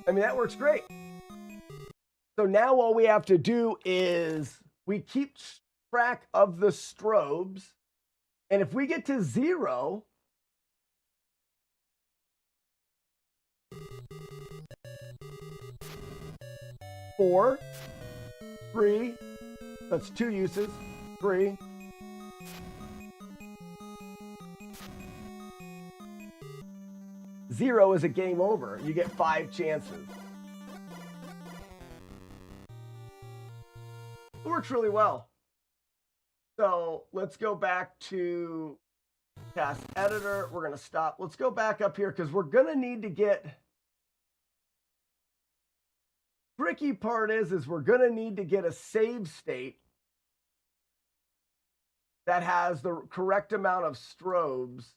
Speaker 2: I mean, that works great. So now all we have to do is we keep track of the strobes. And if we get to 0, four, 3, that's 2 uses, 3. Zero is a game over. You get 5 chances. It works really well. So let's go back to task editor. We're going to stop. Let's go back up here because we're going to need to get. Tricky part is we're going to need to get a save state that has the correct amount of strobes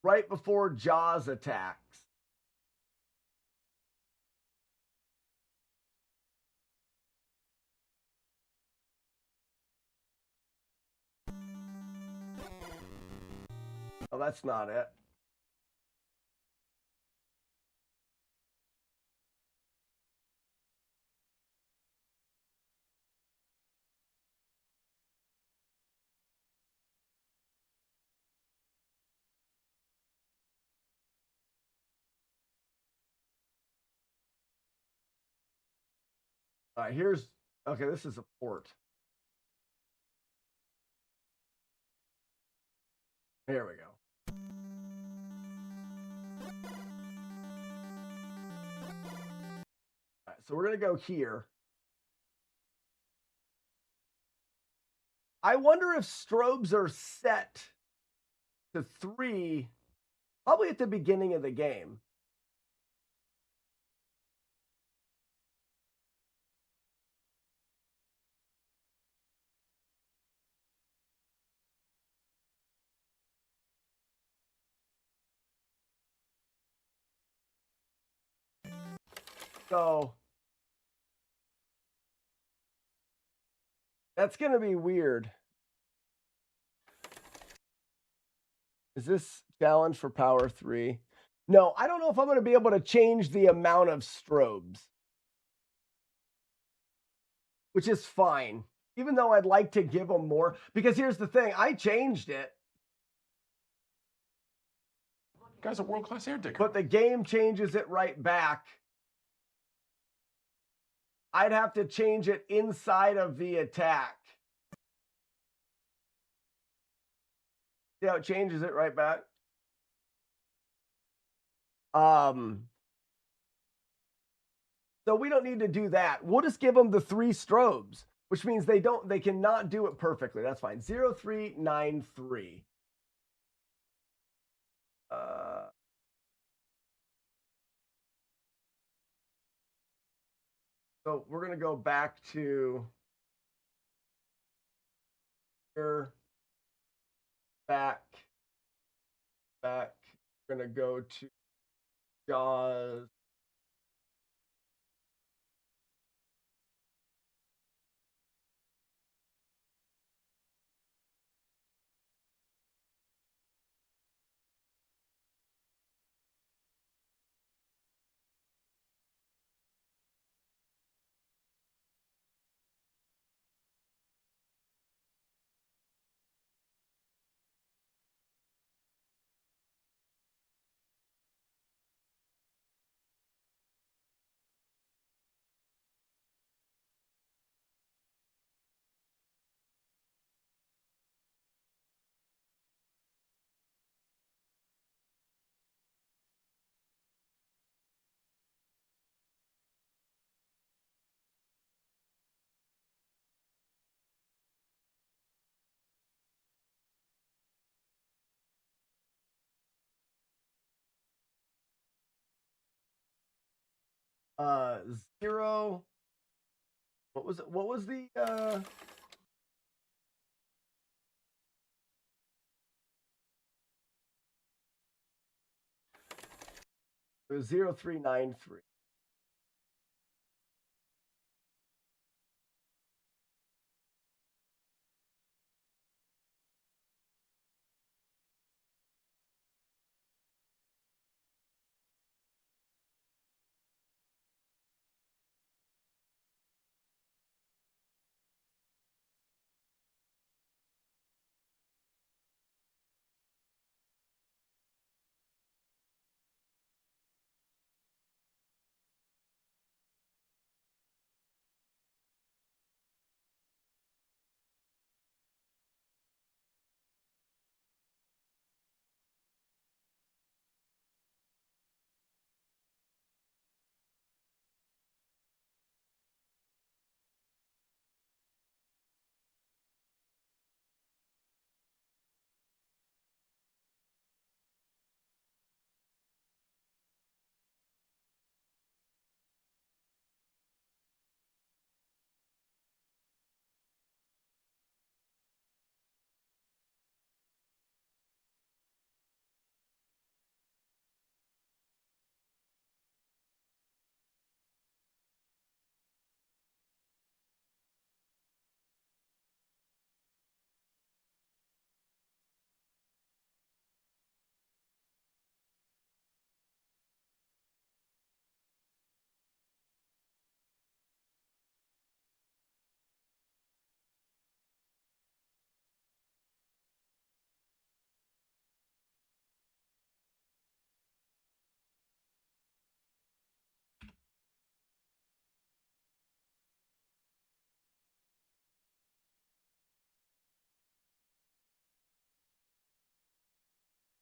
Speaker 2: right before Jaws attacks. Oh, that's not it. All right, okay, this is a port. Here we go. All right, so we're going to go here. I wonder if strobes are set to 3, probably at the beginning of the game. So that's going to be weird. Is this challenge for power 3? No, I don't know if I'm going to be able to change the amount of strobes, which is fine, even though I'd like to give them more. Because here's the thing, I changed it.
Speaker 7: Guy's a world-class air digger.
Speaker 2: But the game changes it right back. I'd have to change it inside of the attack. See how it changes it right back? So we don't need to do that. We'll just give them the 3 strobes, which means they cannot do it perfectly. That's fine. 0393. So we're going to go back to here, back. We're going to go to Jaws. 0. What was it? What was the it was 0393.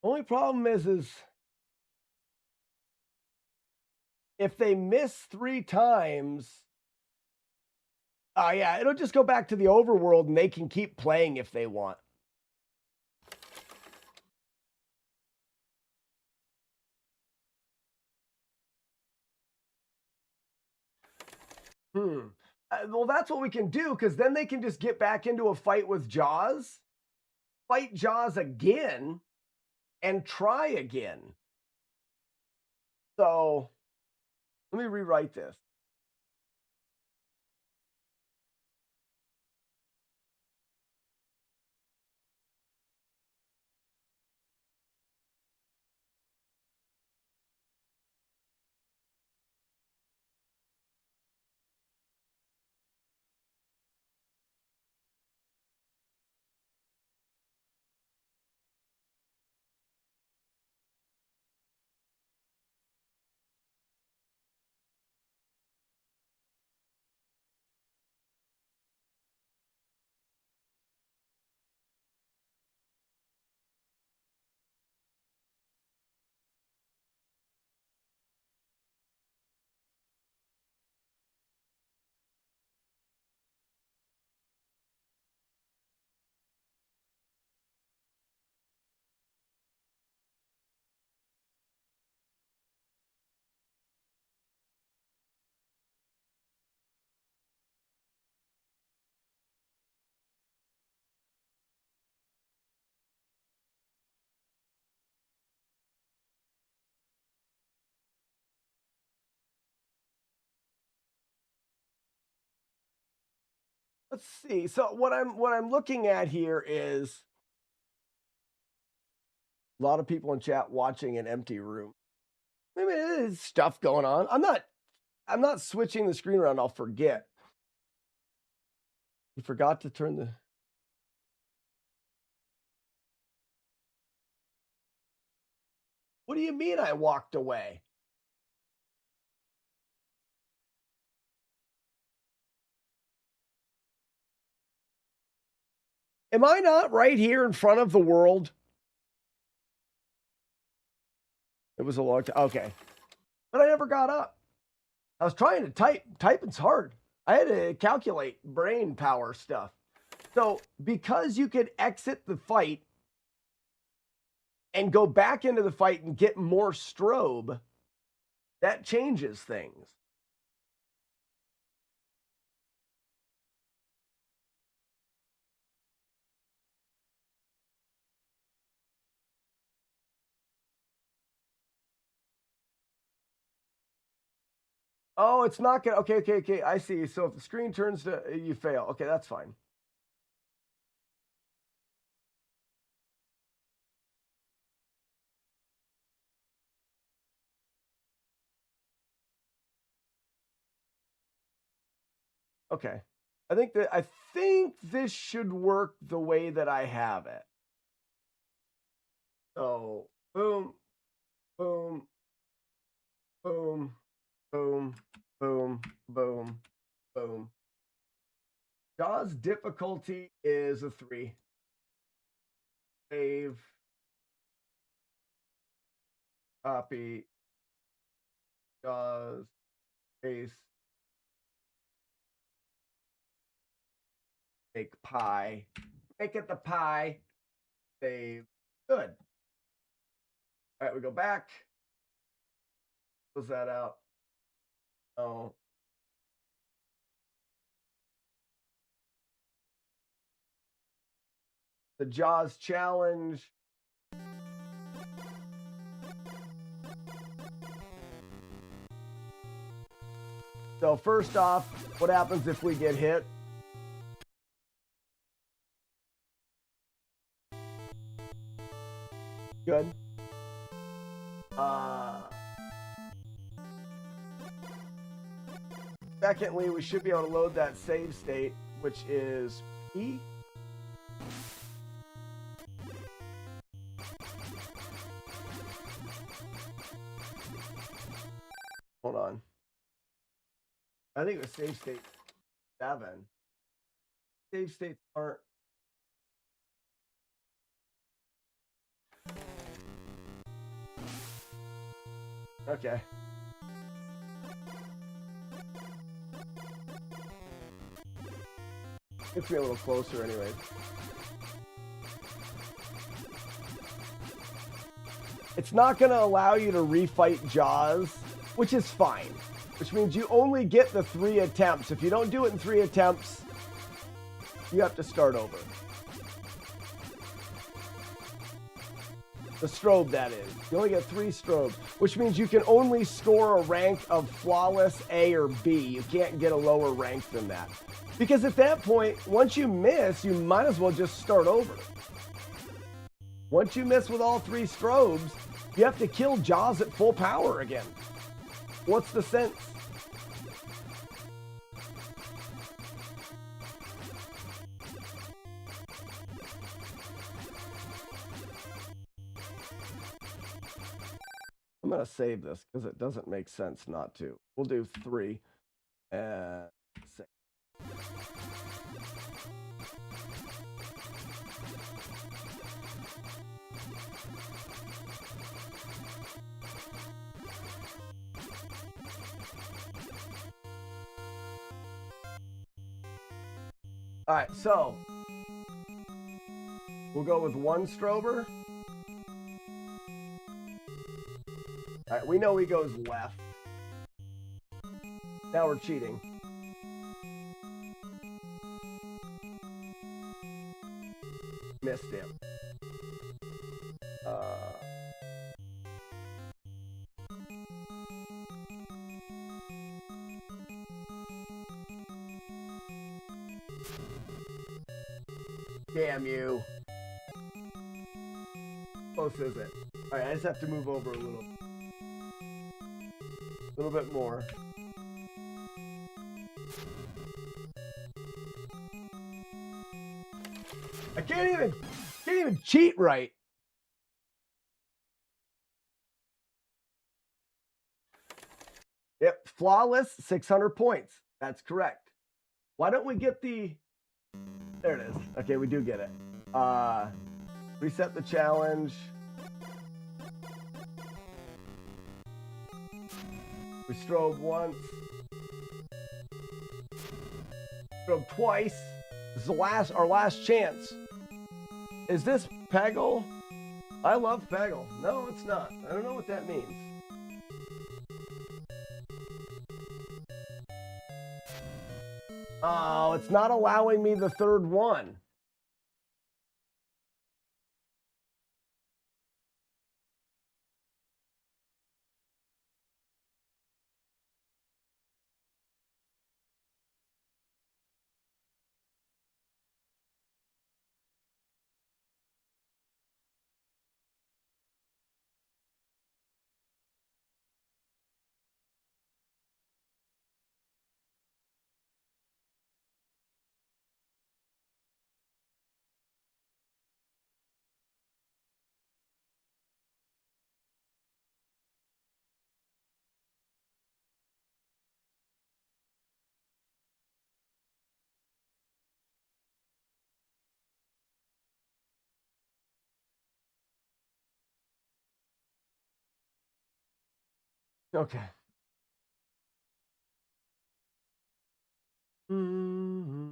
Speaker 2: Only problem is if they miss 3 times, yeah, it'll just go back to the overworld and they can keep playing if they want. Well, that's what we can do, because then they can just get back into a fight with Jaws, fight Jaws again, and try again. So let me rewrite this. Let's see. So what I'm looking at here is a lot of people in chat watching an empty room. Maybe there's stuff going on. I'm not switching the screen around. I'll forget. You forgot to turn the. What do you mean I walked away? Am I not right here in front of the world? It was a long time. Okay. But I never got up. I was trying to type. Typing's hard. I had to calculate brain power stuff. So because you could exit the fight and go back into the fight and get more strobe, that changes things. Oh, it's not gonna. Okay. I see. So if the screen turns to, you fail. Okay, that's fine. Okay. I think this should work the way that I have it. So boom, boom, boom, boom, boom, boom, boom. Jaws difficulty is a 3. Save. Copy. Jaws. Paste. Make pie. Make it the pie. Save. Good. All right, we go back. Close that out. Oh. The Jaws challenge. So first off, what happens if we get hit? Good. Secondly, we should be able to load that save state, which is E. Hold on. I think the save state 7. Save states aren't. Okay. Gets me a little closer anyways. It's not going to allow you to refight Jaws, which is fine. Which means you only get the 3 attempts. If you don't do it in 3 attempts, you have to start over. The strobe, that is. You only get 3 strobes, which means you can only score a rank of flawless A or B. You can't get a lower rank than that. Because at that point, once you miss, you might as well just start over. Once you miss with all 3 strobes, you have to kill Jaws at full power again. What's the sense? I'm going to save this because it doesn't make sense not to. We'll do 3 and 6. All right, so we'll go with 1 strober. All right, we know he goes left. Now we're cheating. Missed him. Damn you. Close is it? All right, I just have to move over a little bit more. I can't even cheat right. Yep, flawless, 600 points. That's correct. Why don't we get the... There it is. Okay, we do get it. Reset the challenge. We strobe once. Strobe twice. This is our last chance. Is this Peggle? I love Peggle. No, it's not. I don't know what that means. Oh, it's not allowing me the 3rd one. Okay. Mm-hmm.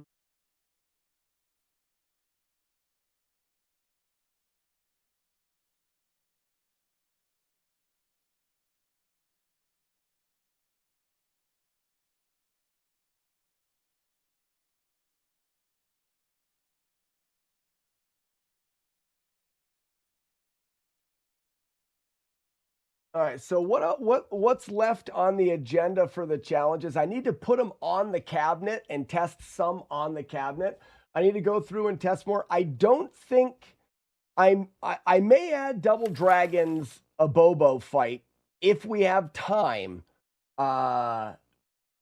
Speaker 2: All right, so what's left on the agenda for the challenges? I need to put them on the cabinet and test some on the cabinet. I need to go through and test more. I don't think I may add Double Dragons a Bobo fight if we have time,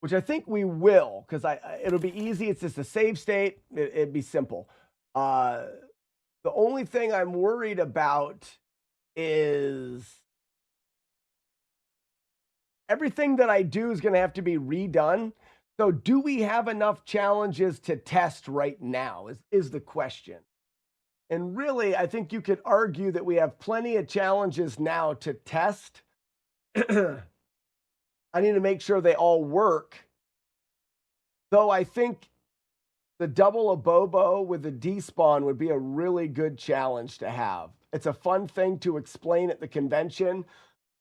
Speaker 2: which I think we will, because it'll be easy. It's just a save state. It'd be simple. The only thing I'm worried about is everything that I do is going to have to be redone. So do we have enough challenges to test right now is the question. And really, I think you could argue that we have plenty of challenges now to test. I need to make sure they all work. Though I think the double Abobo with the despawn would be a really good challenge to have. It's a fun thing to explain at the convention.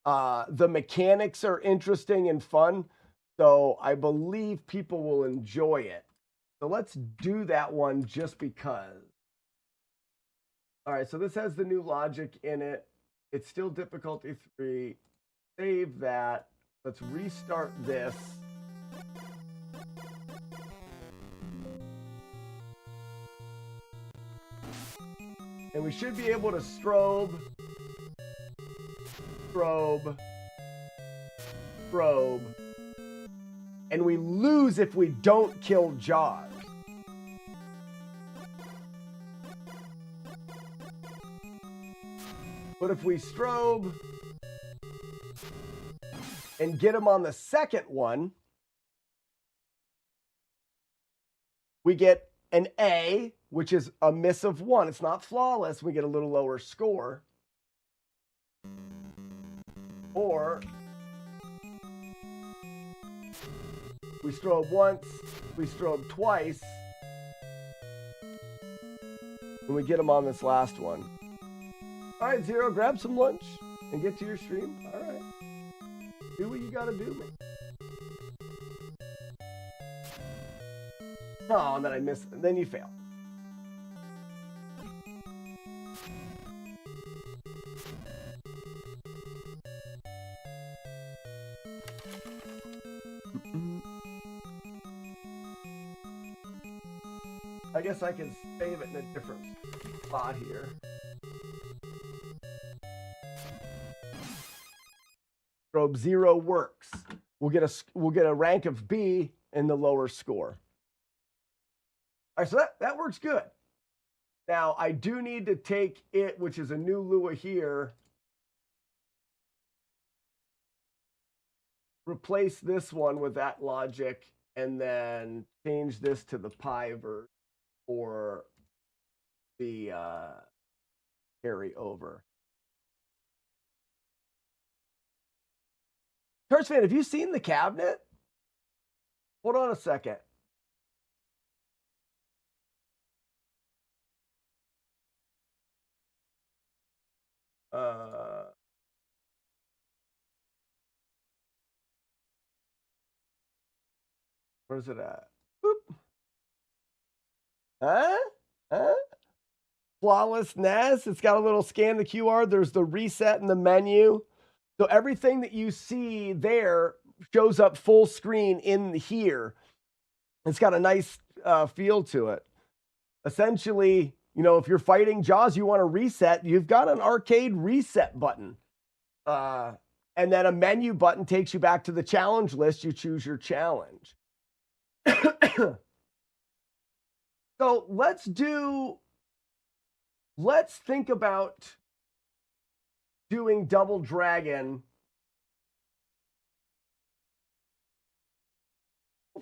Speaker 2: The mechanics are interesting and fun, so I believe people will enjoy it. So let's do that one just because. All right, so this has the new logic in it. It's still difficulty 3. Save that. Let's restart this. And we should be able to strobe, and we lose if we don't kill Jaws. But if we strobe and get him on the second one, we get an A, which is a miss of 1. It's not flawless. We get a little lower score. Or we strobe once, we strobe twice, and we get them on this last one. All right, Zero, grab some lunch and get to your stream. All right. Do what you got to do, man. Oh, and then I missed it. Then you fail. I guess I can save it in a different spot here. Strobe 0 works. We'll get a rank of B in the lower score. All right, so that works good. Now I do need to take it, which is a new Lua here. Replace this one with that logic, and then change this to the pi version for the carry over. Curse fan, have you seen the cabinet? Hold on a second. Where's it at? Boop. Huh? FlawlessNES. It's got a little scan the QR. There's the reset in the menu. So everything that you see there shows up full screen in here. It's got a nice feel to it. Essentially, you know, if you're fighting Jaws, you want to reset, you've got an arcade reset button. And then a menu button takes you back to the challenge list. You choose your challenge. So let's think about doing Double Dragon.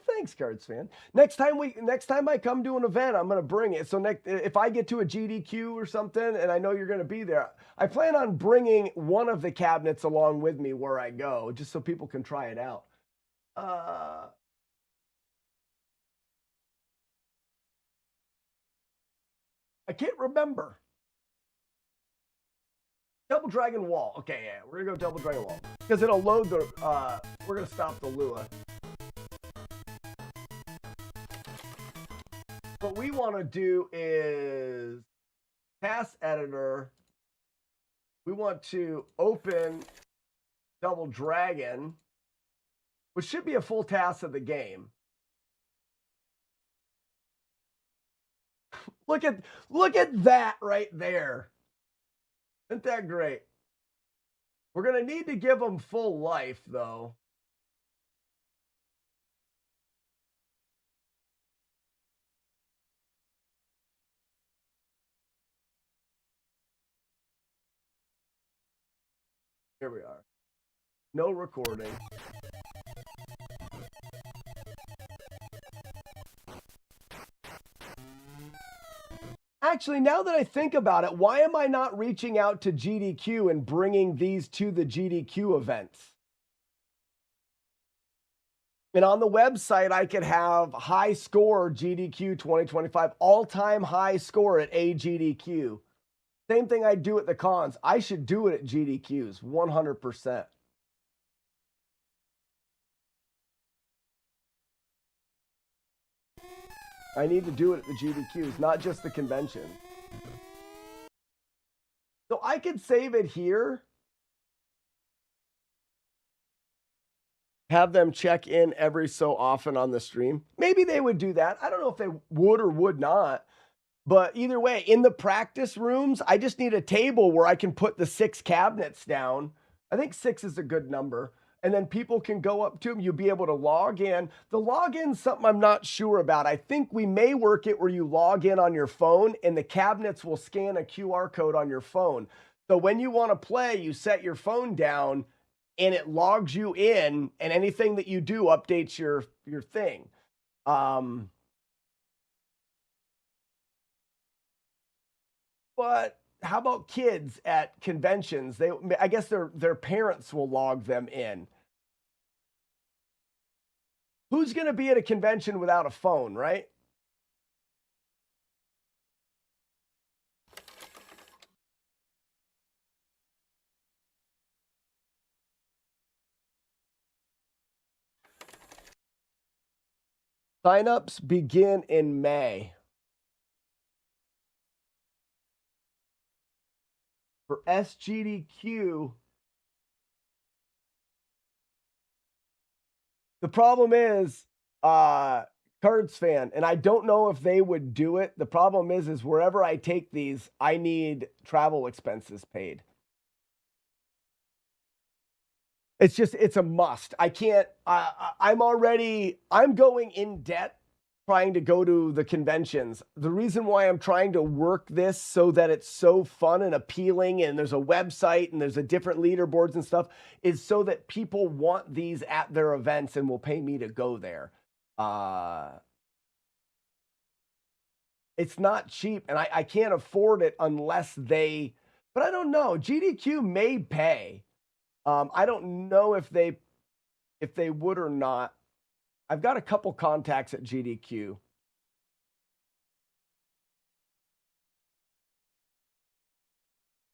Speaker 2: thanks, Cards Fan. Next time I come to an event, I'm gonna bring it. So if I get to a GDQ or something, and I know you're gonna be there, I plan on bringing one of the cabinets along with me where I go, just so people can try it out. I can't remember. Double Dragon Wall. Okay, yeah, we're gonna go Double Dragon Wall because it'll load the. We're gonna stop the Lua. What we want to do is task editor. We want to open Double Dragon, which should be a full task of the game. Look at that right there. Isn't that great? We're going to need to give them full life, though. Here we are. No recording. Actually, now that I think about it, why am I not reaching out to GDQ and bringing these to the GDQ events? And on the website, I could have high score GDQ 2025, all-time high score at AGDQ. Same thing I do at the cons. I should do it at GDQs, 100%. I need to do it at the GDQs, not just the convention. So I could save it here. Have them check in every so often on the stream. Maybe they would do that. I don't know if they would or would not. But either way, in the practice rooms, I just need a table where I can put the 6 cabinets down. I think 6 is a good number. And then people can go up to them. You'll be able to log in. The login's something I'm not sure about. I think we may work it where you log in on your phone and the cabinets will scan a QR code on your phone. So when you want to play, you set your phone down and it logs you in, and anything that you do updates your thing. But how about kids at conventions? I guess their parents will log them in. Who's going to be at a convention without a phone, right? Signups begin in May. For SGDQ, the problem is, Cards Fan, and I don't know if they would do it. The problem is wherever I take these, I need travel expenses paid. It's a must. I can't, I'm going in debt trying to go to the conventions. The reason why I'm trying to work this so that it's so fun and appealing and there's a website and there's a different leaderboards and stuff is so that people want these at their events and will pay me to go there. It's not cheap and I can't afford it unless they, but I don't know. GDQ may pay. I don't know if they would or not. I've got a couple contacts at GDQ.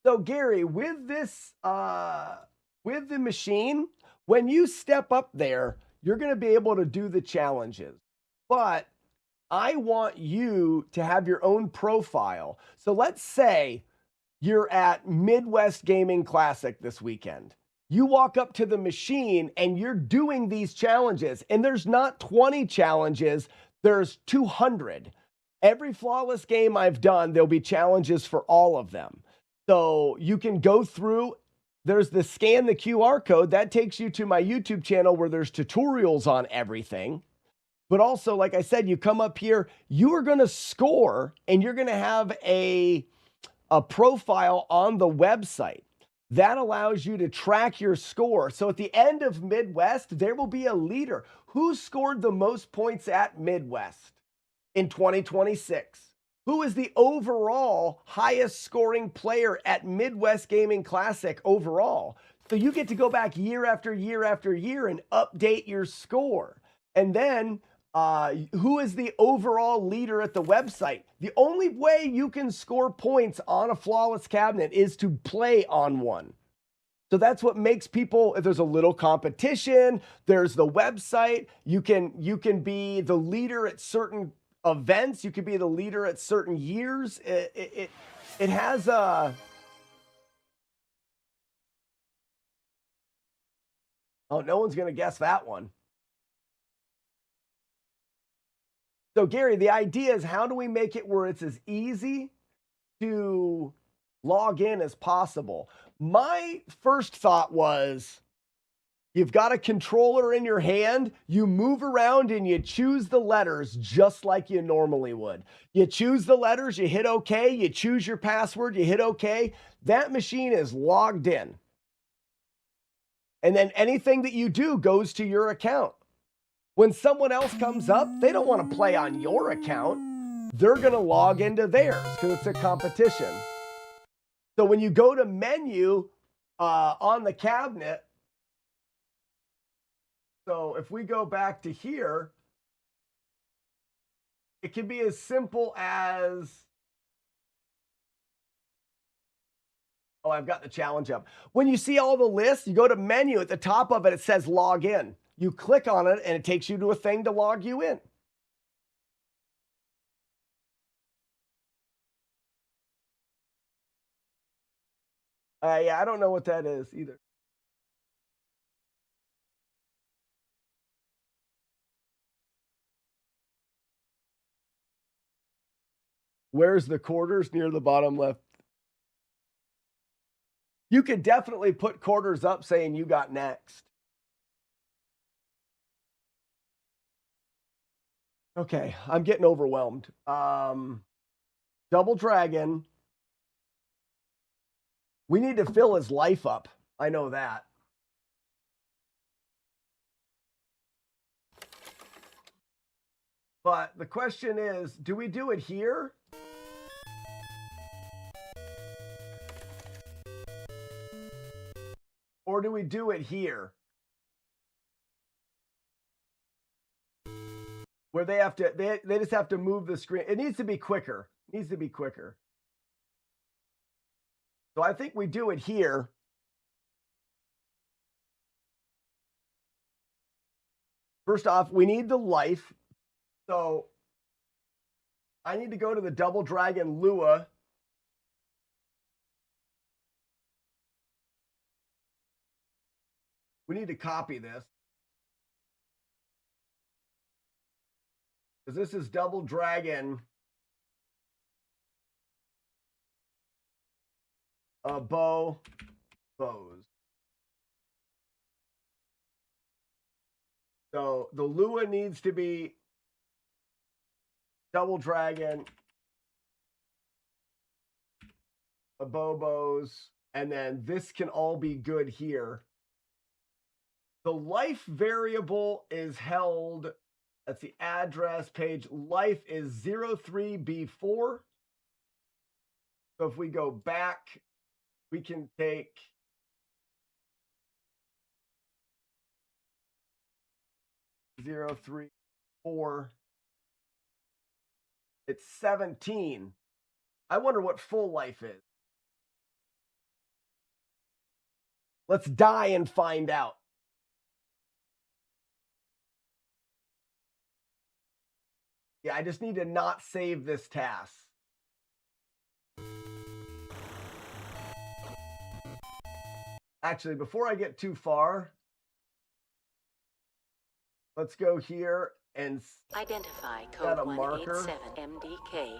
Speaker 2: So Gary, with this, with the machine, when you step up there, you're going to be able to do the challenges. But I want you to have your own profile. So let's say you're at Midwest Gaming Classic this weekend. You walk up to the machine and you're doing these challenges, and there's not 20 challenges, there's 200. Every Flawless game I've done, there'll be challenges for all of them. So you can go through, there's the scan the QR code, that takes you to my YouTube channel where there's tutorials on everything. But also, like I said, you come up here, you are going to score and you're going to have a profile on the website. That allows you to track your score. So at the end of Midwest, there will be a leader. Who scored the most points at Midwest in 2026? Who is the overall highest scoring player at Midwest Gaming Classic overall? So you get to go back year after year after year and update your score. And then who is the overall leader at the website? The only way you can score points on a flawless cabinet is to play on one. So that's what makes people, if there's a little competition, there's the website, you can be the leader at certain events, you could be the leader at certain years. It has a... Oh, no one's going to guess that one. So Gary, the idea is how do we make it where it's as easy to log in as possible? My first thought was, you've got a controller in your hand, you move around and you choose the letters just like you normally would. You choose the letters, you hit OK, you choose your password, you hit OK. That machine is logged in. And then anything that you do goes to your account. When someone else comes up, they don't want to play on your account. They're going to log into theirs because it's a competition. So when you go to menu on the cabinet, so if we go back to here, it can be as simple as, oh, I've got the challenge up. When you see all the lists, you go to menu, at the top of it, it says log in. You click on it and it takes you to a thing to log you in. Yeah, I don't know what that is either. Where's the quarters? Near the bottom left. You could definitely put quarters up saying you got next. Okay, I'm getting overwhelmed. Double Dragon. We need to fill his life up. I know that. But the question is, do we do it here? Or do we do it here? Where they have to, they just have to move the screen. It needs to be quicker. It needs to be quicker. So I think we do it here. First off, we need the life. So I need to go to the Double Dragon Lua. We need to copy this. Because this is Double Dragon bows. So the Lua needs to be Double Dragon, bows, and then this can all be good here. The life variable is held, that's the address page. Life is 03B4. So if we go back, we can take zero, 3, 4. It's 17. I wonder what full life is. Let's die and find out. Yeah, I just need to not save this task. Actually, before I get too far, let's go here and
Speaker 15: identify code 187 MDK.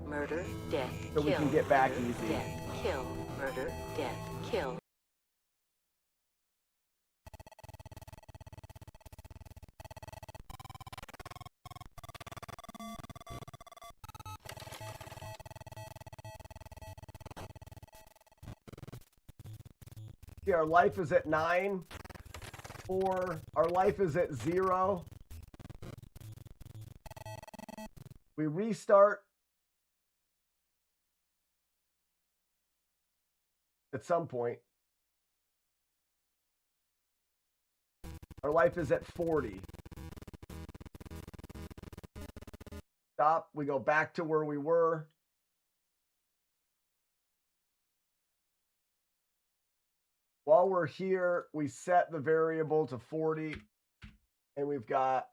Speaker 15: Murder, death,
Speaker 2: so
Speaker 15: kill.
Speaker 2: We can get back
Speaker 15: murder,
Speaker 2: easy.
Speaker 15: Death, kill, murder, death, kill.
Speaker 2: See, our life is at 9. 4. Our life is at 0. We restart at some point. Our life is at 40. Stop. We go back to where we were. While we're here, we set the variable to 40, and we've got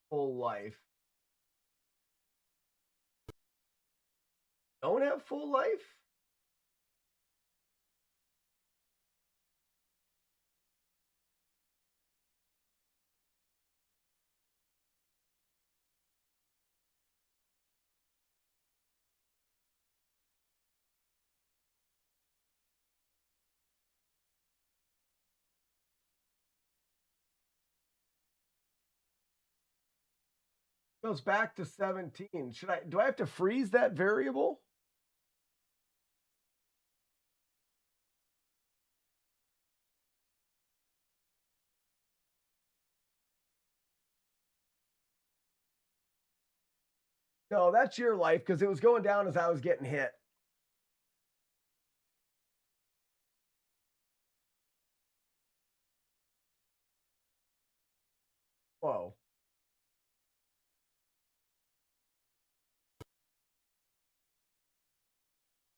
Speaker 2: full life. Don't have full life? Goes back to 17. Do I have to freeze that variable? No, that's your life because it was going down as I was getting hit. Whoa.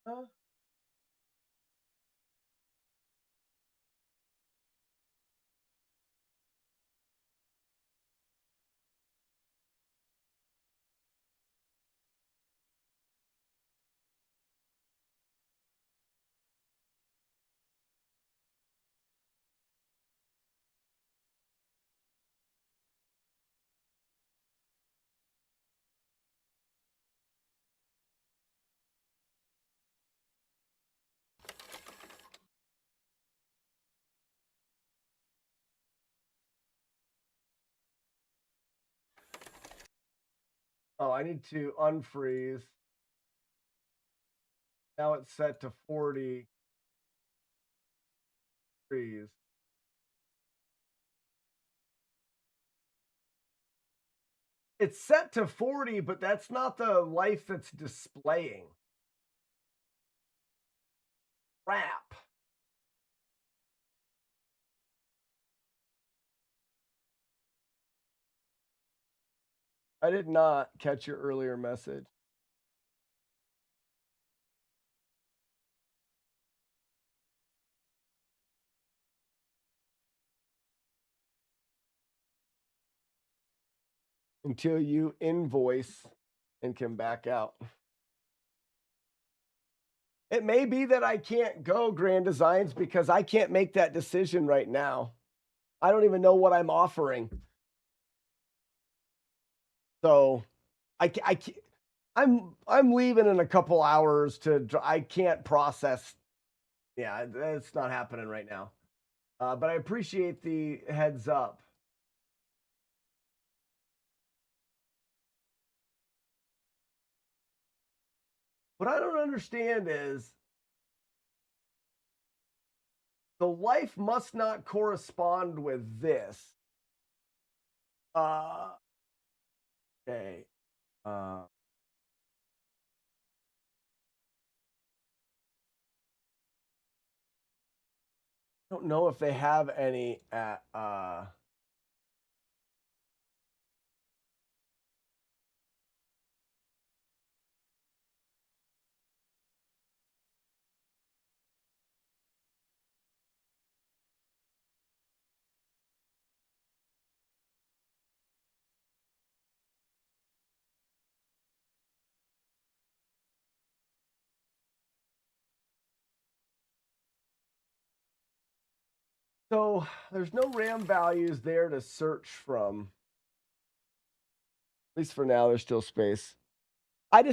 Speaker 2: Huh? Oh, I need to unfreeze. Now it's set to 40. Freeze. It's set to 40, but that's not the life that's displaying. Crap. I did not catch your earlier message. Until you invoice and can back out. It may be that I can't go Grand Designs because I can't make that decision right now. I don't even know what I'm offering. So I'm leaving in a couple hours I can't process. Yeah, it's not happening right now. But I appreciate the heads up. What I don't understand is the life must not correspond with this. Okay. I don't know if they have any at So there's no RAM values there to search from. At least for now, there's still space. I'm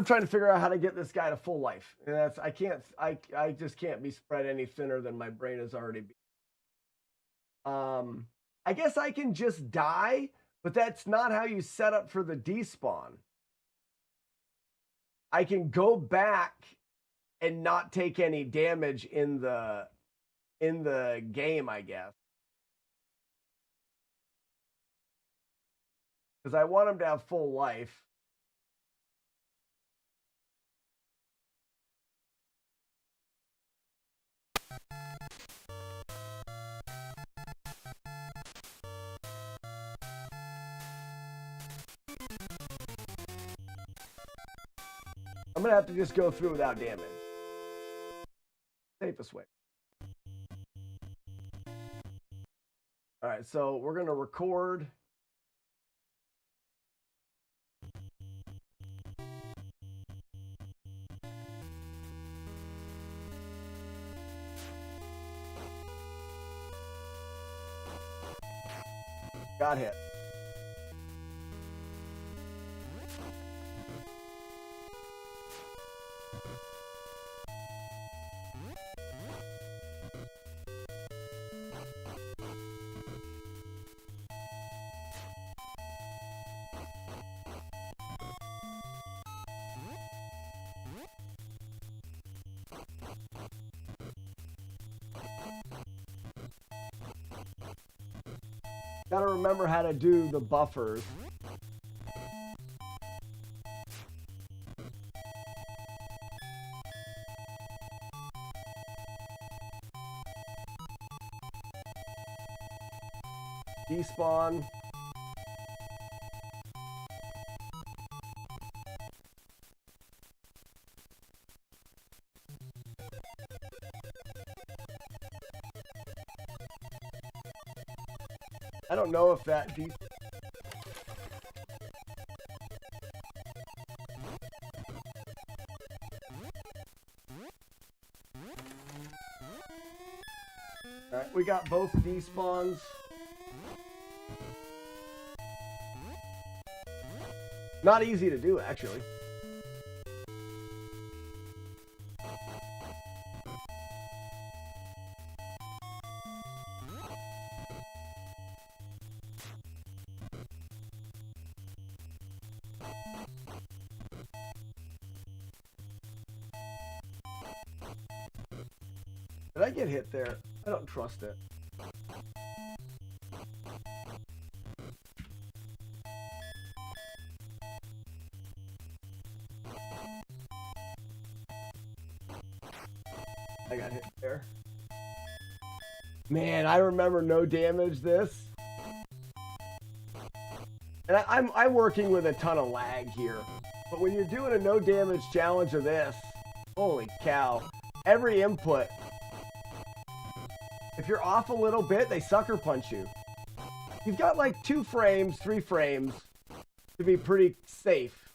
Speaker 2: trying to figure out how to get this guy to full life. And I just can't be spread any thinner than my brain has already been. I guess I can just die, but that's not how you set up for the despawn. I can go back and not take any damage in the game, I guess. Because I want him to have full life. I'm going to have to just go through without damage. Safest way. All right, so we're going to record. Got hit. Gotta remember how to do the buffers. Despawn. I don't know if that deep. All right, we got both despawns. Not easy to do, actually. Did I get hit there? I don't trust it. I got hit there. Man, I remember no damage this. And I'm working with a ton of lag here. But when you're doing a no damage challenge of this, holy cow. Every input. If you're off a little bit, they sucker punch you. You've got like 2 frames, 3 frames to be pretty safe.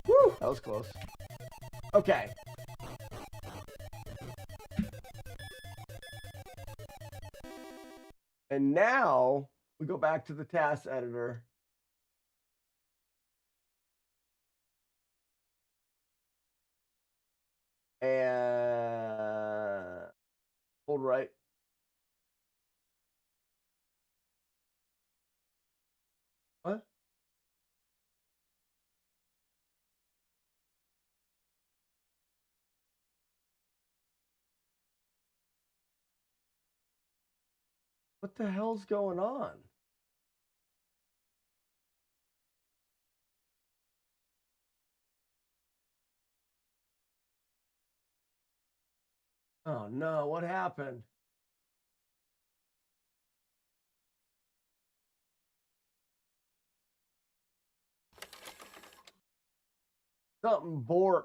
Speaker 2: Woo, that was close. Okay. And now we go back to the task editor. And hold right. What? What the hell's going on? Oh no, what happened? Something borked.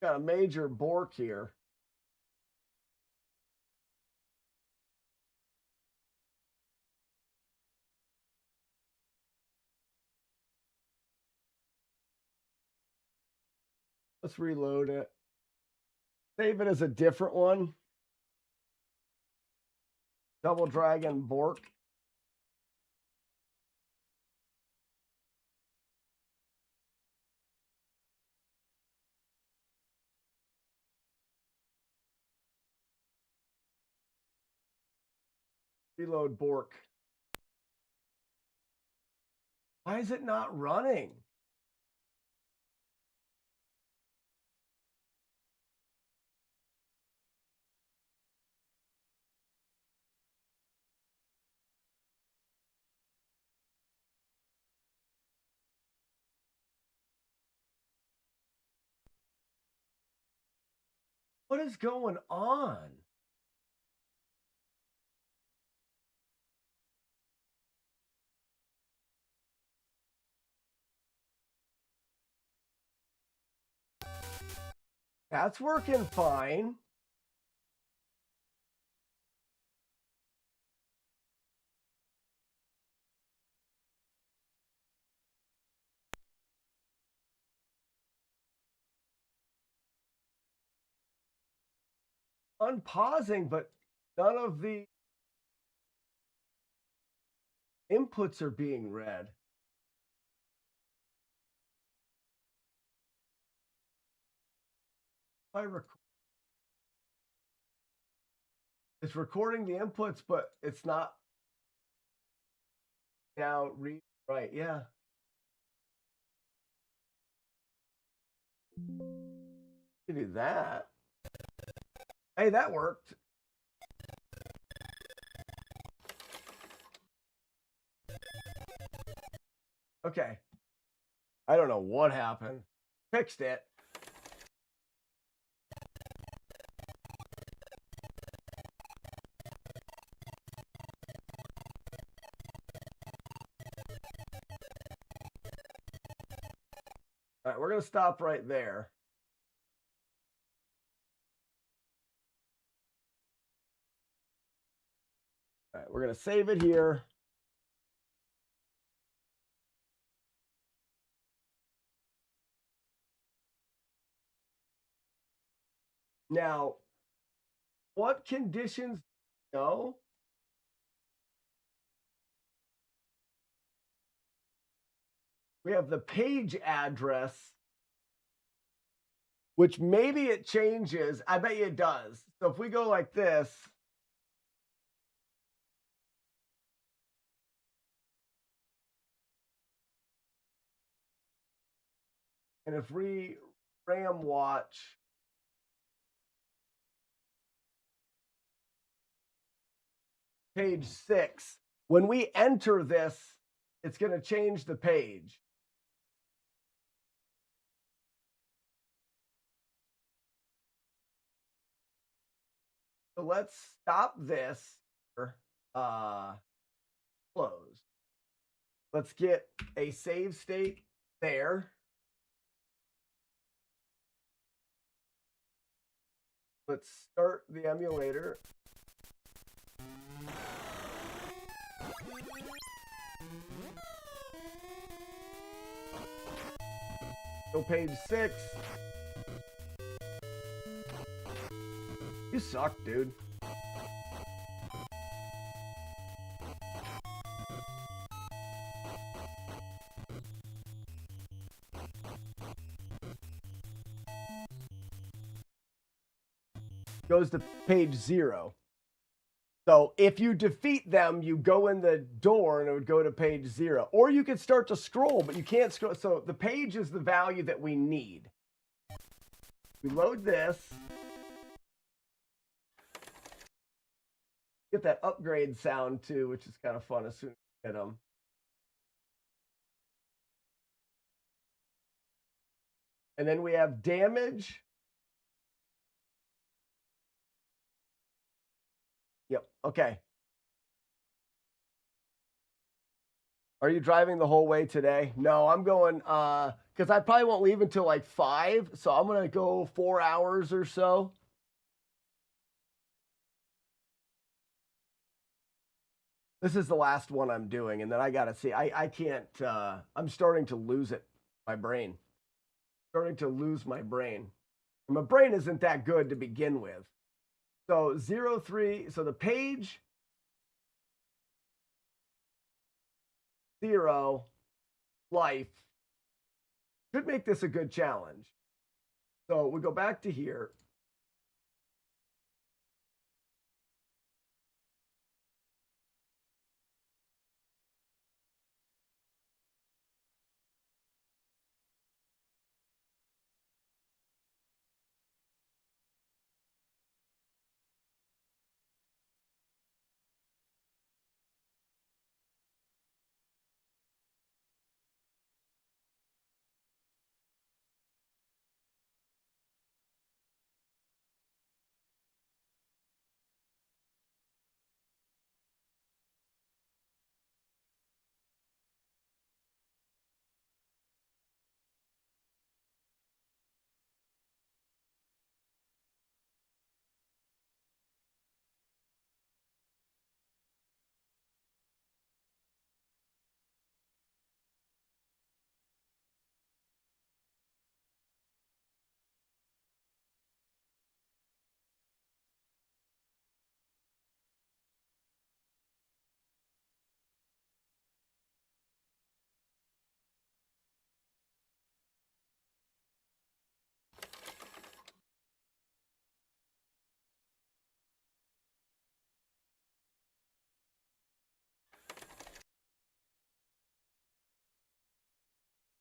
Speaker 2: Got a major bork here. Let's reload it. Save it as a different one. Double Dragon Bork. Reload Bork. Why is it not running? What is going on? That's working fine. Unpausing, but none of the inputs are being read. It's recording the inputs, but it's not now read right. Yeah. You do that. Hey, that worked. Okay. I don't know what happened. Fixed it. All right, we're going to stop right there. All right, we're going to save it here. Now, what conditions no? We have the page address, which maybe it changes. I bet you it does. So if we go like this, and if we RAM watch page 6, when we enter this, it's going to change the page. So let's stop this. Close. Let's get a save state there. Let's start the emulator. Go page 6. You suck, dude. Goes to page 0. So if you defeat them, you go in the door and it would go to page 0. Or you could start to scroll, but you can't scroll. So the page is the value that we need. We load this. Get that upgrade sound too, which is kind of fun as soon as you get them. And then we have damage. Yep. Okay. Are you driving the whole way today? No, I'm going because I probably won't leave until like 5. So I'm going to go 4 hours or so. This is the last one I'm doing. And then I got to see. I can't. I'm starting to lose it. My brain. Starting to lose my brain. My brain isn't that good to begin with. So 03, so the page 0 life should make this a good challenge. So we go back to here.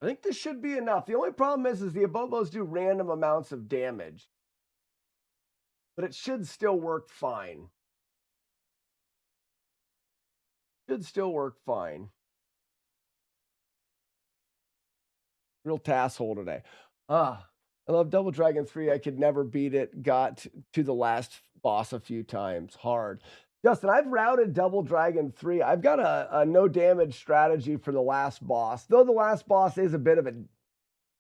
Speaker 2: I think this should be enough. The only problem is the Abobos do random amounts of damage. But it should still work fine. Should still work fine. Real tasshole today. I love Double Dragon 3. I could never beat it. Got to the last boss a few times. Hard. Justin, I've routed Double Dragon 3. I've got a no damage strategy for the last boss. Though the last boss is a bit of a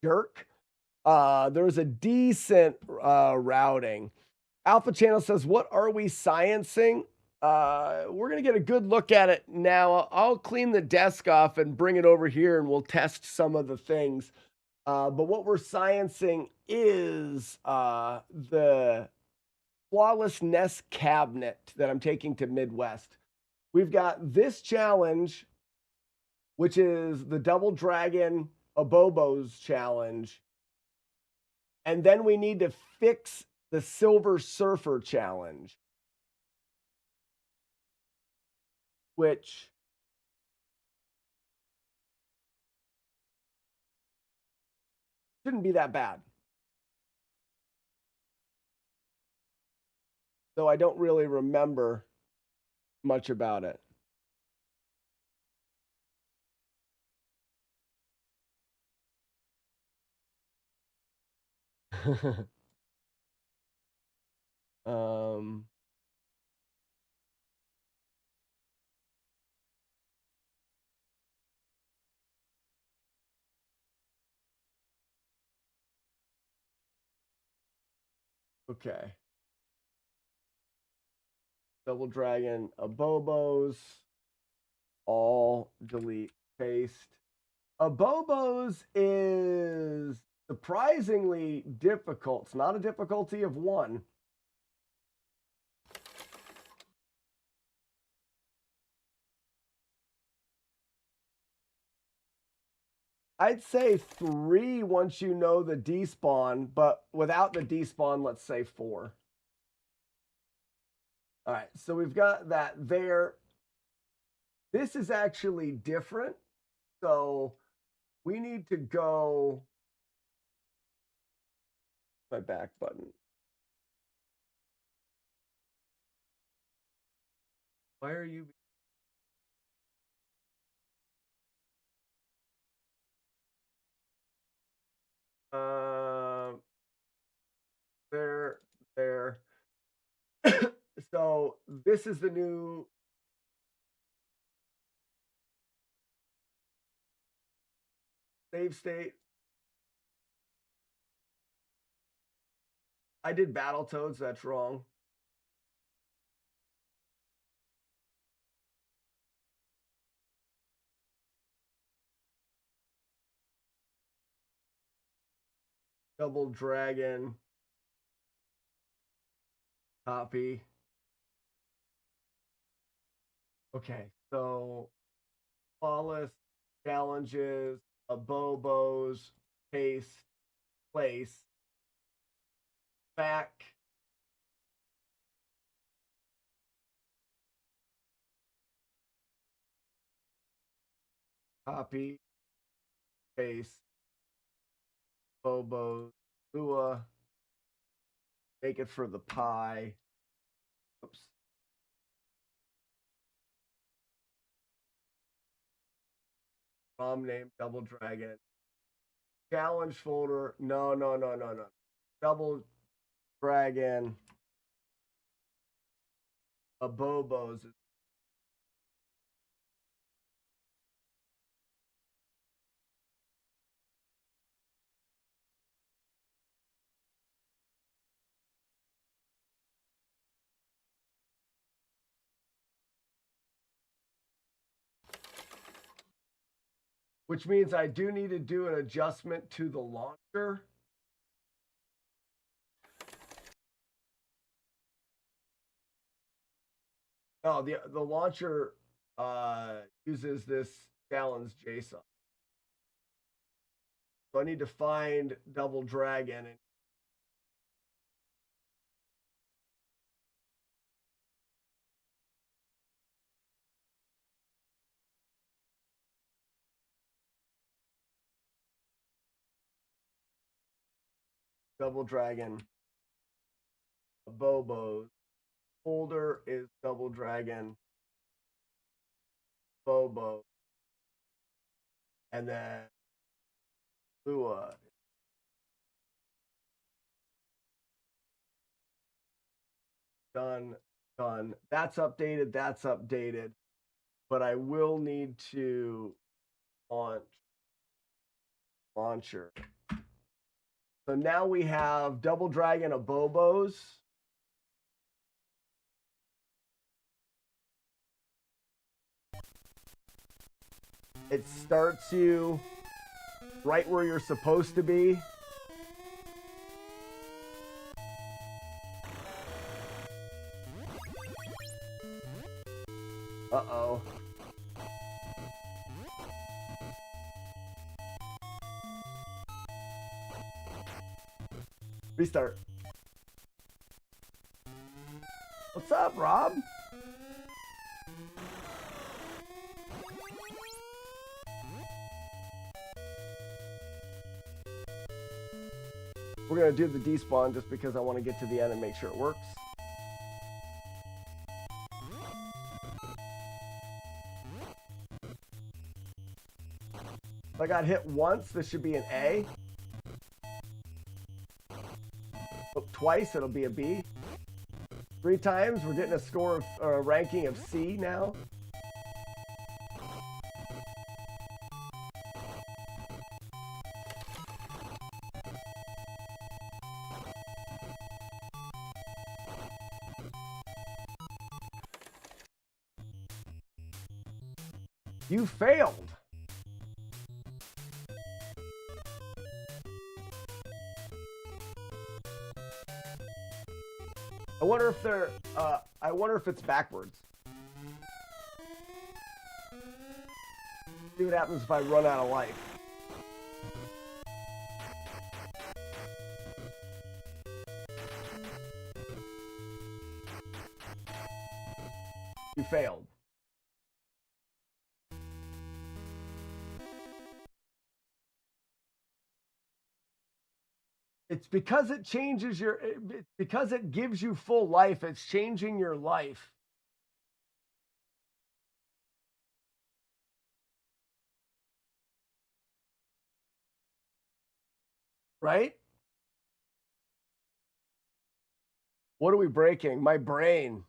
Speaker 2: jerk, there's a decent routing. Alpha Channel says, what are we sciencing? We're going to get a good look at it now. I'll clean the desk off and bring it over here and we'll test some of the things. But what we're sciencing is the FlawlessNES cabinet that I'm taking to Midwest. We've got this challenge, which is the Double Dragon Abobos challenge. And then we need to fix the Silver Surfer challenge, which shouldn't be that bad. Though I don't really remember much about it. Okay. Double Dragon Abobos. All delete, paste. Abobos is surprisingly difficult. It's not a difficulty of 1. I'd say 3 once you know the despawn, but without the despawn, let's say 4. All right, so we've got that there. This is actually different. So we need to go. My back button. Why are you? There. So this is the new save state. I did Battletoads, that's wrong. Double Dragon. Copy. Okay, so flawless challenges, Abobos, paste, place, back. Copy, paste, Bobos, Lua, make it for the pie. Oops. ROM name, Double Dragon. Challenge folder, no. Double Dragon, Abobos. Which means I do need to do an adjustment to the launcher. No, the launcher uses this challenge JSON. So I need to find Double Dragon and
Speaker 1: Double Dragon Bobos. Folder is Double Dragon Bobo. And then Lua. Done. That's updated. That's updated. But I will need to launch launcher. So now we have Double Dragon Abobos. It starts you right where you're supposed to be. Uh-oh. Restart. What's up, Rob? We're going to do the despawn just because I want to get to the end and make sure it works. If I got hit once, this should be an A. Oh, twice, it'll be a B. 3 times, we're getting a score of ranking of C now. You failed. I wonder if they're, I wonder if it's backwards. See what happens if I run out of life. You failed. It's because it changes your, because it gives you full life, it's changing your life. Right? What are we breaking? My brain.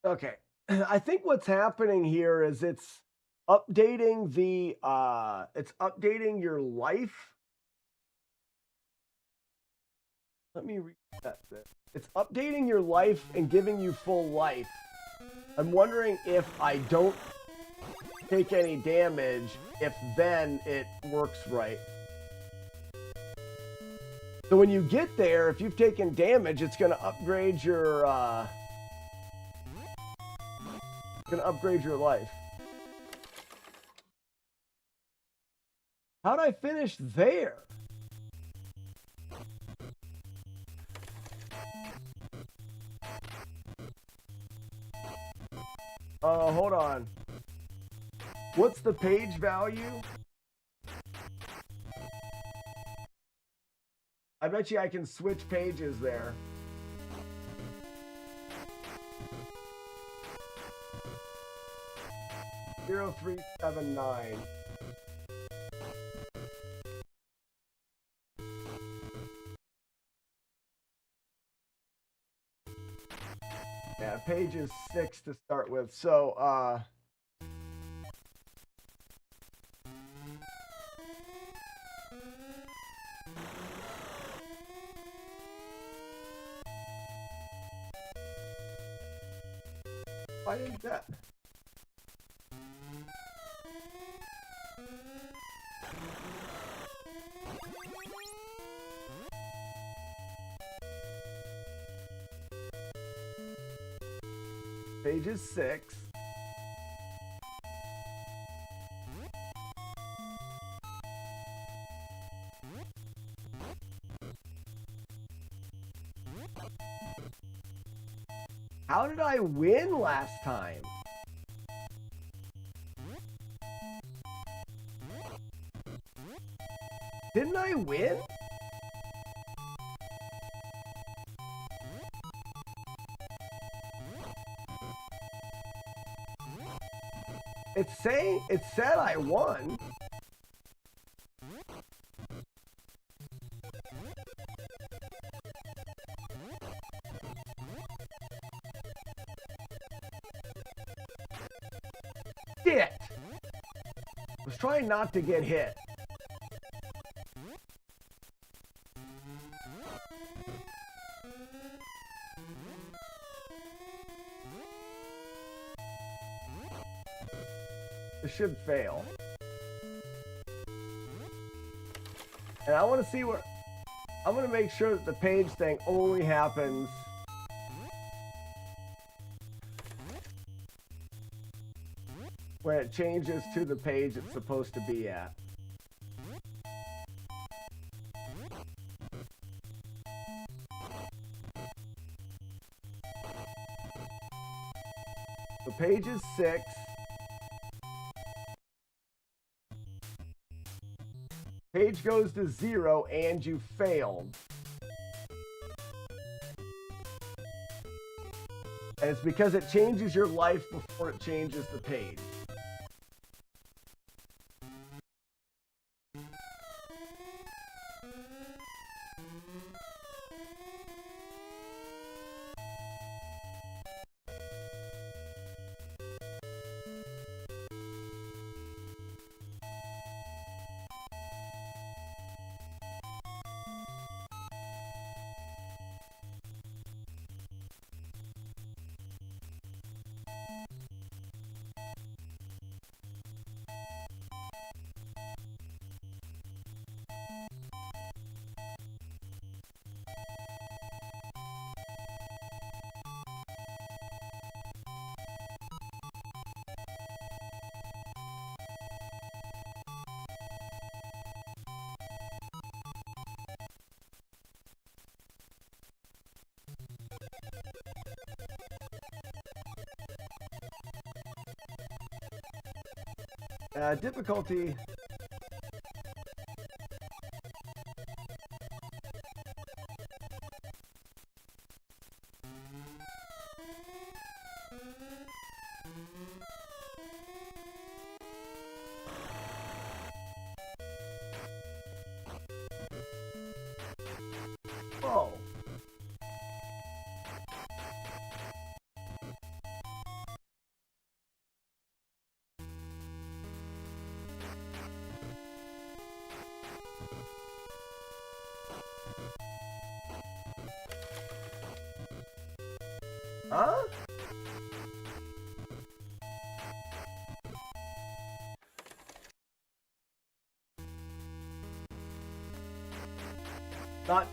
Speaker 2: Okay. I think what's happening here is it's updating it's updating your life. Let me reset this. It's updating your life and giving you full life. I'm wondering if I don't take any damage, if then it works right. So when you get there, if you've taken damage, it's going to upgrade your life. How'd I finish there? Hold on. What's the page value? I bet you I can switch pages there. Zero 379. Yeah, page is 6 to start with. So, why didn't that? Page is 6. How did I win last time? Didn't I win? It said I won. Shit! I was trying not to get hit. This should fail. And I want to see what... I'm going to make sure that the page thing only happens... when it changes to the page it's supposed to be at. So page is 6. Page goes to 0 and you failed. And it's because it changes your life before it changes the page. Difficulty. Oh.
Speaker 1: Huh?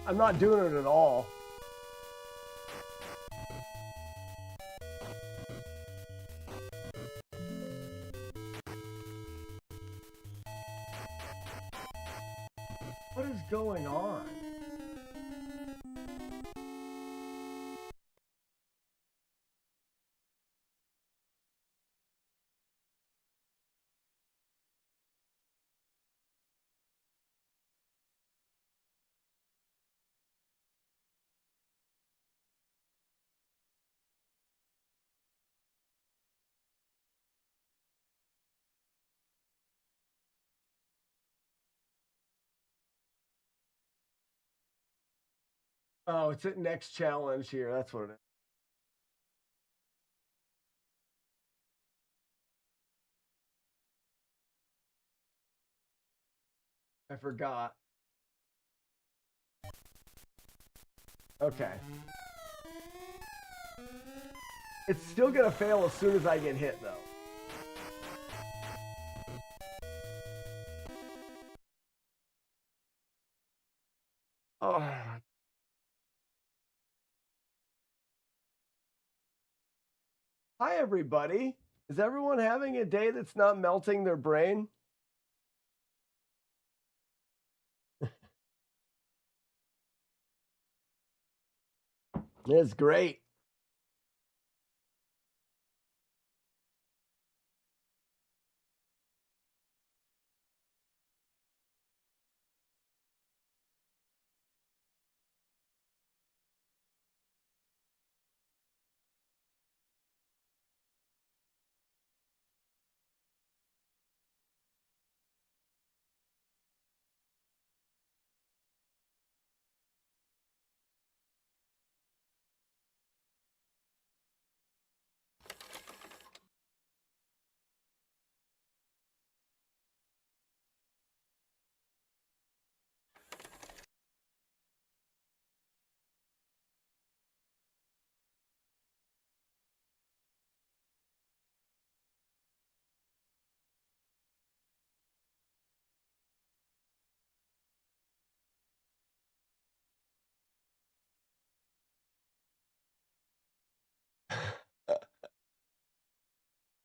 Speaker 1: I'm not doing it at all. What is going on? Oh, it's at next challenge here. That's what it is. I forgot. Okay. It's still gonna fail as soon as I get hit, though. Oh. Hi, everybody. Is everyone having a day that's not melting their brain? It's great.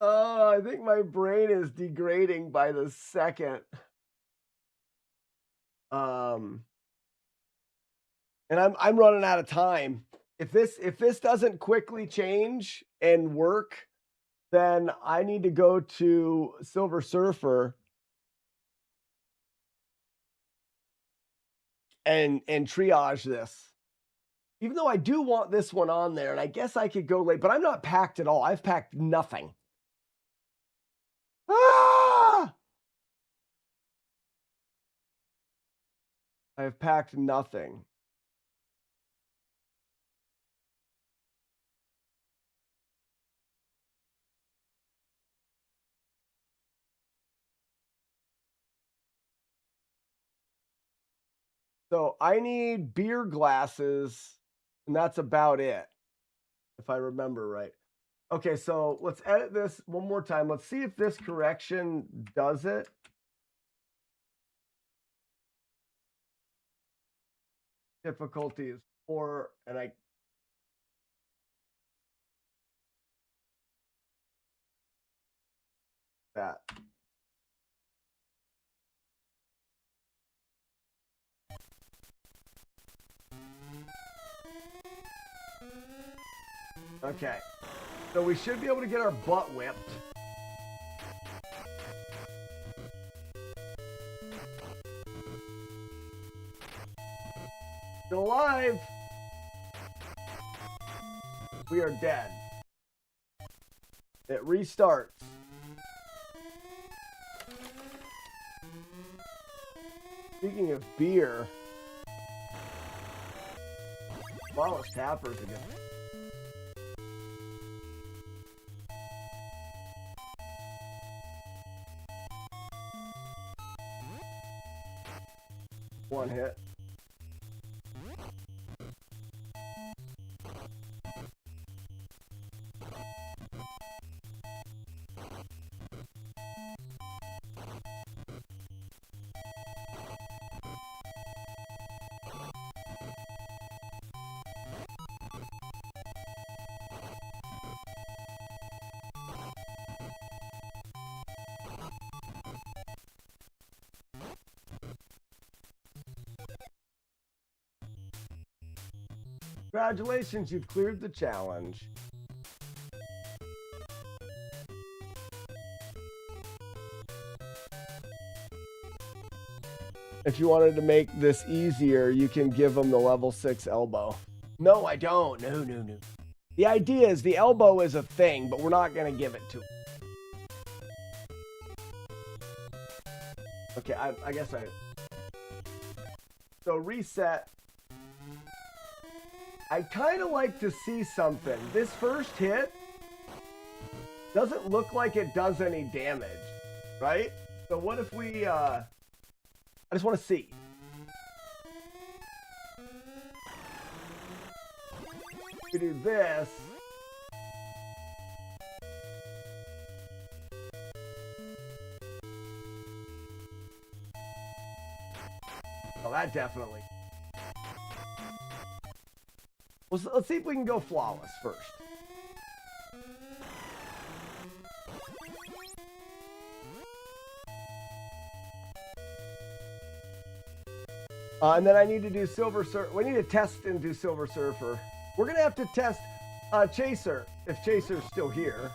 Speaker 1: Oh, I think my brain is degrading by the second. And I'm running out of time. If this doesn't quickly change and work, then I need to go to Silver Surfer and triage this. Even though I do want this one on there, and I guess I could go late, but I'm not packed at all. I've packed nothing. Ah! I've packed nothing. So I need beer glasses, and that's about it, if I remember right. Okay, so let's edit this one more time. Let's see if this correction does it. Difficulty is 4, and that. Okay, so we should be able to get our butt whipped. Still alive. We are dead. It restarts. Speaking of beer, Flawless Tappers again. One hit.
Speaker 2: Congratulations, you've cleared the challenge. If you wanted to make this easier, you can give him the level 6 elbow. No, I don't. No, no, no. The idea is the elbow is a thing, but we're not going to give it to him. Okay, I guess I... So reset. I'd kind of like to see something. This first hit doesn't look like it does any damage, right? So what if we... I just want to see. We do this. Oh, that definitely. Well, let's see if we can go flawless first. And then I need to do Silver Surfer. We need to test and do Silver Surfer. We're going to have to test Chaser, if Chaser's still here.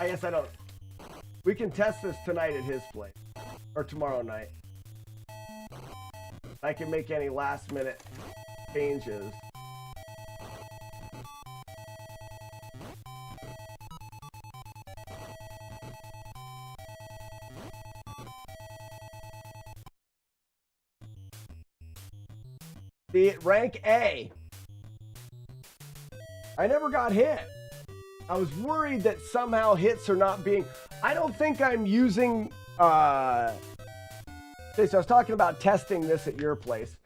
Speaker 2: I guess I don't. We can test this tonight at his place. Or tomorrow night. I can make any last minute changes. The rank A. I never got hit. I was worried that somehow hits are not being... I don't think I'm using... Okay, so I was talking about testing this at your place.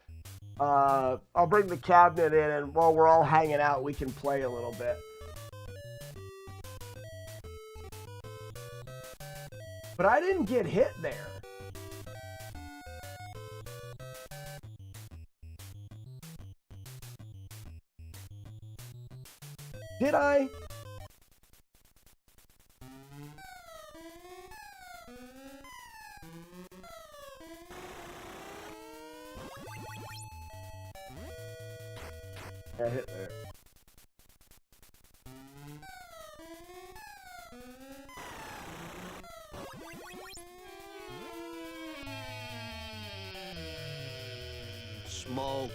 Speaker 2: I'll bring the cabinet in, and while we're all hanging out, we can play a little bit. But I didn't get hit there. Did I? I hit there.
Speaker 6: Smoke.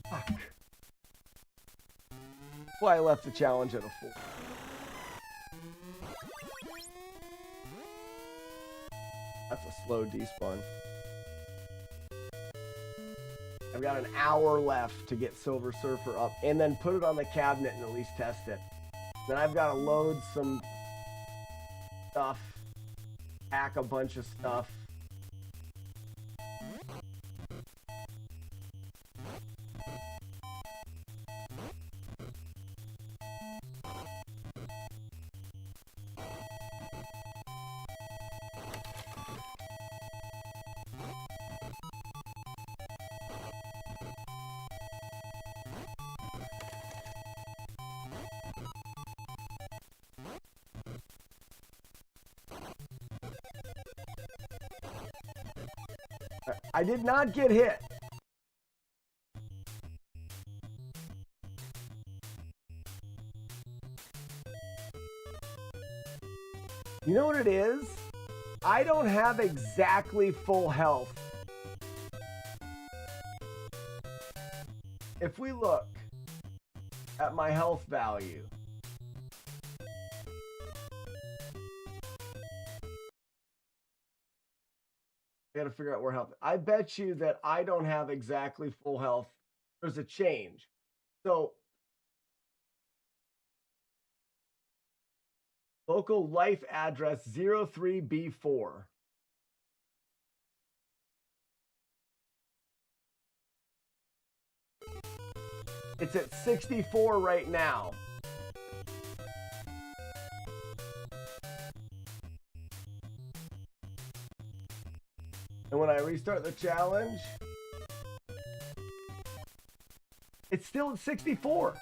Speaker 2: Fuck. Why I left the challenge at a 4. That's a slow despawn. I've got an hour left to get Silver Surfer up and then put it on the cabinet and at least test it. Then I've got to load some stuff, hack a bunch of stuff. I did not get hit. You know what it is? I don't have exactly full health. If we look at my health value, I gotta figure out where health. I bet you that I don't have exactly full health. There's a change. So local life address 03B4. It's at 64 right now. And when I restart the challenge, it's still at 64.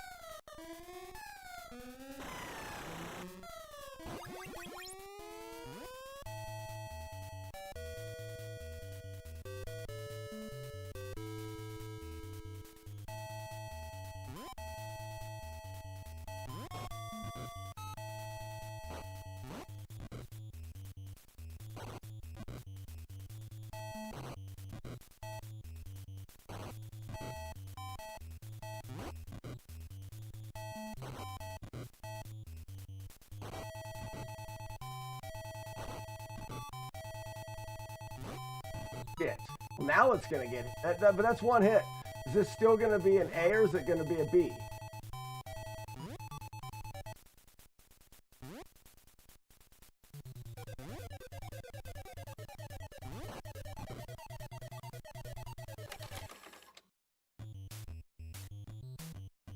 Speaker 2: Shit. Well, now it's gonna get it. But that's one hit. Is this still gonna be an A or is it gonna be a B?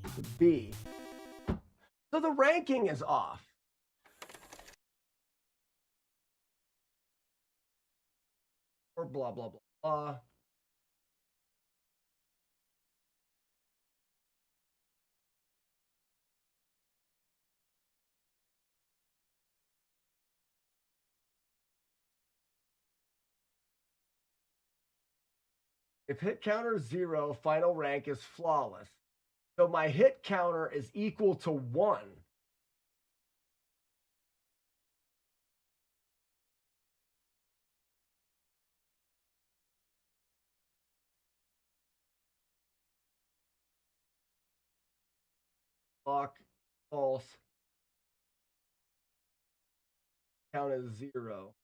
Speaker 2: It's a B. So the ranking is off. Or blah, blah, blah, blah. If hit counter is 0, final rank is flawless. So my hit counter is equal to 1. Lock, false. Count as 0.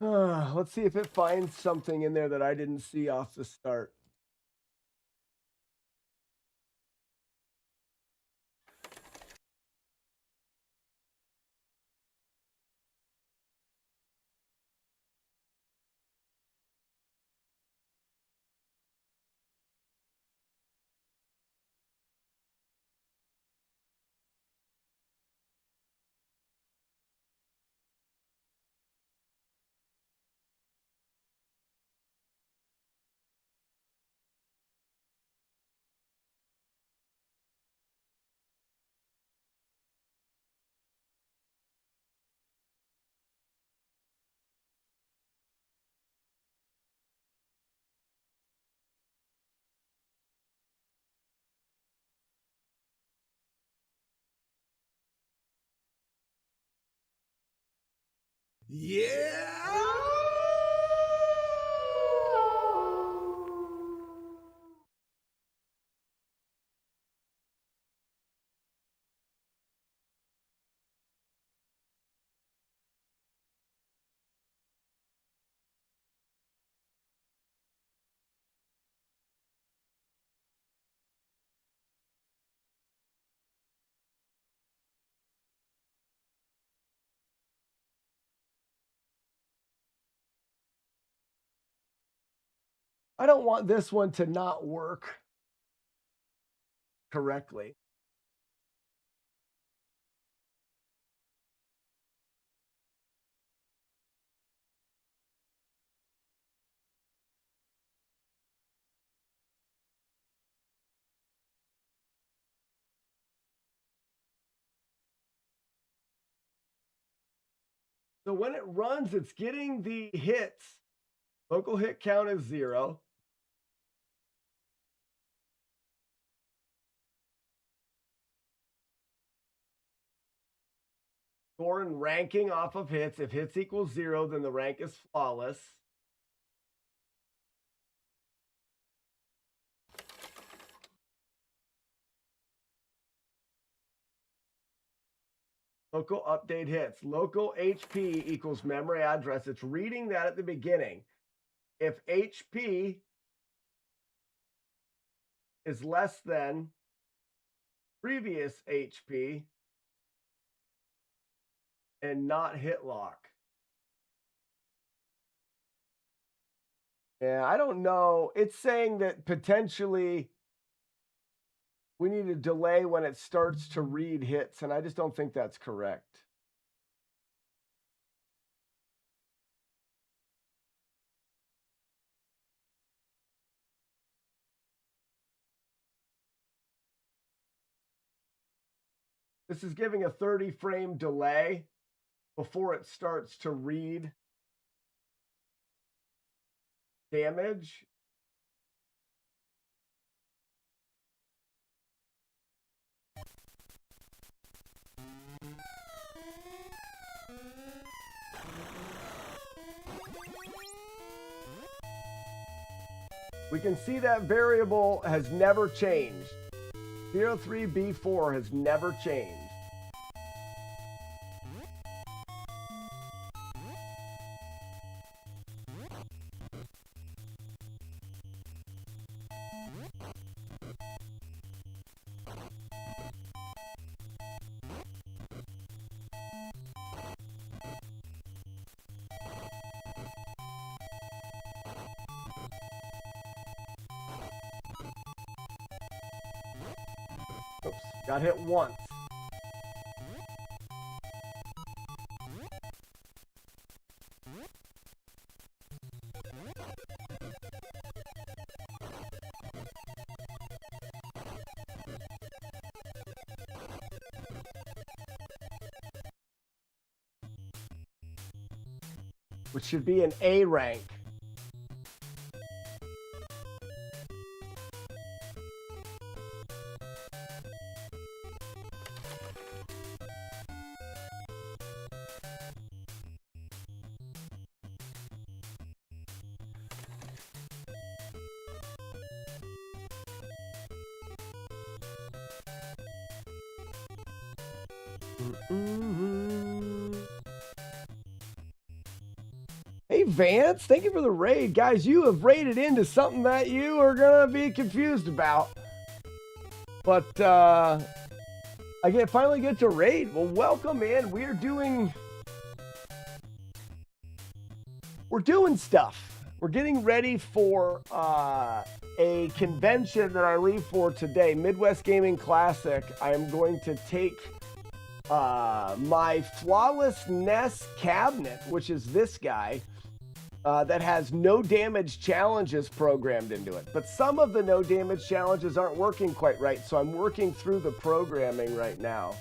Speaker 2: Let's see if it finds something in there that I didn't see off the start. Yeah! I don't want this one to not work correctly. So when it runs, it's getting the hits. Local hit count is 0. Score and ranking off of hits. If hits equals 0, then the rank is flawless. Local update hits. Local HP equals memory address. It's reading that at the beginning. If HP is less than previous HP and not hit lock. Yeah, I don't know. It's saying that potentially we need a delay when it starts to read hits, and I just don't think that's correct. This is giving a 30-frame delay before it starts to read damage. We can see that variable has never changed. 03B4 has never changed. Oops, got hit once. Which should be an A rank. Hey Vance, thank you for the raid. Guys, you have raided into something that you are gonna be confused about. But finally get to raid. Well, welcome in. We're doing stuff. We're getting ready for a convention that I leave for today, Midwest Gaming Classic. I am going to take my FlawlessNES cabinet, which is this guy, that has no damage challenges programmed into it. But some of the no damage challenges aren't working quite right, so I'm working through the programming right now.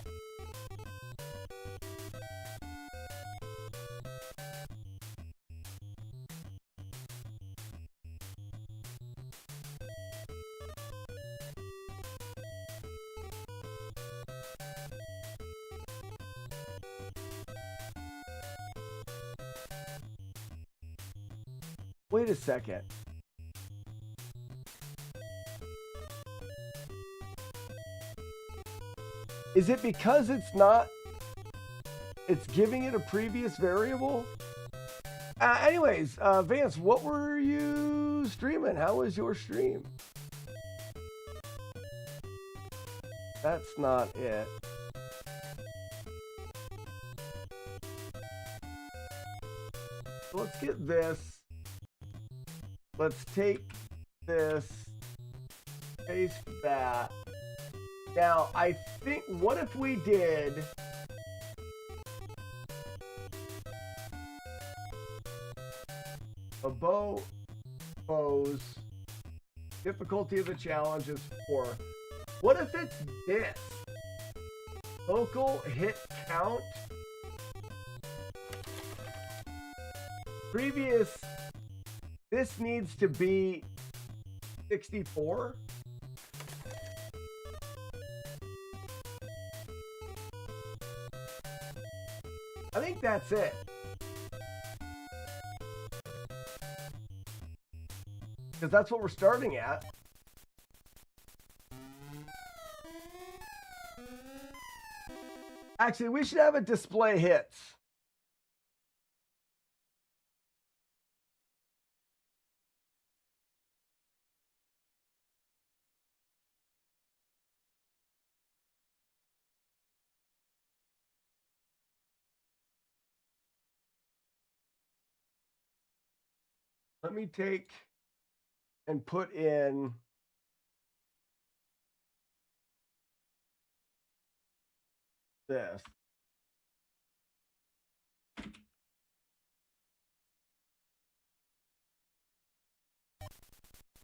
Speaker 2: Wait a second. Is it because it's giving it a previous variable? Anyways, Vance, what were you streaming? How was your stream? That's not it. Let's get this. Let's take this, paste that. Now, I think, what if we did a bows, difficulty of the challenge is 4. What if it's this? Local hit count Previous, this needs to be 64. I think that's it. Because that's what we're starting at. Actually, we should have it display hits. Let me take and put in this.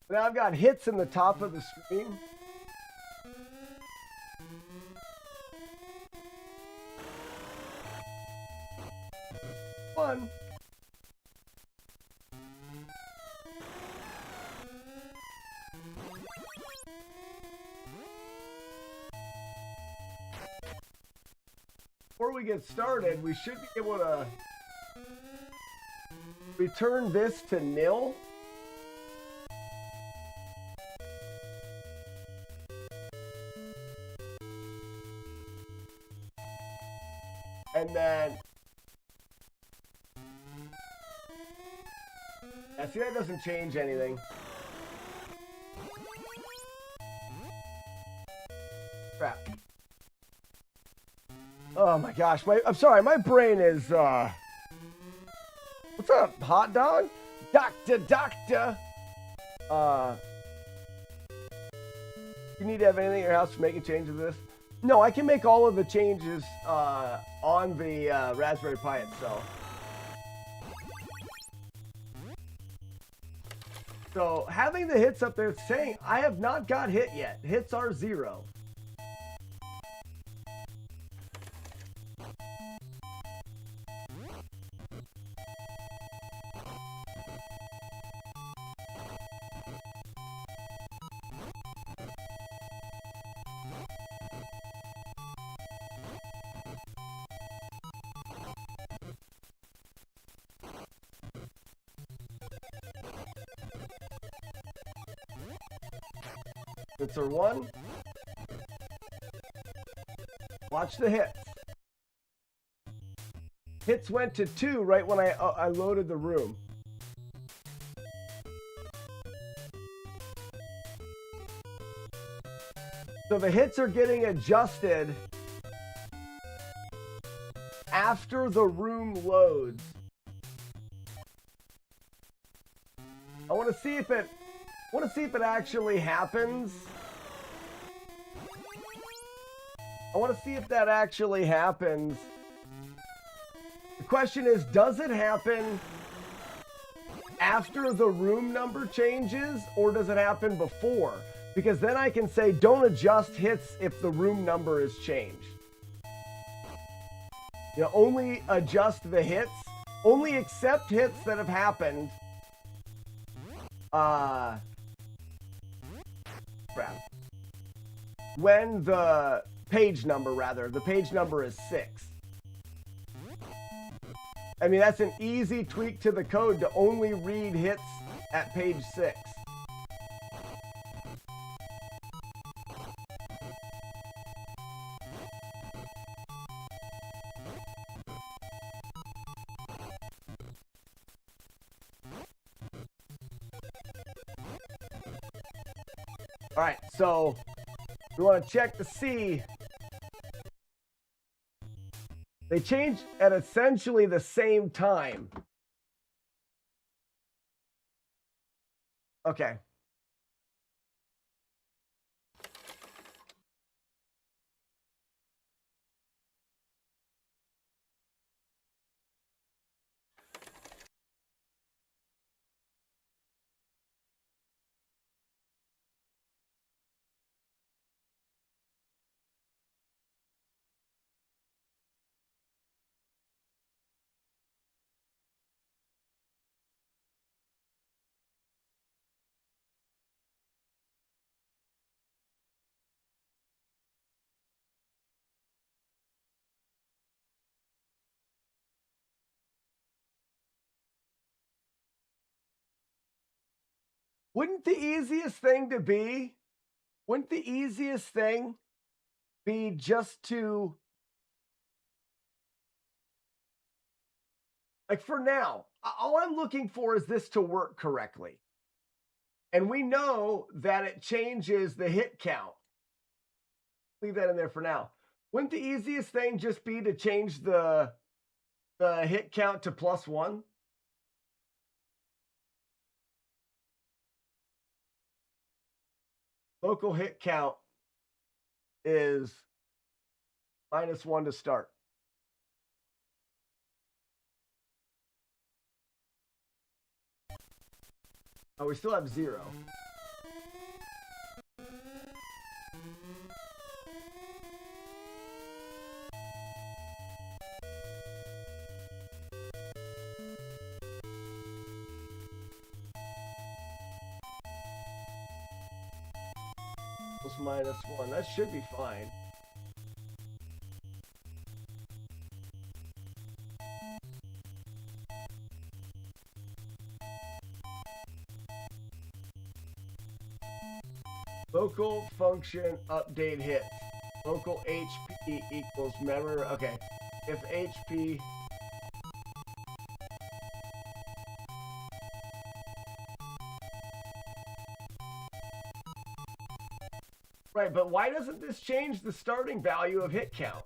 Speaker 2: Now I've got hits in the top of the screen. One. Before we get started, we should be able to return this to nil. And then, yeah, see, that doesn't change anything. Crap. Oh my gosh, I'm sorry, my brain is, what's up, hot dog? Doctor. You need to have anything in your house to make a change to this? No, I can make all of the changes on the Raspberry Pi itself. So having the hits up there, it's saying I have not got hit yet. Hits are 0. Hits are 1. Watch the hits. Hits went to 2 right when I loaded the room. So the hits are getting adjusted after the room loads. I want to see if it actually happens. I want to see if that actually happens. The question is, does it happen after the room number changes, or does it happen before? Because then I can say, don't adjust hits if the room number is changed. You know, only adjust the hits, only accept hits that have happened. When the page number is 6. I mean, that's an easy tweak to the code to only read hits at page 6. All right, so we want to check to see. They changed at essentially the same time. Okay. Wouldn't the easiest thing be just to, like, for now, all I'm looking for is this to work correctly. And we know that it changes the hit count. Leave that in there for now. Wouldn't the easiest thing just be to change the hit count to +1? Local hit count is -1 to start. Oh, we still have 0. -1. That should be fine. Local function update hits. Local HP equals memory. Okay. If HP. Right, but why doesn't this change the starting value of hit count?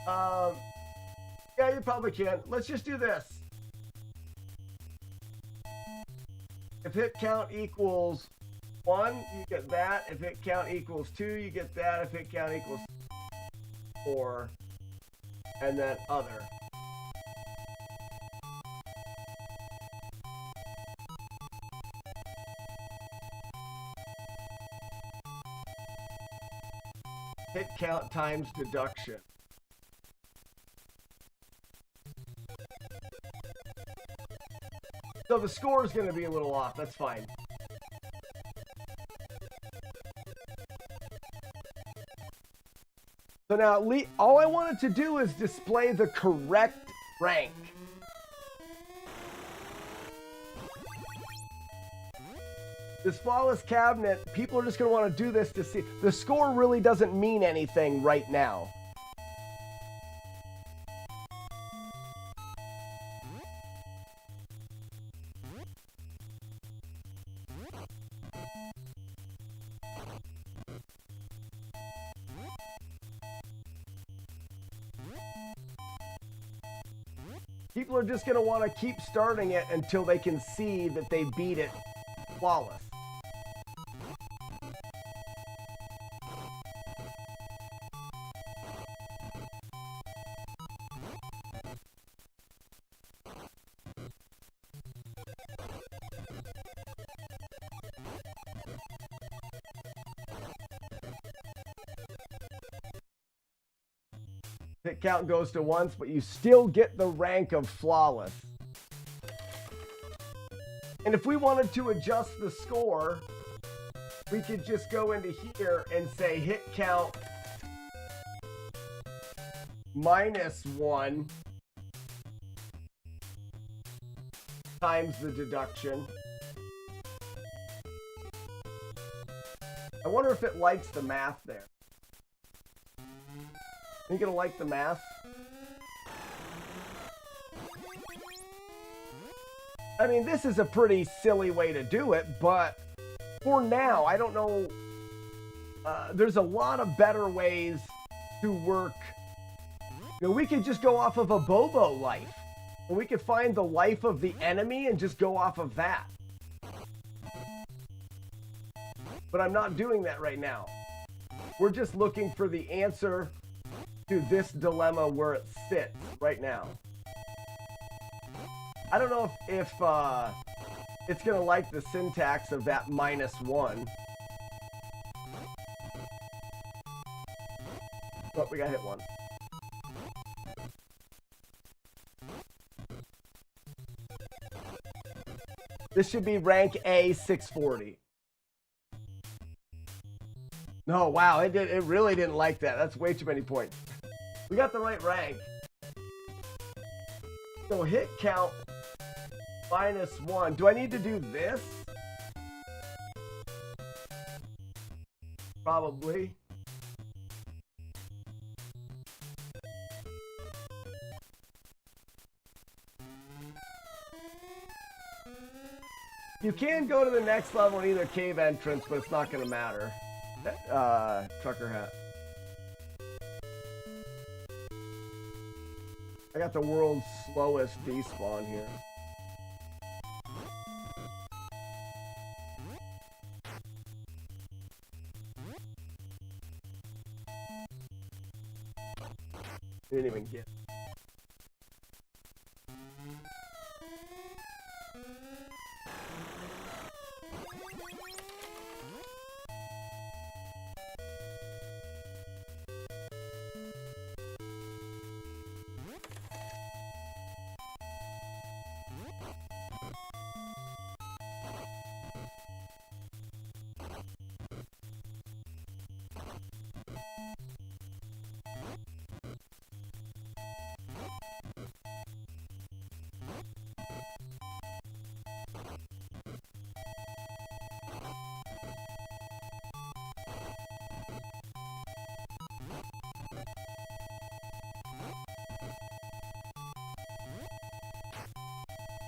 Speaker 2: Oh. Yeah, you probably can. Let's just do this. If hit count equals 1, you get that. If hit count equals 2, you get that. If hit count equals 4, and then other. Hit count times deduction. So the score is going to be a little off. That's fine. So now, all I wanted to do is display the correct rank. This flawless cabinet, people are just going to want to do this to see. The score really doesn't mean anything right now. People are just going to want to keep starting it until they can see that they beat it flawless. Hit count goes to once, but you still get the rank of flawless. And if we wanted to adjust the score, we could just go into here and say hit count -1 times the deduction. I wonder if it likes the math there. Are you gonna like the math? I mean, this is a pretty silly way to do it, but for now, I don't know. There's a lot of better ways to work. You know, we could just go off of a Bobo life. And we could find the life of the enemy and just go off of that. But I'm not doing that right now. We're just looking for the answer to this dilemma where it sits right now. I don't know if it's gonna like the syntax of that -1. Oh, we got hit one. This should be rank A 640. No, wow, it really didn't like that. That's way too many points. We got the right rank. So hit count -1. Do I need to do this? Probably. You can go to the next level in either cave entrance, but it's not going to matter. Trucker hat. I got the world's slowest despawn here. Didn't even get.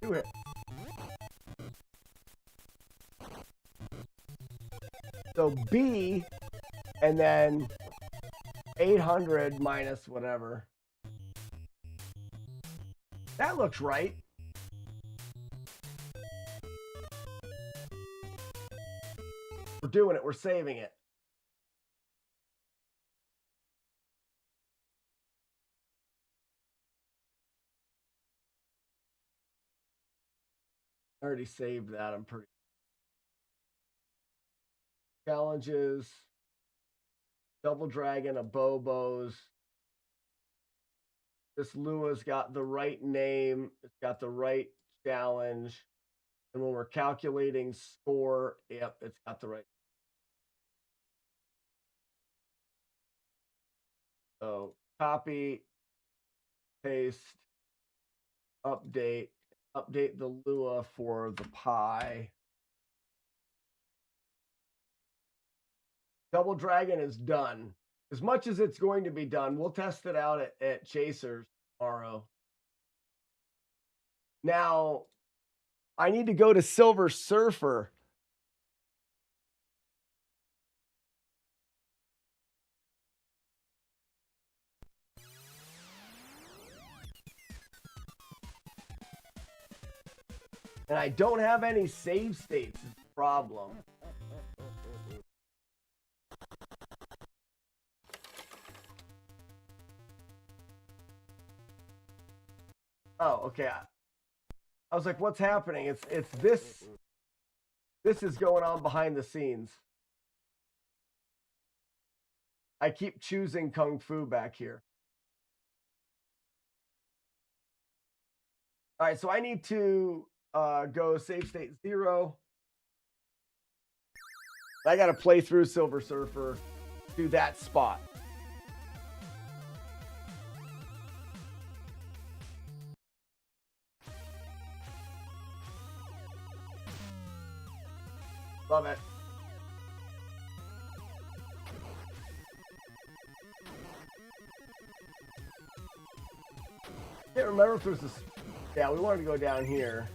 Speaker 2: Do it. So B, and then 800 minus whatever. That looks right. We're doing it. We're saving it. I already saved that. I'm pretty. Challenges. Double Dragon, a Bobos. This Lua's got the right name. It's got the right challenge. And when we're calculating score, yep, it's got the right. So copy, paste, update the Lua for the pie. Double Dragon is done. As much as it's going to be done, we'll test it out at Chasers tomorrow. Now, I need to go to Silver Surfer. And I don't have any save states. Is the problem. Oh, okay. I was like, what's happening? It's this. This is going on behind the scenes. I keep choosing Kung Fu back here. All right, so I need to go save state 0. I got to play through Silver Surfer to that spot. Love it. Can't remember if there's this. Yeah, we wanted to go down here.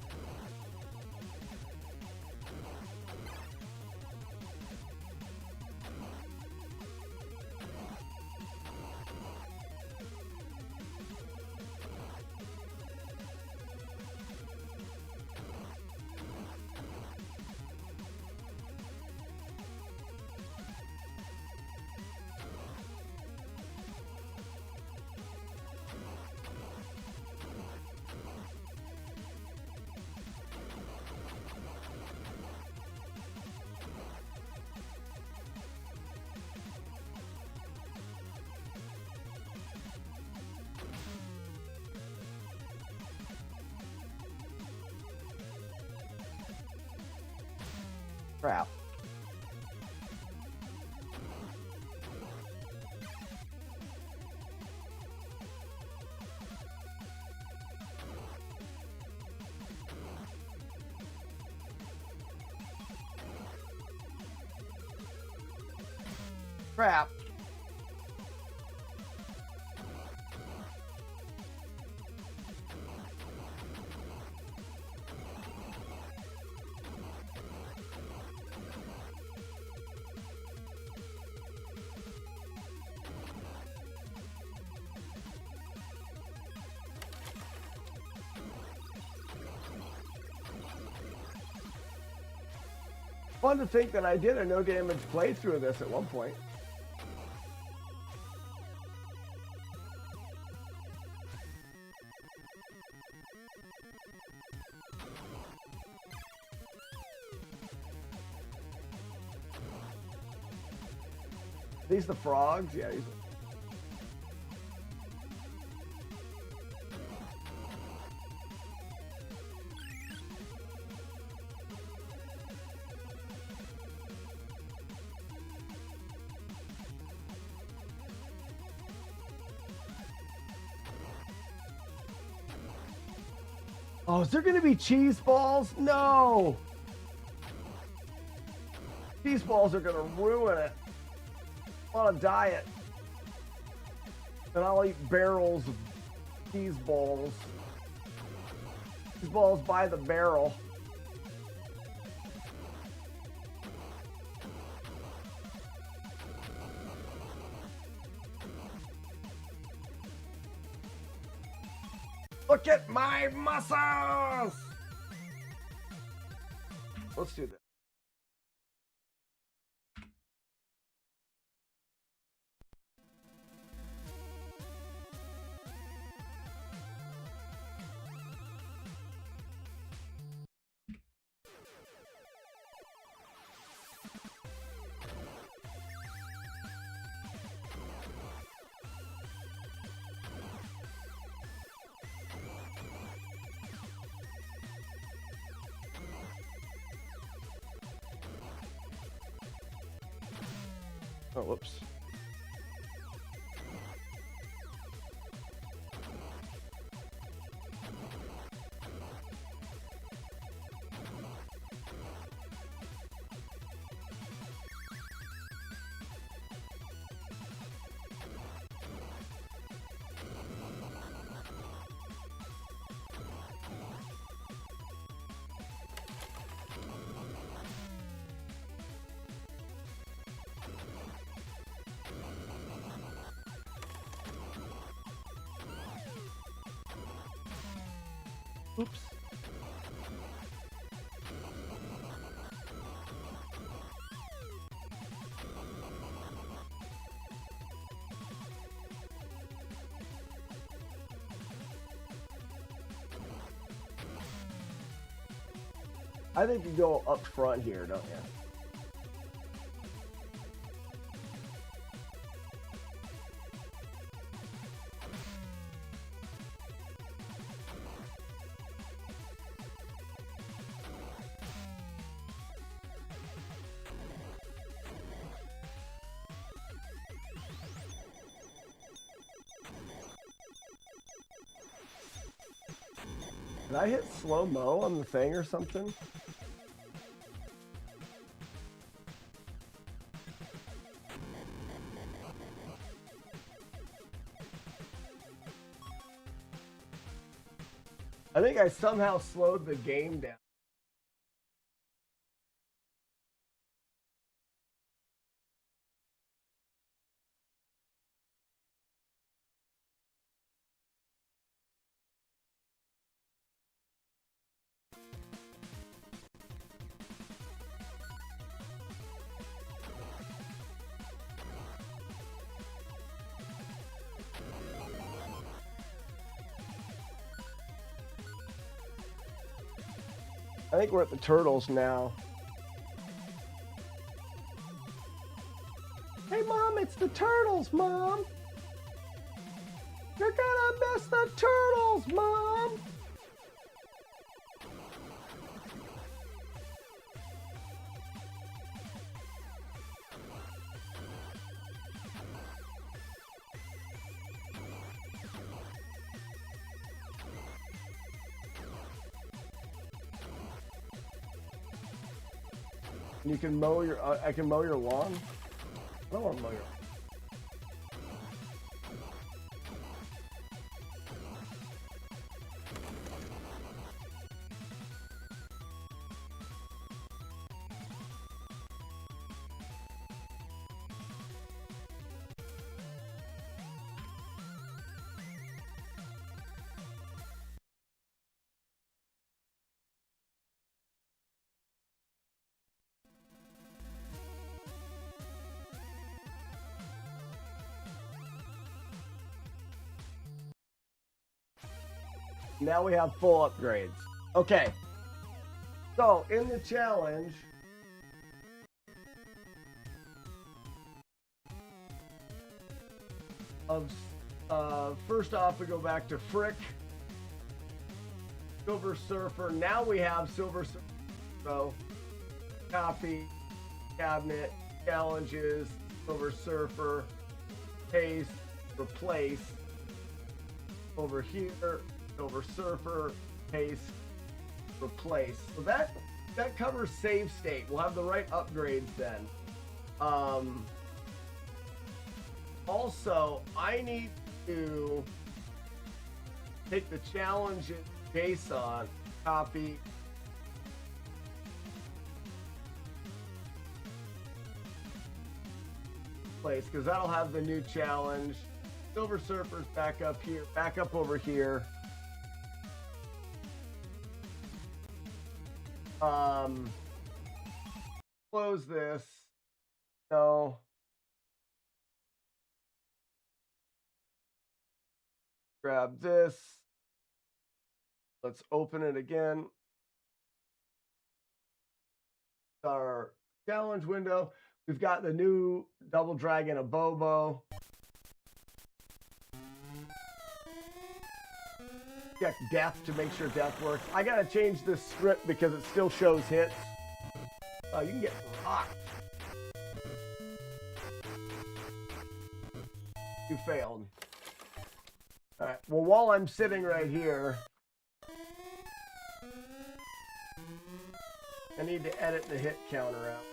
Speaker 2: Crap. Crap. Fun to think that I did a no damage playthrough of this at one point. These the frogs? Yeah, these. Oh, is there going to be cheese balls? No! Cheese balls are going to ruin it. On a diet. And I'll eat barrels of cheese balls. Cheese balls by the barrel. Look at my muscles! Let's do this. Oh, whoops. Oops. I think you go up front here, don't you? Did I hit slow-mo on the thing or something? I think I somehow slowed the game down. I think we're at the turtles now. Hey, Mom, it's the turtles, Mom! You're gonna miss the turtles, Mom! You can mow your. I can mow your lawn. I don't want to mow your. Now we have full upgrades. Okay. So, in the challenge, of first off, we go back to Frick, Silver Surfer. Now we have Silver Surfer. So, copy, cabinet, challenges, Silver Surfer, paste, replace. Over here, Silver Surfer, paste, replace. So that covers save state. We'll have the right upgrades then. Also, I need to take the challenges JSON, copy, place, because that'll have the new challenge. Silver Surfer's back up here, back up over here. Close this. No. Grab this. Let's open it again. Our challenge window. We've got the new Double Dragon Abobo. Check death to make sure death works. I gotta change this script because it still shows hits. Oh, you can get rocked. You failed. Alright, well, while I'm sitting right here, I need to edit the hit counter out.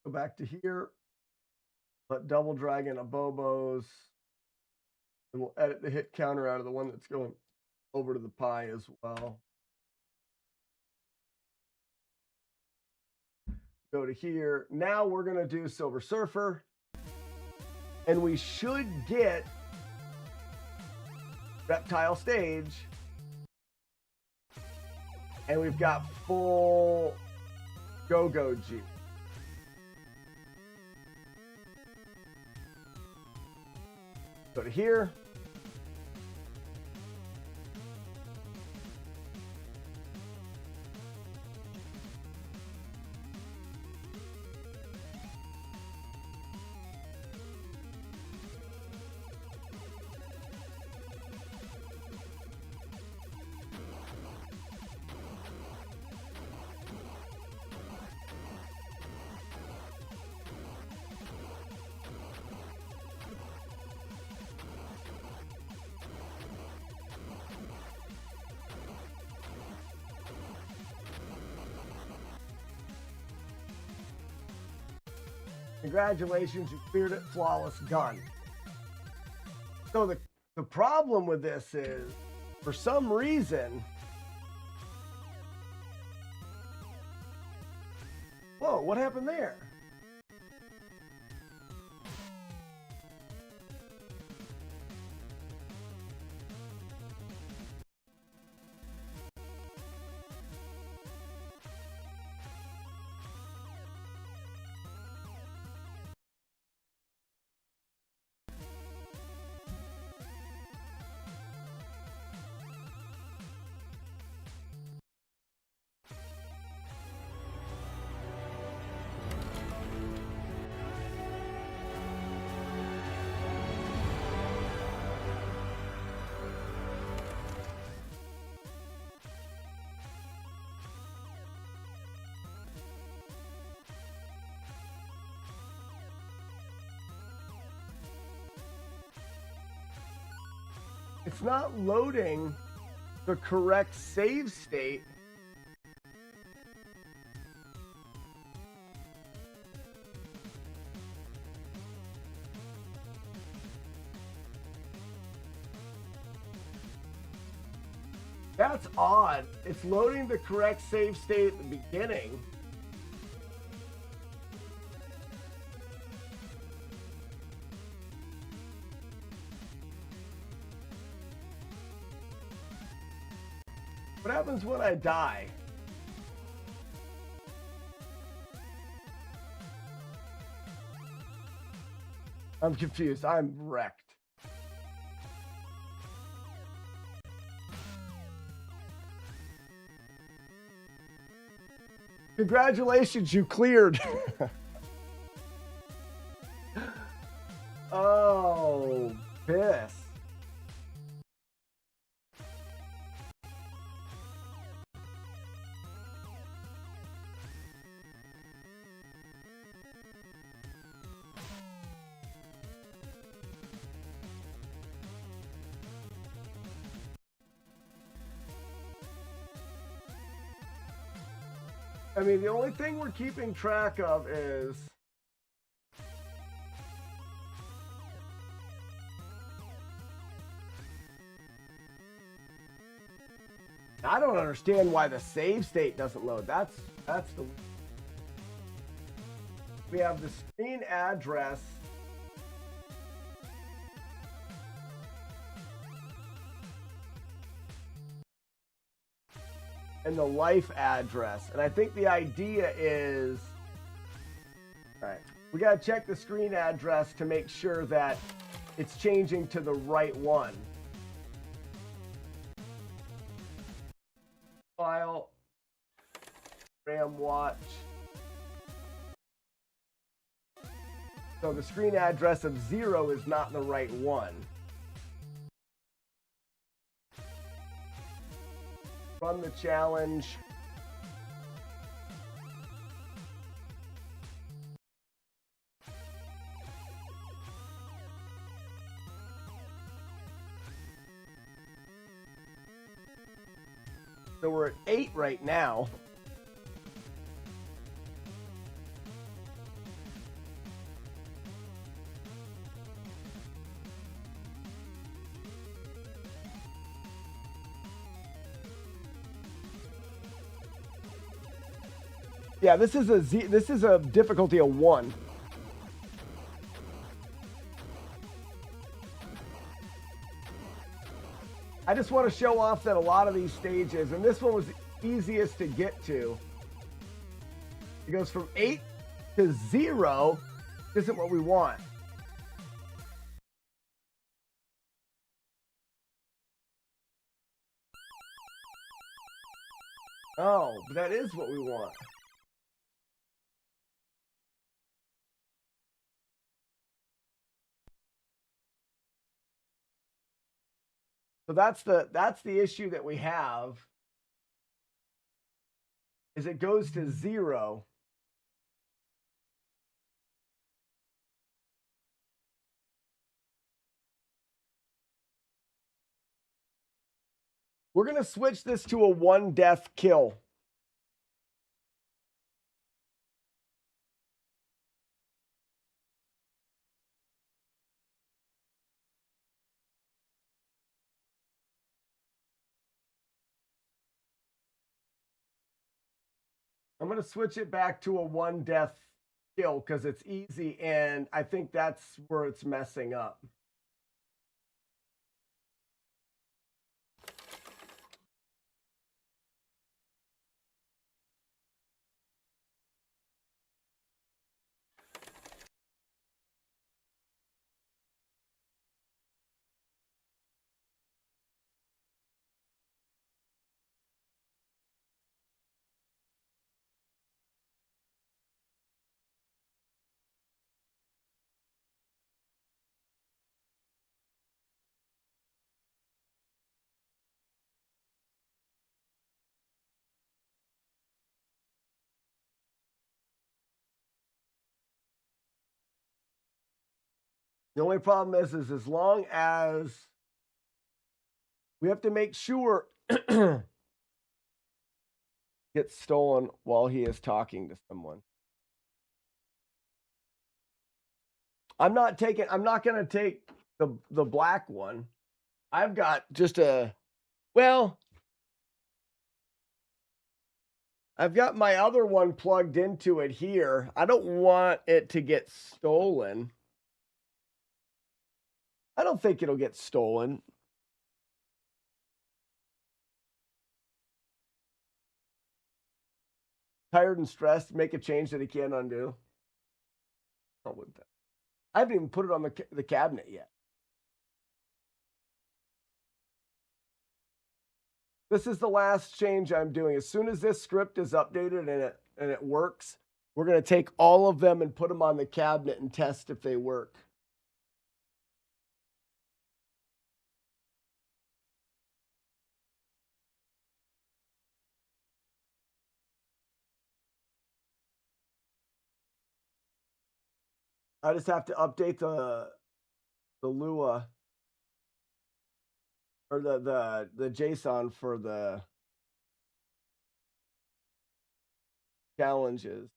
Speaker 2: Go back to here, let Double Dragon Abobos, and we'll edit the hit counter out of the one that's going over to the pie as well. Go to here. Now we're going to do Silver Surfer, and we should get Reptile Stage, and we've got full Go-Go G. Go to here. Congratulations, you cleared it. Flawless, done. So the problem with this is, for some reason, whoa, what happened there? It's not loading the correct save state. That's odd. It's loading the correct save state at the beginning. What happens when I die? I'm confused. I'm wrecked. Congratulations, you cleared. Oh, piss. I mean, the only thing we're keeping track of is I don't understand why the save state doesn't load. That's the we have the screen address. And the life address. And I think the idea is, all right, we got to check the screen address to make sure that it's changing to the right one. File, RAM watch. So the screen address of 0 is not the right one. Run the challenge. So we're at 8 right now. Yeah, this is a difficulty of 1. I just want to show off that a lot of these stages, and this one was the easiest to get to. It goes from 8 to 0. Isn't what we want. Oh, but that is what we want. So that's the issue that we have, is it goes to 0. We're going to switch this to a 1 death kill. I'm going to switch it back to a 1 death kill because it's easy, and I think that's where it's messing up. The only problem is as long as We have to make sure gets stolen while he is talking to someone. I'm not going to take the black one. I've got just I've got my other one plugged into it here. I don't want it to get stolen. I don't think it'll get stolen. Tired and stressed, make a change that he can't undo. I haven't even put it on the cabinet yet. This is the last change I'm doing. As soon as this script is updated and it works, we're going to take all of them and put them on the cabinet and test if they work. I just have to update the Lua or the JSON for the challenges.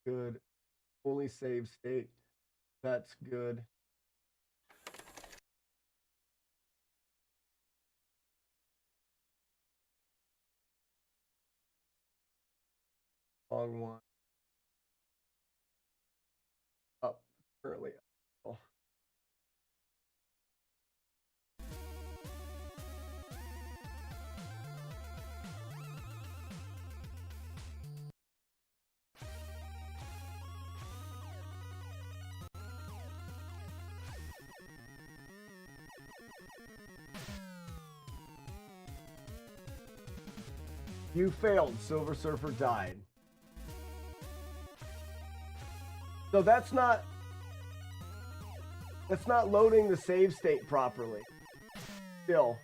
Speaker 2: Good. Only save state. That's good. Long one. Up currently. Oh. You failed. Silver Surfer died. So that's not loading the save state properly. Still.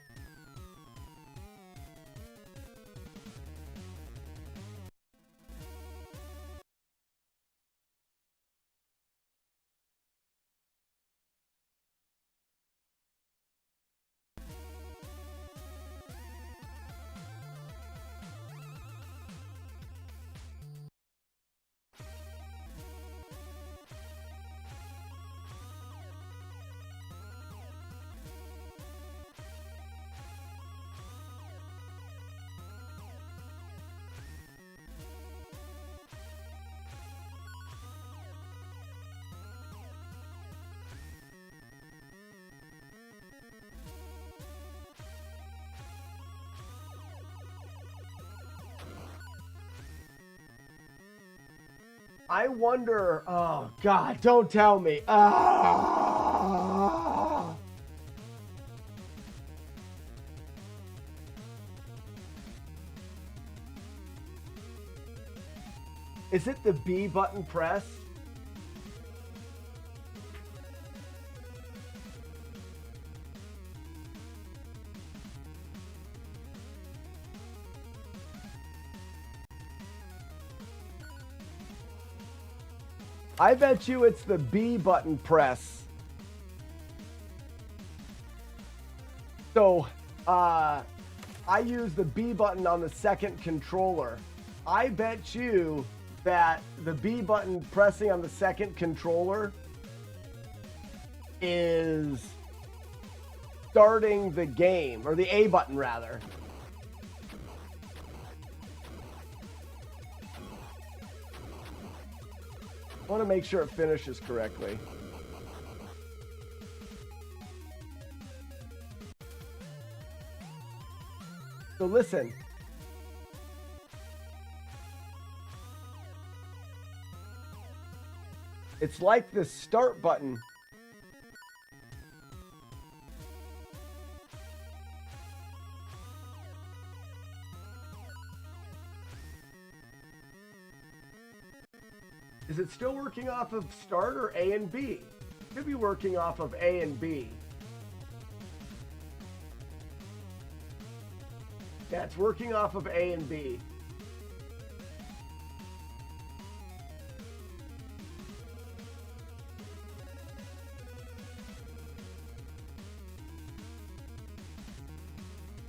Speaker 2: I wonder, oh God, don't tell me. Ah! Is it the B button press? I bet you it's the B button press. So, I use the B button on the second controller. I bet you that the B button pressing on the second controller is starting the game, or the A button rather. I want to make sure it finishes correctly. So listen. It's like the start button. Is it still working off of start or A and B? It could be working off of A and B. Yeah, it's working off of A and B.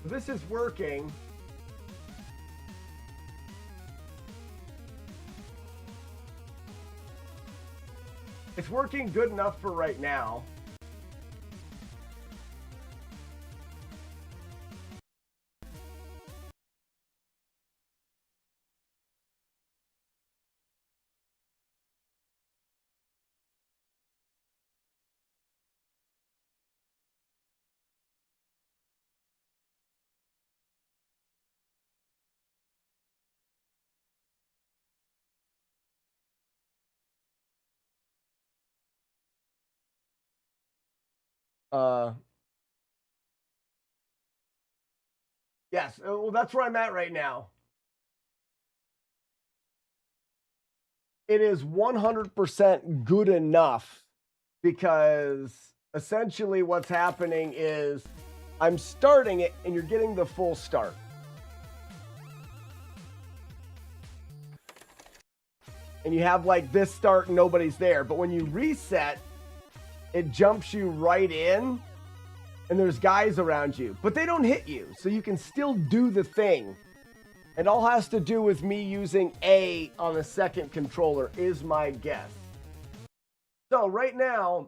Speaker 2: This is working. It's working good enough for right now. Yes, well, that's where I'm at right now. It is 100% good enough because essentially what's happening is I'm starting it and you're getting the full start. And you have like this start and nobody's there. But when you reset, it jumps you right in and there's guys around you, but they don't hit you. So you can still do the thing. It all has to do with me using A on the second controller is my guess. So right now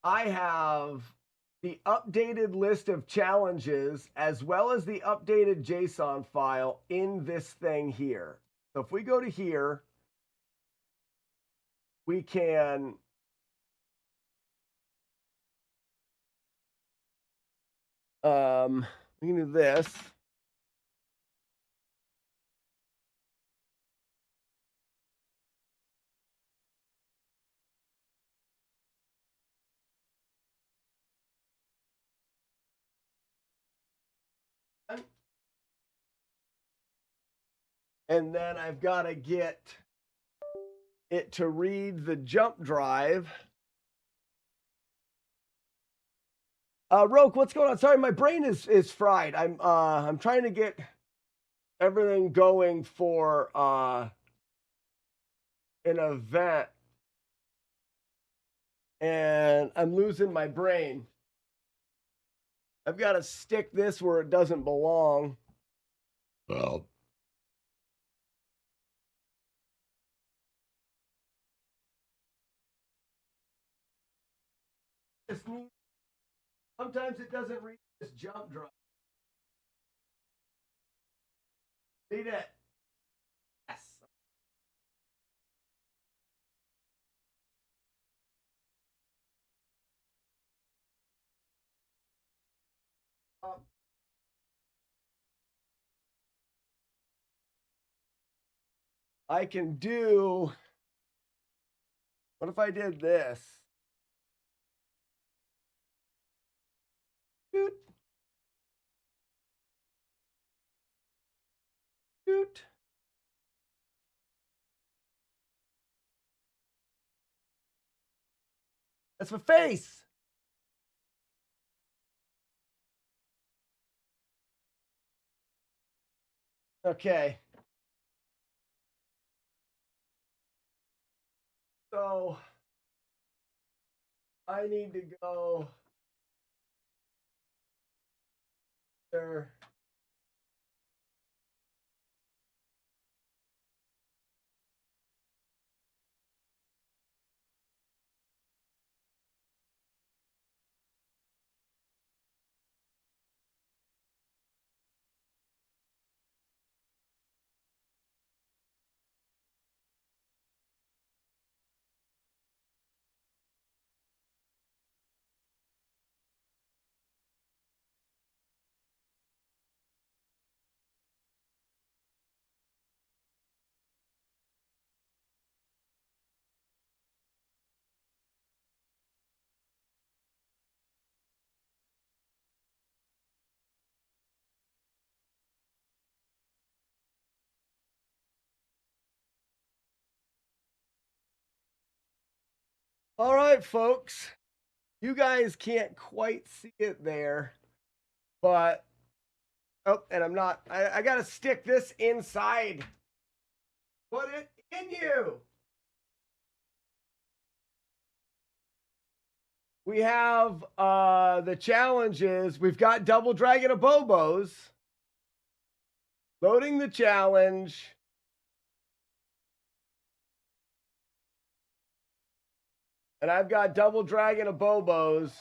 Speaker 2: I have the updated list of challenges as well as the updated JSON file in this thing here. So if we go to here, we can we can do this. And then I've got to get it to read the jump drive. Roke, what's going on? Sorry, my brain is fried. I'm trying to get everything going for an event, and I'm losing my brain. I've got to stick this where it doesn't belong. Well. Sometimes it doesn't read this jump drive. Read it. Yes. I can do. What if I did this? Doot. Doot. That's my face. Okay. So I need to go there. All right, folks. You guys can't quite see it there, but Oh, and I'm not. I got to stick this inside. Put it in you. We have the challenges. We've got Double Dragon of Bobos. Loading the challenge. And I've got Double Dragon of Bobos.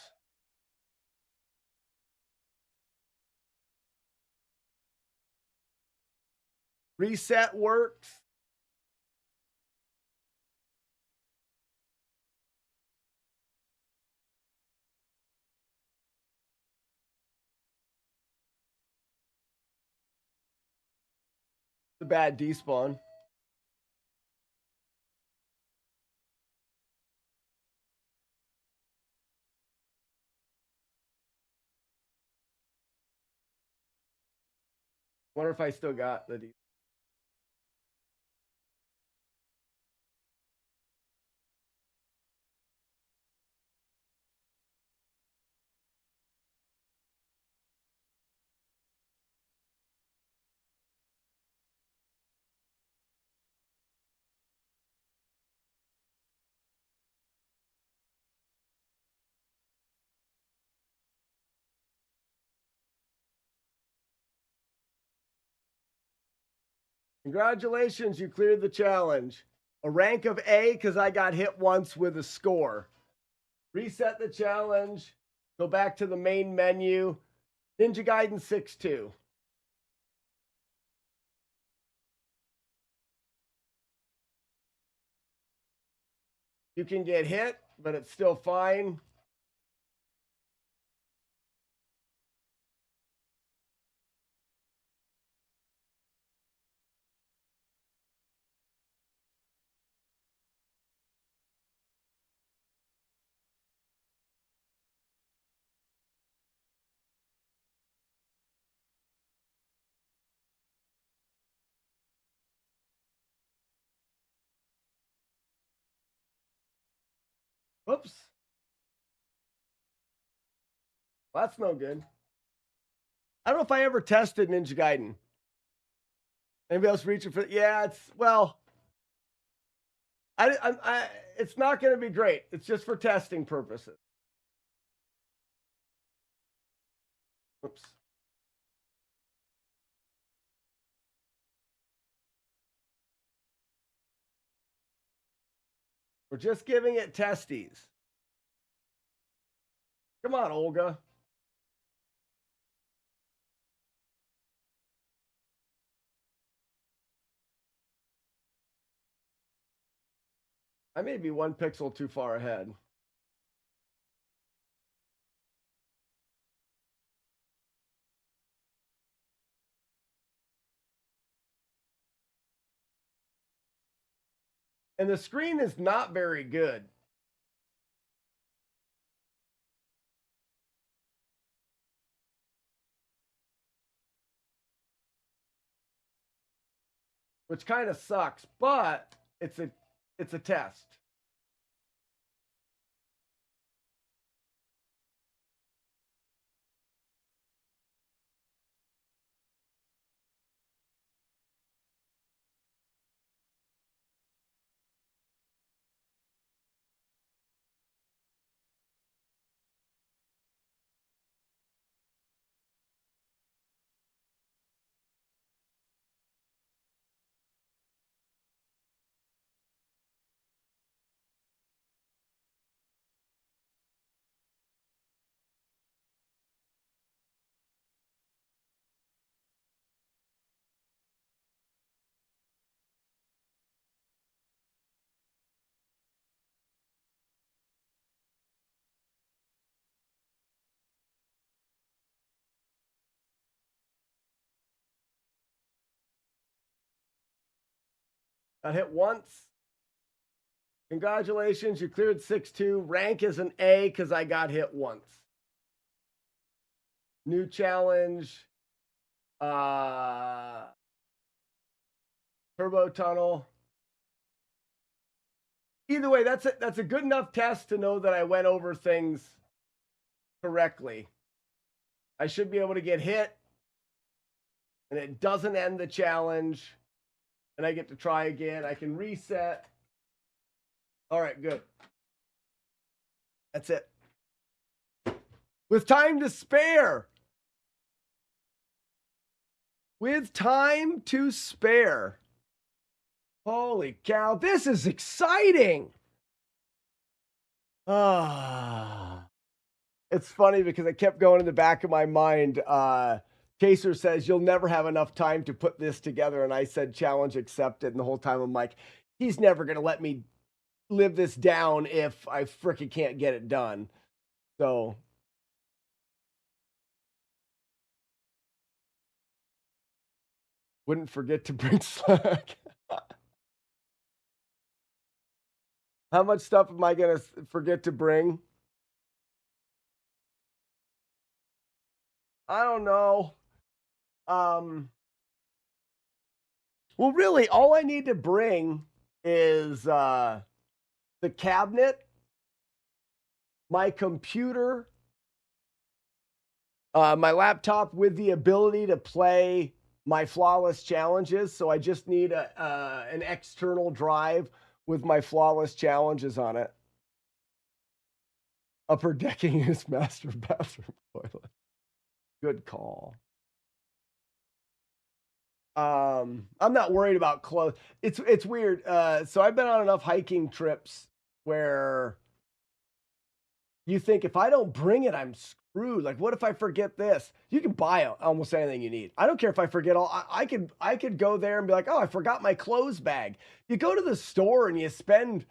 Speaker 2: Reset works. The bad despawn. Wonder if I still got the despawn. Congratulations, you cleared the challenge. A rank of A because I got hit once with a score. Reset the challenge. Go back to the main menu. Ninja Gaiden 6-2. You can get hit, but it's still fine. Whoops. Well, that's no good. I don't know if I ever tested Ninja Gaiden. Anybody else reaching for? Yeah, it's well. It's not going to be great. It's just for testing purposes. Oops. We're just giving it testies. Come on, Olga. I may be one pixel too far ahead. And the screen is not very good. Which kind of sucks, but it's a test. Got hit once. Congratulations, you cleared 6-2. Rank is an A because I got hit once. New challenge. Turbo tunnel. Either way, that's a good enough test to know that I went over things correctly. I should be able to get hit and it doesn't end the challenge, and I get to try again. I can reset. All right, good. That's it. With time to spare. With time to spare. Holy cow, this is exciting. It's funny because I kept going in the back of my mind. Chaser says, you'll never have enough time to put this together. And I said, challenge accepted. And the whole time I'm like, he's never going to let me live this down if I frickin' can't get it done. So. Wouldn't forget to bring Slack. How much stuff am I going to forget to bring? I don't know. Well, really, all I need to bring is the cabinet, my computer, my laptop with the ability to play my flawless challenges. So I just need an external drive with my flawless challenges on it. Upper decking is master bathroom toilet. Good call. I'm not worried about clothes. It's weird. So I've been on enough hiking trips where you think if I don't bring it, I'm screwed. Like, what if I forget this? You can buy almost anything you need. I don't care if I forget all. I could go there and be like, oh, I forgot my clothes bag. You go to the store and you spend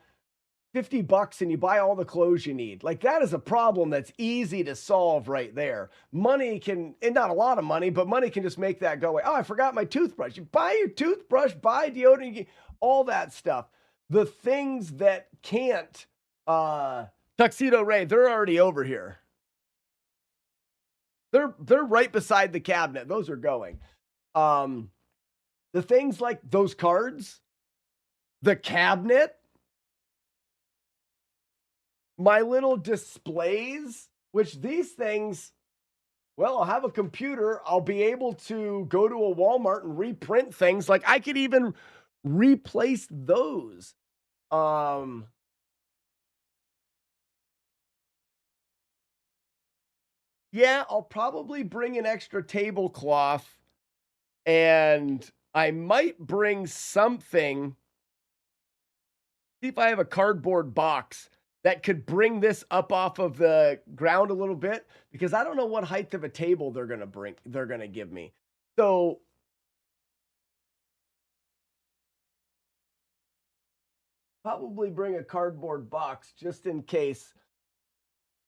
Speaker 2: $50 and you buy all the clothes you need. Like, that is a problem that's easy to solve right there. Money can, and not a lot of money, but money can just make that go away. Oh, I forgot my toothbrush. You buy your toothbrush, buy deodorant, all that stuff. The things that can't, Tuxedo Ray, they're already over here. They're right beside the cabinet. Those are going. The things like those cards, the cabinet, my little displays, which these things, well, I'll have a computer. I'll be able to go to a Walmart and reprint things. Like, I could even replace those. Yeah, I'll probably bring an extra tablecloth, and I might bring something. See if I have a cardboard box that could bring this up off of the ground a little bit, because I don't know what height of a table they're going to give me. So probably bring a cardboard box just in case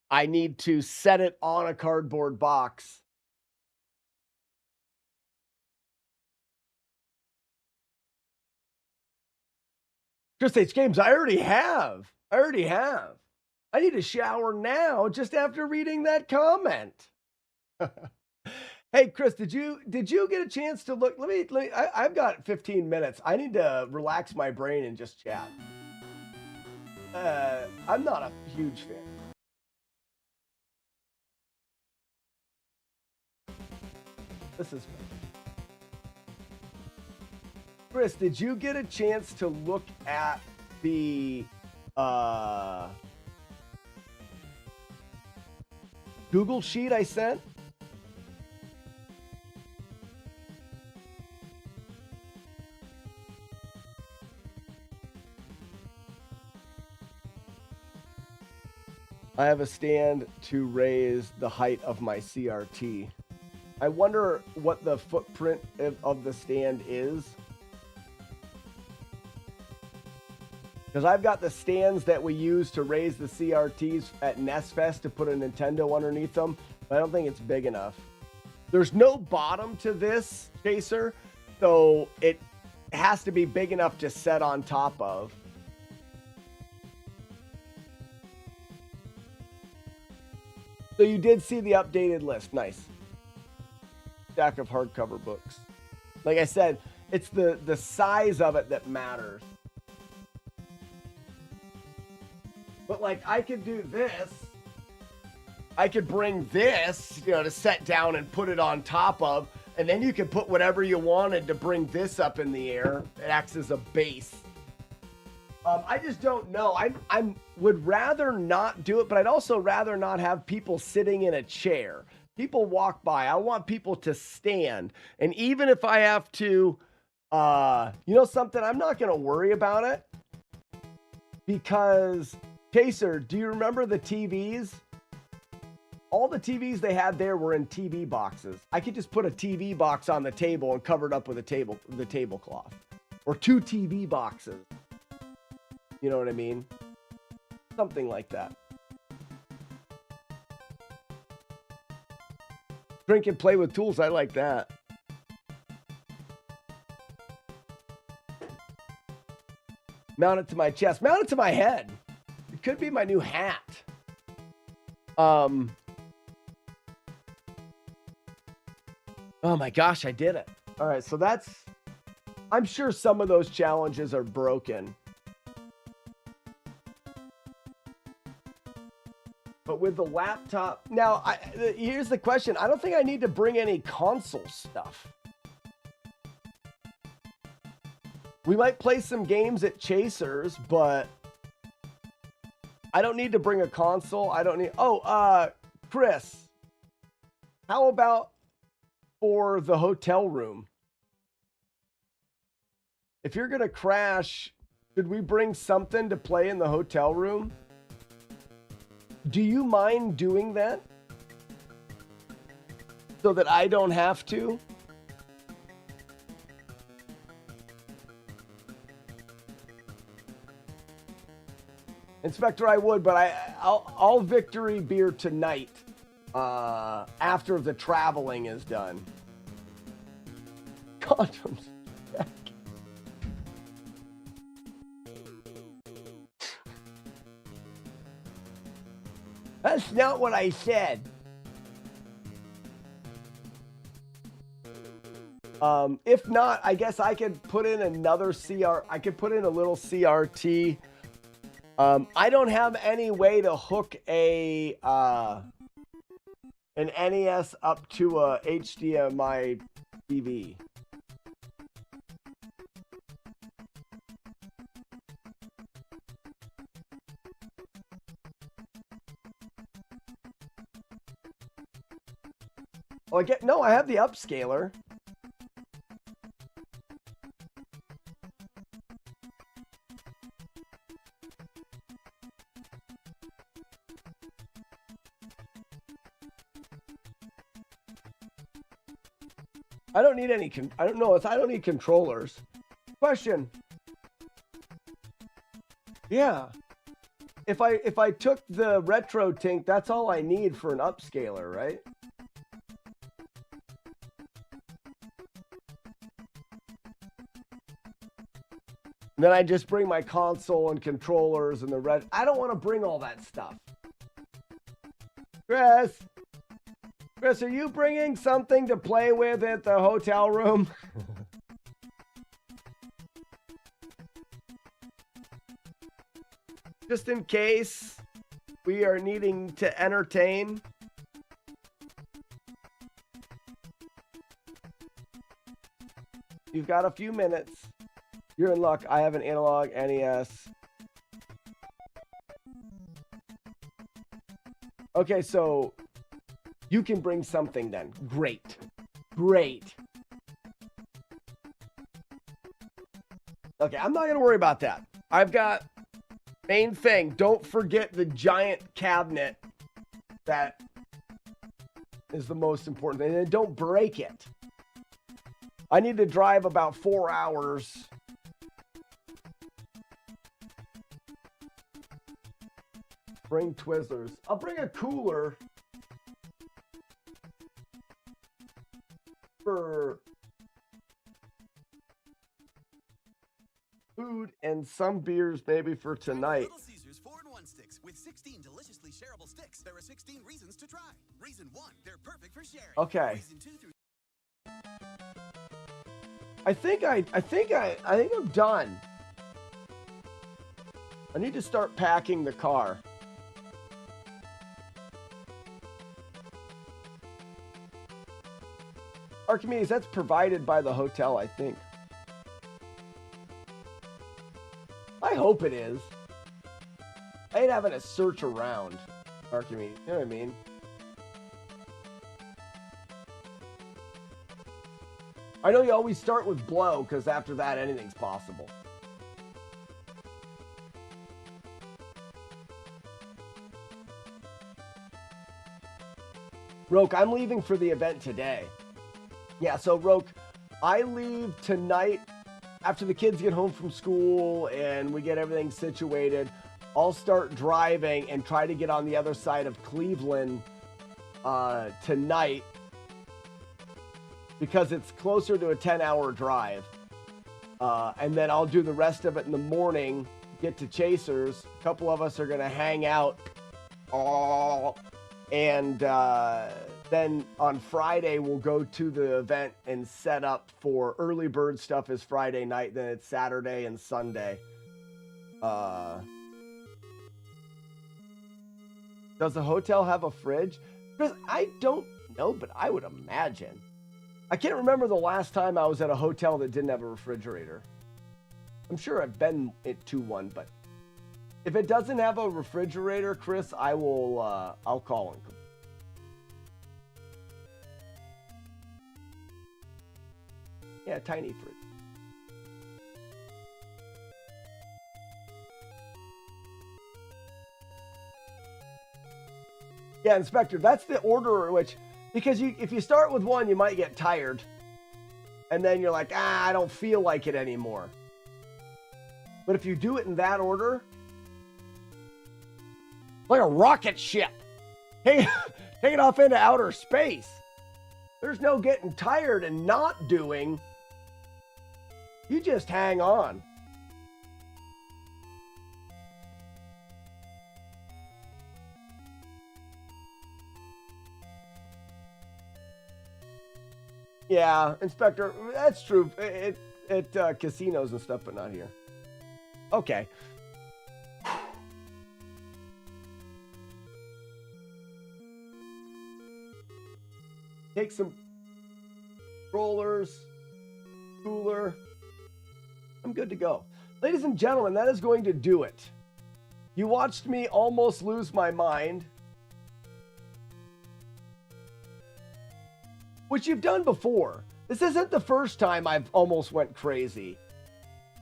Speaker 2: I need to set it on a cardboard box. Just H Games, I already have. I need a shower now just after reading that comment. Hey, Chris, did you get a chance to look? I've got 15 minutes. I need to relax my brain and just chat. I'm not a huge fan. This is Chris, did you get a chance to look at the Google sheet I sent? I have a stand to raise the height of my CRT. I wonder what the footprint of the stand is. Because I've got the stands that we use to raise the CRTs at NES Fest to put a Nintendo underneath them, but I don't think it's big enough. There's no bottom to this, Chaser, so it has to be big enough to set on top of. So you did see the updated list. Nice. Stack of hardcover books. Like I said, it's the size of it that matters. But like, I could do this. I could bring this, to set down and put it on top of. And then you can put whatever you wanted to bring this up in the air. It acts as a base. I just don't know. I would rather not do it, but I'd also rather not have people sitting in a chair. People walk by. I want people to stand. And even if I have to, you know something, I'm not going to worry about it. Because, Chaser, do you remember the TVs? All the TVs they had there were in TV boxes. I could just put a TV box on the table and cover it up with the tablecloth. Or 2 TV boxes. You know what I mean? Something like that. Drink and play with tools. I like that. Mount it to my chest. Mount it to my head. It could be my new hat. Oh my gosh, I did it. All right, so that's... I'm sure some of those challenges are broken. But with the laptop... Now, here's the question. I don't think I need to bring any console stuff. We might play some games at Chasers, but... I don't need to bring a console. I don't need... Oh, Chris. How about for the hotel room? If you're going to crash, should we bring something to play in the hotel room? Do you mind doing that? So that I don't have to? Inspector, I would, but I'll victory beer tonight after the traveling is done. Condoms. That's not what I said. If not, I guess I could put in another CR. I could put in a little CRT. I don't have any way to hook an NES up to a HDMI TV. Oh, no, I have the upscaler. I don't need any, I don't need controllers. Question. Yeah. If I took the retro tink, that's all I need for an upscaler, right? And then I just bring my console and controllers and the red. I don't want to bring all that stuff. Chris, are you bringing something to play with at the hotel room? Just in case we are needing to entertain. You've got a few minutes. You're in luck. I have an analog NES. Okay, so you can bring something then. Great. Great. Okay, I'm not going to worry about that. I've got main thing. Don't forget the giant cabinet. That is the most important thing. And don't break it. I need to drive about 4 hours. Bring Twizzlers. I'll bring a cooler for food and some beers maybe for tonight.
Speaker 5: Little Caesars 4-in-1 sticks with 16 deliciously shareable sticks. There are 16 reasons to try. Reason 1, they're perfect for sharing.
Speaker 2: Okay.
Speaker 5: Reason 2 through
Speaker 2: I think I'm done. I need to start packing the car. Archimedes, that's provided by the hotel, I think. I hope it is. I ain't having to search around, Archimedes. You know what I mean? I know you always start with blow, because after that, anything's possible. Roke, I'm leaving for the event today. Yeah, so Roke, I leave tonight after the kids get home from school and we get everything situated. I'll start driving and try to get on the other side of Cleveland tonight because it's closer to a 10-hour drive. And then I'll do the rest of it in the morning, get to Chasers. A couple of us are going to hang out. And then on Friday, we'll go to the event and set up for early bird stuff is Friday night. Then it's Saturday and Sunday. Does the hotel have a fridge? Chris, I don't know, but I would imagine. I can't remember the last time I was at a hotel that didn't have a refrigerator. I'm sure I've been to one, but if it doesn't have a refrigerator, Chris, I will, I'll call him. Yeah, tiny fridge. Yeah, Inspector, that's the order in which, because if you start with one, you might get tired. And then you're like, I don't feel like it anymore. But if you do it in that order, like a rocket ship, take it off into outer space. There's no getting tired and not doing. You just hang on. Yeah, Inspector, that's true. At casinos and stuff, but not here. Okay. Take some rollers, cooler. I'm good to go. Ladies and gentlemen, that is going to do it. You watched me almost lose my mind, which you've done before. This isn't the first time I've almost went crazy.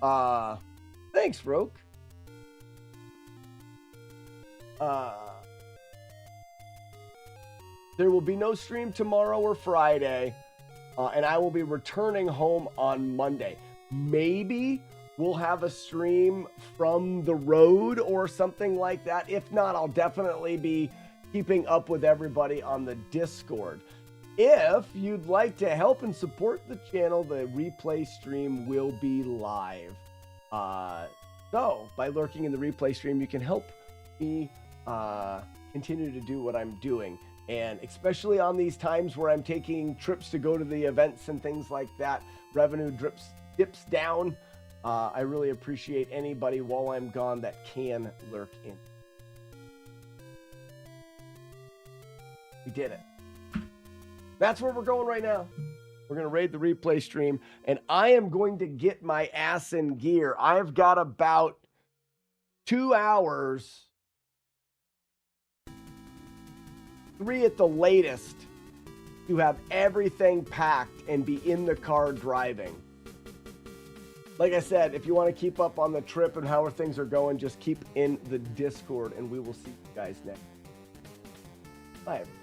Speaker 2: Thanks, Roke. There will be no stream tomorrow or Friday, and I will be returning home on Monday. Maybe we'll have a stream from the road or something like that. If not, I'll definitely be keeping up with everybody on the Discord. If you'd like to help and support the channel, the replay stream will be live. So, by lurking in the replay stream, you can help me continue to do what I'm doing. And especially on these times where I'm taking trips to go to the events and things like that, revenue dips down. I really appreciate anybody while I'm gone that can lurk in. We did it. That's where we're going right now. We're going to raid the replay stream, and I am going to get my ass in gear. I've got about 2 hours, 3 at the latest, to have everything packed and be in the car driving. Like I said, if you want to keep up on the trip and how things are going, just keep in the Discord, and we will see you guys next. Bye, everybody.